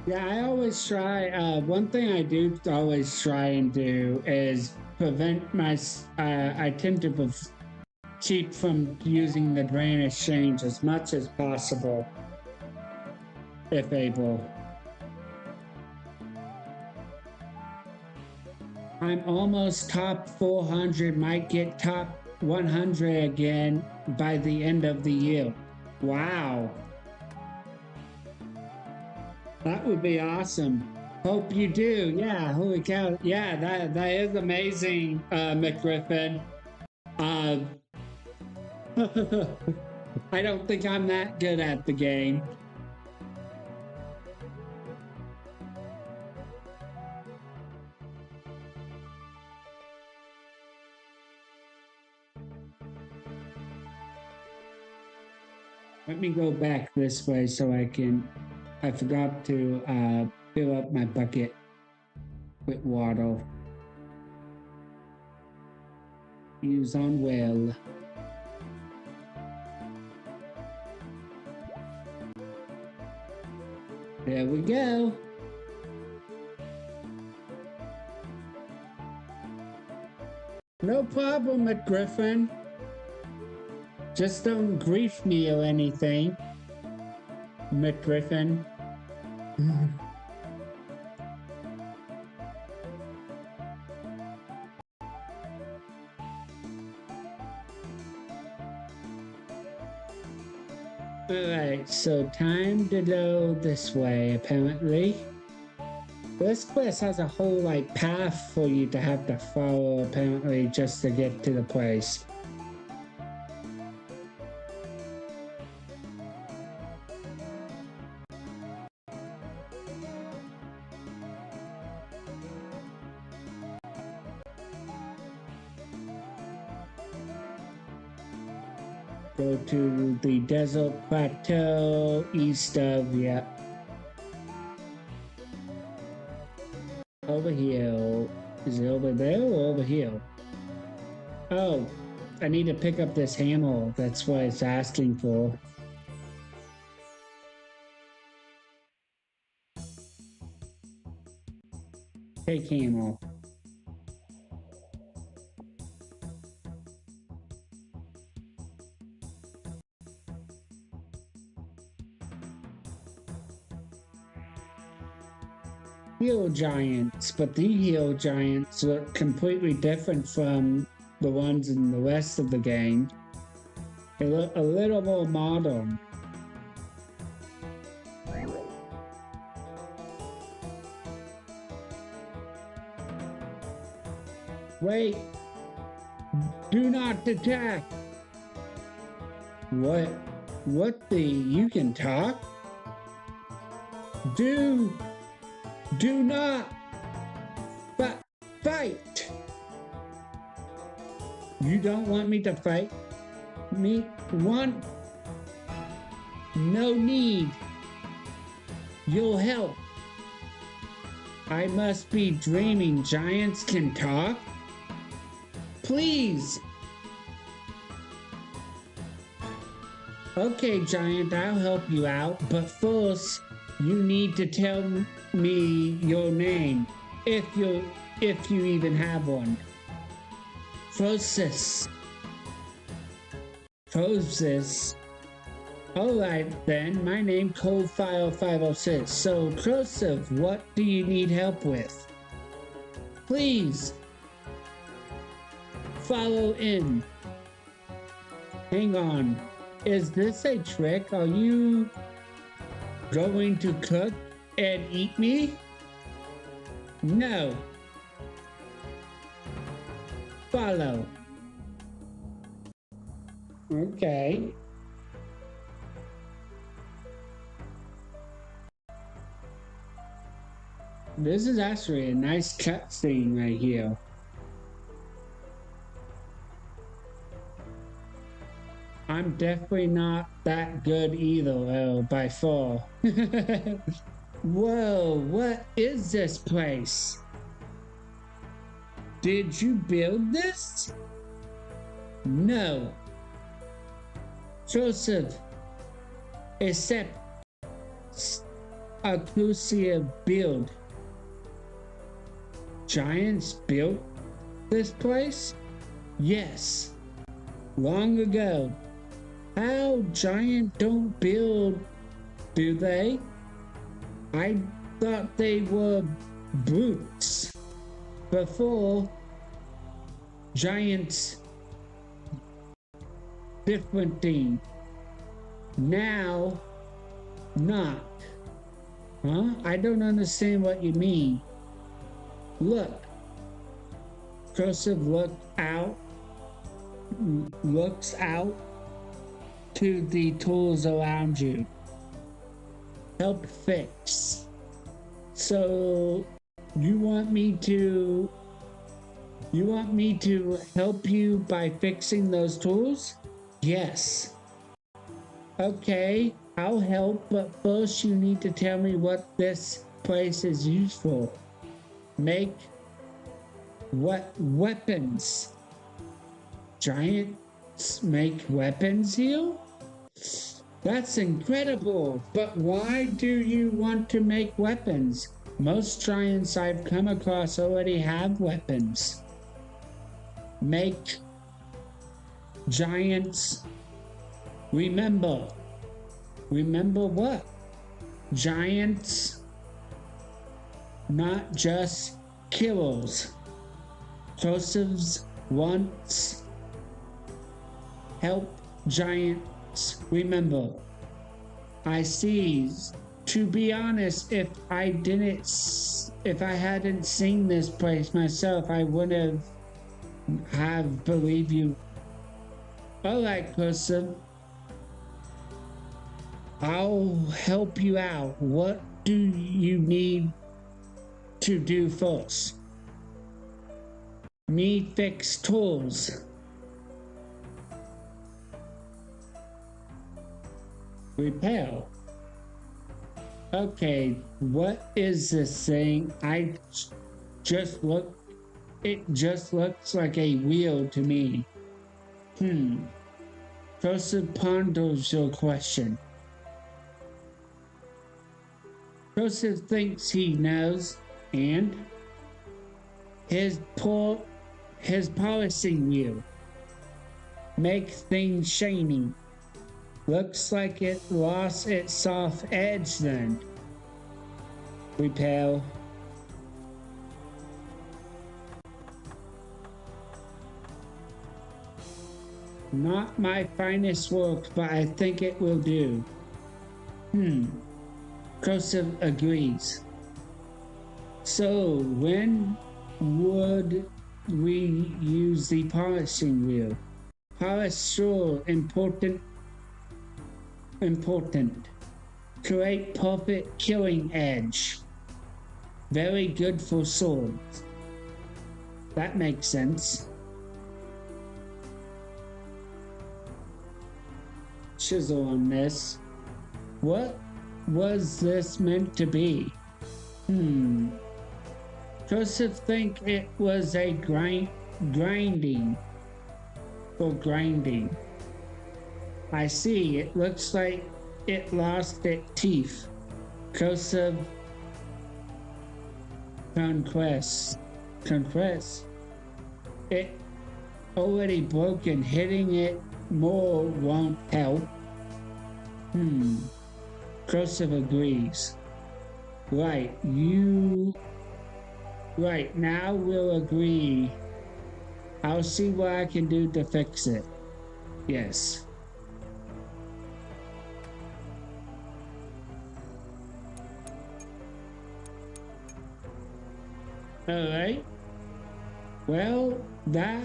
Yeah, I always try. One thing I do always try and do is prevent my. I tend to cheat from using the brain exchange as much as possible, if able. I'm almost top 400. Might get top 100 again by the end of the year. Wow. That would be awesome. Hope you do. Yeah, holy cow. Yeah, that is amazing, McGriffin. I don't think I'm that good at the game. Let me go back this way so I forgot to fill up my bucket with water. Use on well. There we go. No problem, McGriffin. Just don't grief me or anything, McGriffin. Alright, so time to go this way, apparently. This place has a whole, like, path for you to have to follow, apparently, just to get to the place. Go to the desert plateau east of, yeah. Over here. Is it over there or over here? Oh, I need to pick up this hammer. That's what it's asking for. Take hammer. Hill giants, but the hill giants look completely different from the ones in the rest of the game. They look a little more modern. Wait! Do not attack! What the? You can talk? Do not fight. You don't want me to fight? No need. You'll help. I must be dreaming. Giants can talk? Please. Okay, Giant, I'll help you out, but first, you need to tell me your name, if you even have one. Frosis. Alright then, my name Coldfile 506. So, Crosive, what do you need help with? Please. Follow in. Hang on. Is this a trick? Are you going to cook and eat me? No. Follow. Okay. This is actually a nice cutscene right here. I'm definitely not that good either, by far. Whoa, what is this place? Did you build this? No. Joseph, except Acusia build. Giants built this place? Yes. Long ago. How giant don't build, do they? I thought they were brutes before giants different thing. Now, not. Huh? I don't understand what you mean. Look. Joseph looks out to the tools around you. Help fix. So you want me to help you by fixing those tools? Yes. Okay, I'll help, but first you need to tell me what this place is used for. Make what weapons? Giants make weapons here? That's incredible, but why do you want to make weapons? Most giants I've come across already have weapons. Make giants. Remember what? Giants, not just killers. Joseph's wants help giants. Remember, I see. To be honest, if I hadn't seen this place myself, I wouldn't have believed you. All right, person. I'll help you out. What do you need to do first? Me fix tools. Repair. Okay, what is this thing? It just looks like a wheel to me. Joseph ponders your question. Joseph thinks he knows, and his polishing wheel makes things shiny. Looks like it lost its soft edge then. Repair. Not my finest work, but I think it will do. Joseph agrees. So when would we use the polishing wheel? Polish sure, important. Create perfect killing edge. Very good for swords. That makes sense. Chisel on this. What was this meant to be? Joseph think it was a grinding. I see, it looks like it lost its teeth. Joseph conquest. It already broken, hitting it more won't help. Joseph agrees. Right, now we'll agree. I'll see what I can do to fix it. Yes. Alright. Well, that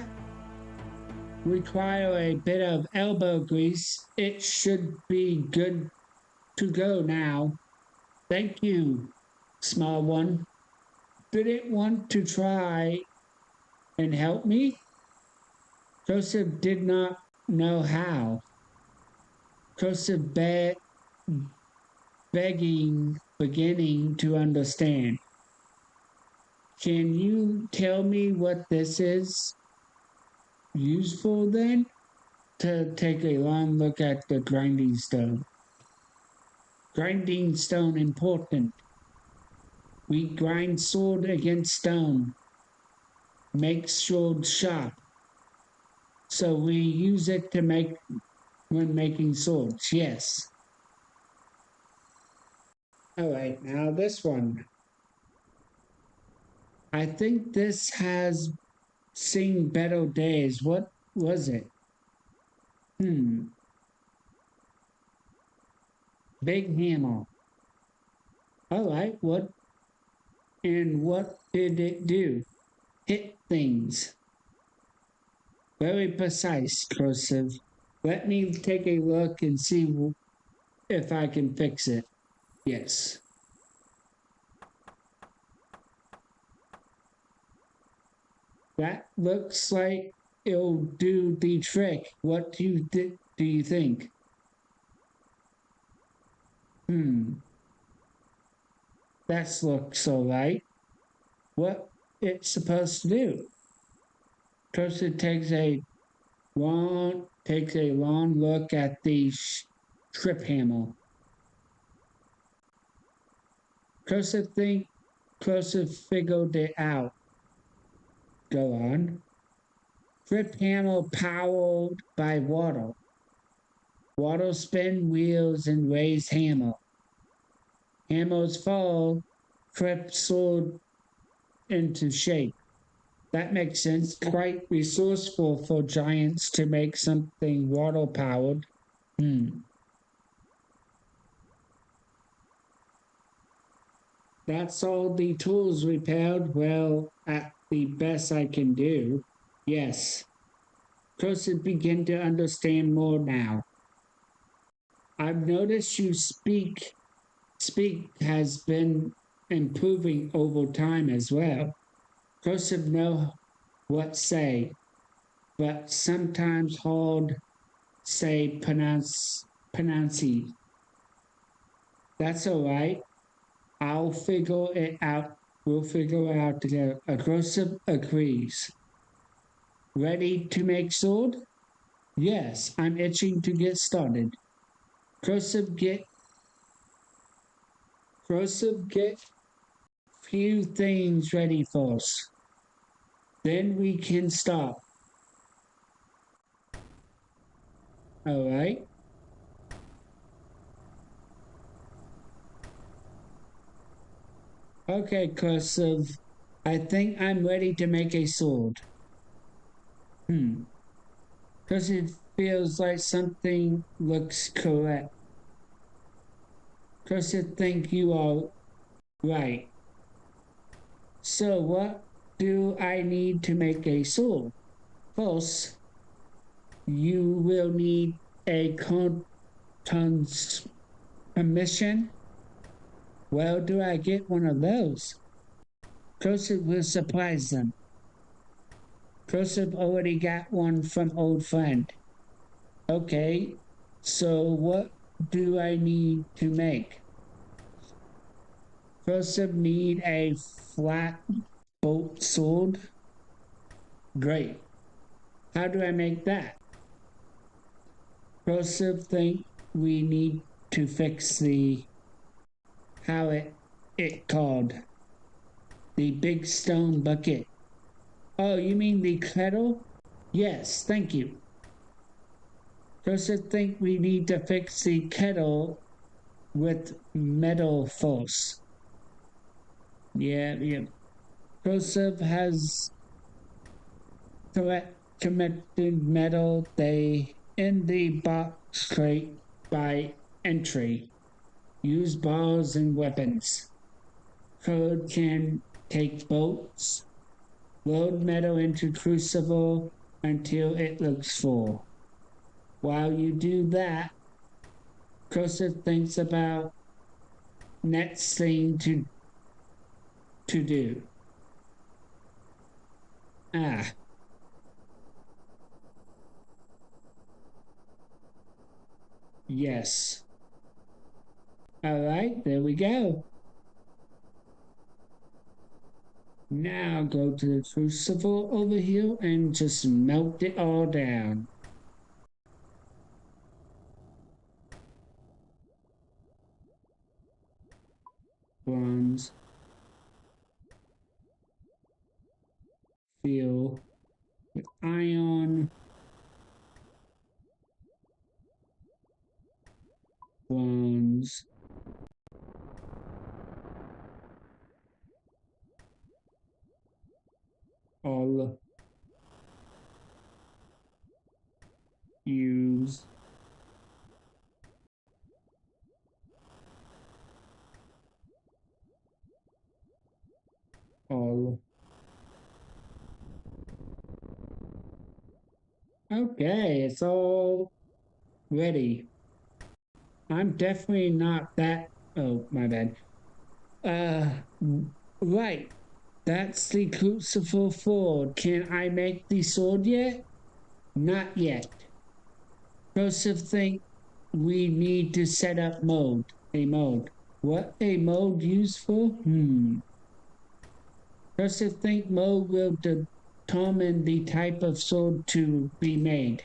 require a bit of elbow grease. It should be good to go now. Thank you, small one. Didn't want to try and help me? Joseph did not know how. Joseph beginning to understand. Can you tell me what this is useful then? To take a long look at the grinding stone. Grinding stone important. We grind sword against stone. Make sword sharp. So we use it to make when making swords, yes. Alright, now this one. I think this has seen better days. What was it? Hmm. Big hammer. All right, what did it do? Hit things. Very precise, cursive. Let me take a look and see if I can fix it. Yes. That looks like it'll do the trick. What do you think? That looks all right. What it's supposed to do? First, it takes a long look at the strip hammer. Cursive figured it out. Go on. Strip hammer powered by water. Water spin wheels and raise hammer. Hammers fall, strip sword into shape. That makes sense. Quite resourceful for giants to make something water powered. That's all the tools repaired. Well, at the best I can do. Yes. Curses begin to understand more now. I've noticed you speak has been improving over time as well. Cursive know what say, but sometimes hard say pronounce. That's all right. I'll figure it out. We'll figure it out together. Aggressive agrees. Ready to make sword? Yes, I'm itching to get started. Cursive get few things ready first. Then we can stop. All right. Okay, cursive. I think I'm ready to make a sword. Because it feels like something looks correct. Cursive think you are right. So what do I need to make a sword? First, you will need a content's permission. Where do I get one of those? Cursive will surprise them. Cursive already got one from old friend. Okay, so what do I need to make? Cursive need a flat bolt sword. Great. How do I make that? Cursive think we need to fix how it called the big stone bucket. Oh, you mean the kettle? Yes, thank you. Cursive think we need to fix the kettle with metal first. Yeah. Cursive has connected metal they in the box crate by entry. Use bars and weapons. Code can take bolts, load metal into crucible until it looks full. While you do that, Cursive thinks about next thing to do. Yes. All right, there we go. Now go to the crucible over here and just melt it all down. Bronze. Fill with iron. Bronze. All use Okay, it's all ready. I'm definitely not that. Oh, my bad. Uh, right. That's the crucible sword. Can I make the sword yet? Not yet. Joseph think we need to set up a mode. What a mode useful? Joseph think mode will determine the type of sword to be made.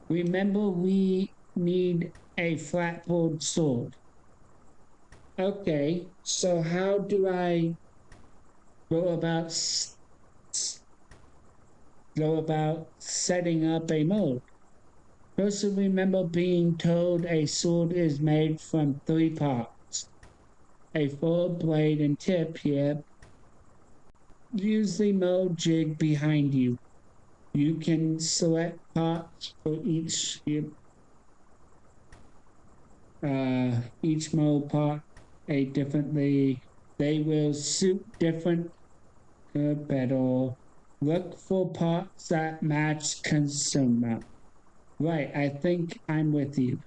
Remember, we need a flatboard sword. Okay, so how do I go about setting up a mode? First, remember being told a sword is made from 3 parts: a forward blade and tip here. Use the mode jig behind you. You can select parts for each mode part differently. They will suit different better. Look for parts that match consumer. Right, I think I'm with you.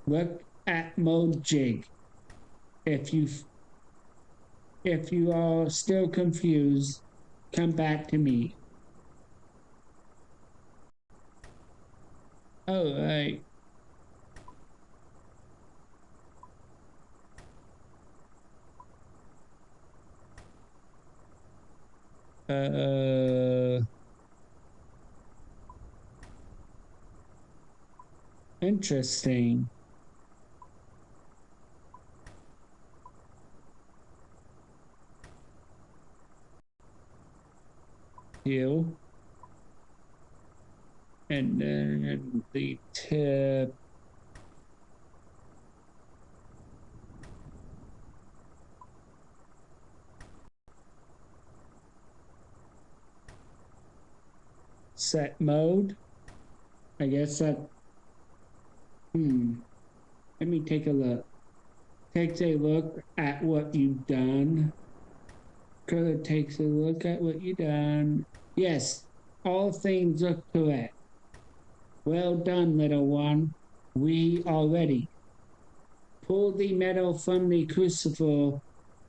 Look at mode jig. If you are still confused, come back to me. All right. Interesting. Heal. And then the tip. Set mode. I guess that. Let me take a look. Takes a look at what you've done. Color takes a look at what you've done. Yes, all things look correct. Well done, little one. We are ready. Pull the metal from the crucible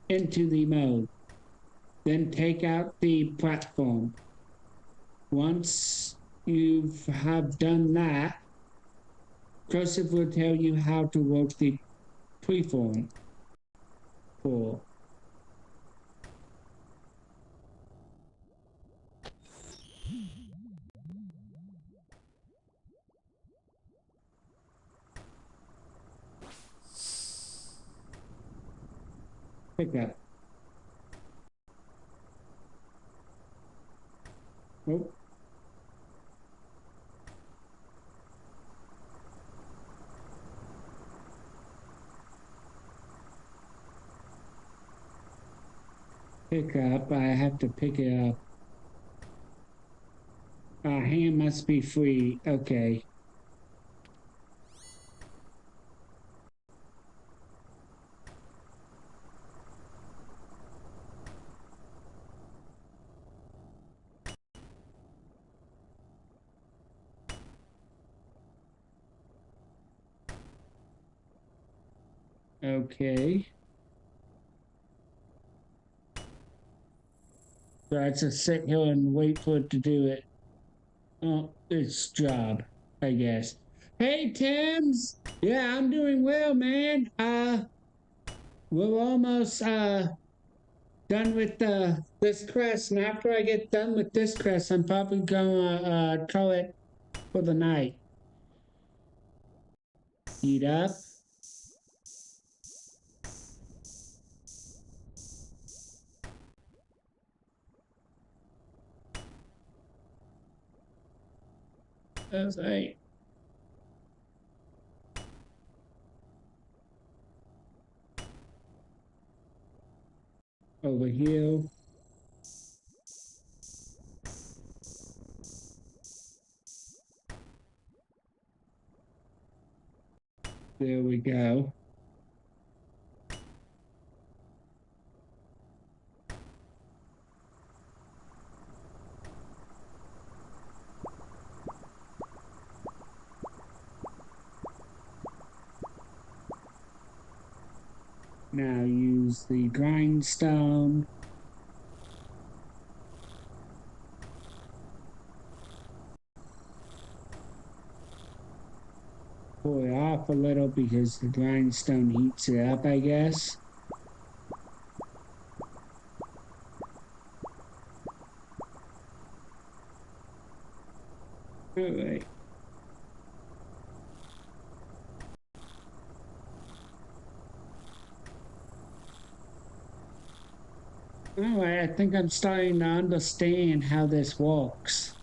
into the mode. Then take out the platform. Once you have done that, Joseph will tell you how to work the preform. Cool. Pick up. Oh. Pick up. I have to pick it up. Hand must be free. Okay. Okay. So I just sit here and wait for it to do it. Oh, its job, I guess. Hey, Tim's. Yeah, I'm doing well, man. We're almost done with this quest, and after I get done with this quest, I'm probably gonna call it for the night. Eat up. That's right. Over here. There we go. Now use the grindstone. Pull it off a little because the grindstone heats it up, I guess. Alright. Alright, I think I'm starting to understand how this works.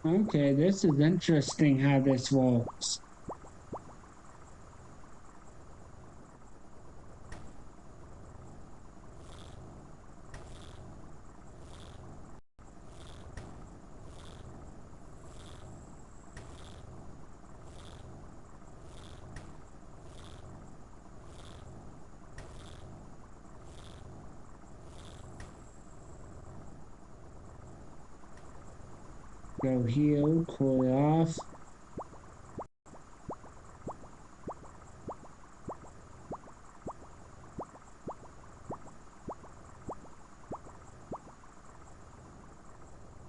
Okay, this is interesting how this works. Go heal, cool it off.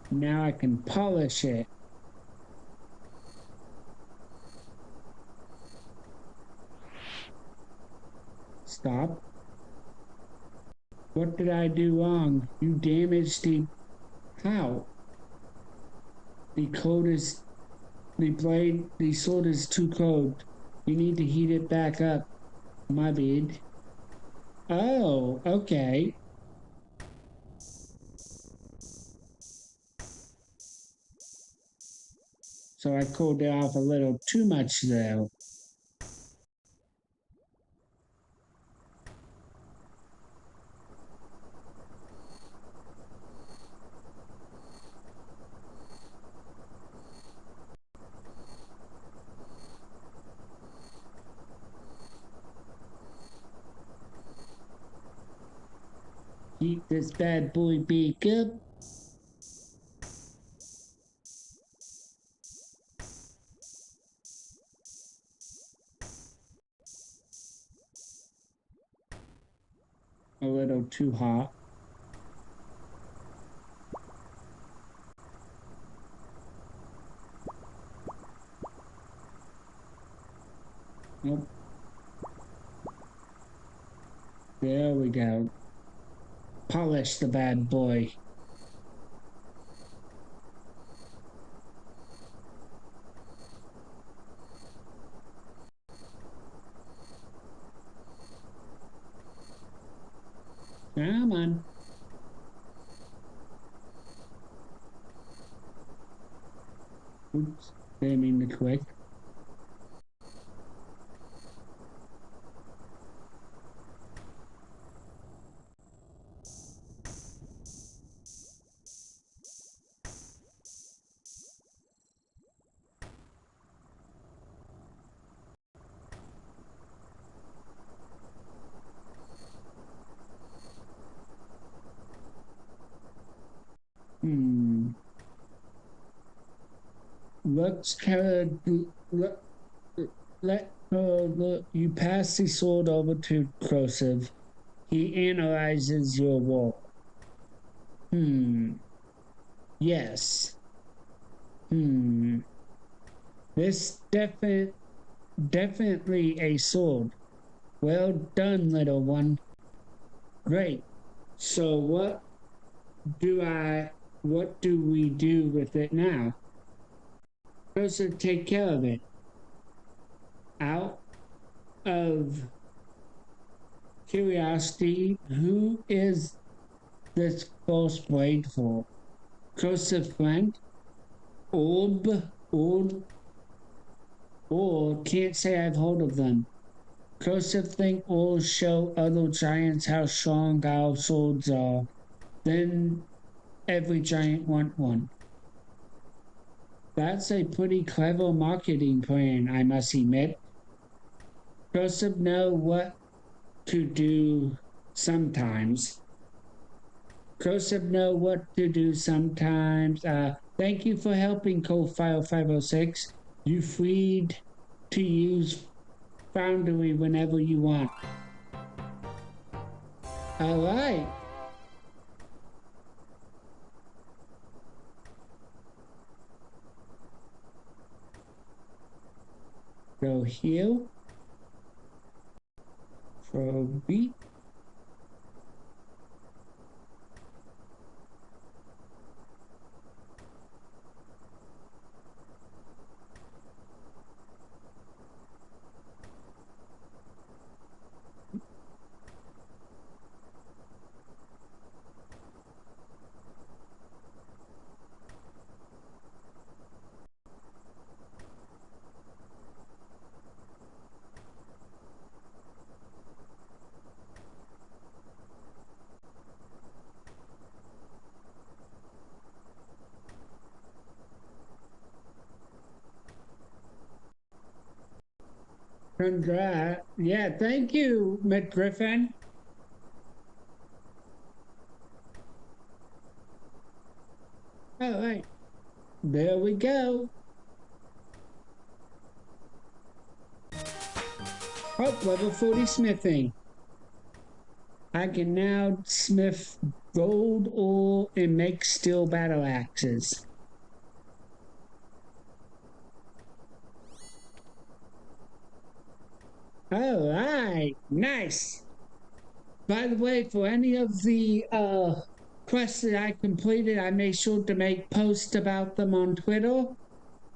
Now I can polish it. Stop. What did I do wrong? You damaged the... How? The code is... The sword is too cold. You need to heat it back up. My bad. Oh, okay. So I cooled it off a little too much though. Keep this bad boy back up. A little too hot. Nope. There we go. Polish the bad boy. Come on. Oops, didn't mean to click. Let's you pass the sword over to Corrosive. He analyzes your work. Yes. This definitely a sword. Well done, little one. Great. So what do we do with it now? Supposed to take care of it. Out of curiosity, who is this first blade for? Cursive friend? Orb? Or can't say I've heard of them. Cursive think will show other giants how strong our swords are. Then every giant want one. That's a pretty clever marketing plan, I must admit. Joseph know what to do sometimes. Joseph know what to do sometimes. Thank you for helping Cofile 506. You freed to use Foundry whenever you want. All right. Go heal. For beat. Congrats. Yeah, thank you, Mick Griffin. All right. There we go. Oh, level 40 smithing. I can now smith gold ore and make steel battle axes. All right, nice. By the way, for any of the quests that I completed, I made sure to make posts about them on Twitter.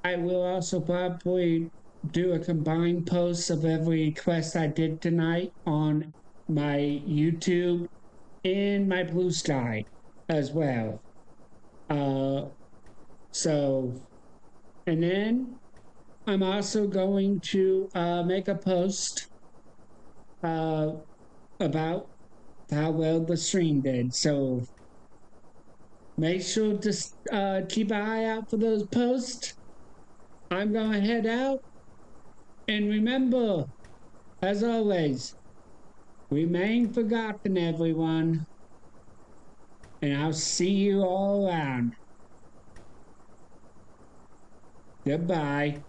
I will also probably do a combined post of every quest I did tonight on my YouTube and my Blue Sky as well. So, and then I'm also going to make a post about how well the stream did. So make sure to keep an eye out for those posts. I'm going to head out. And remember, as always, remain forgotten, everyone. And I'll see you all around. Goodbye.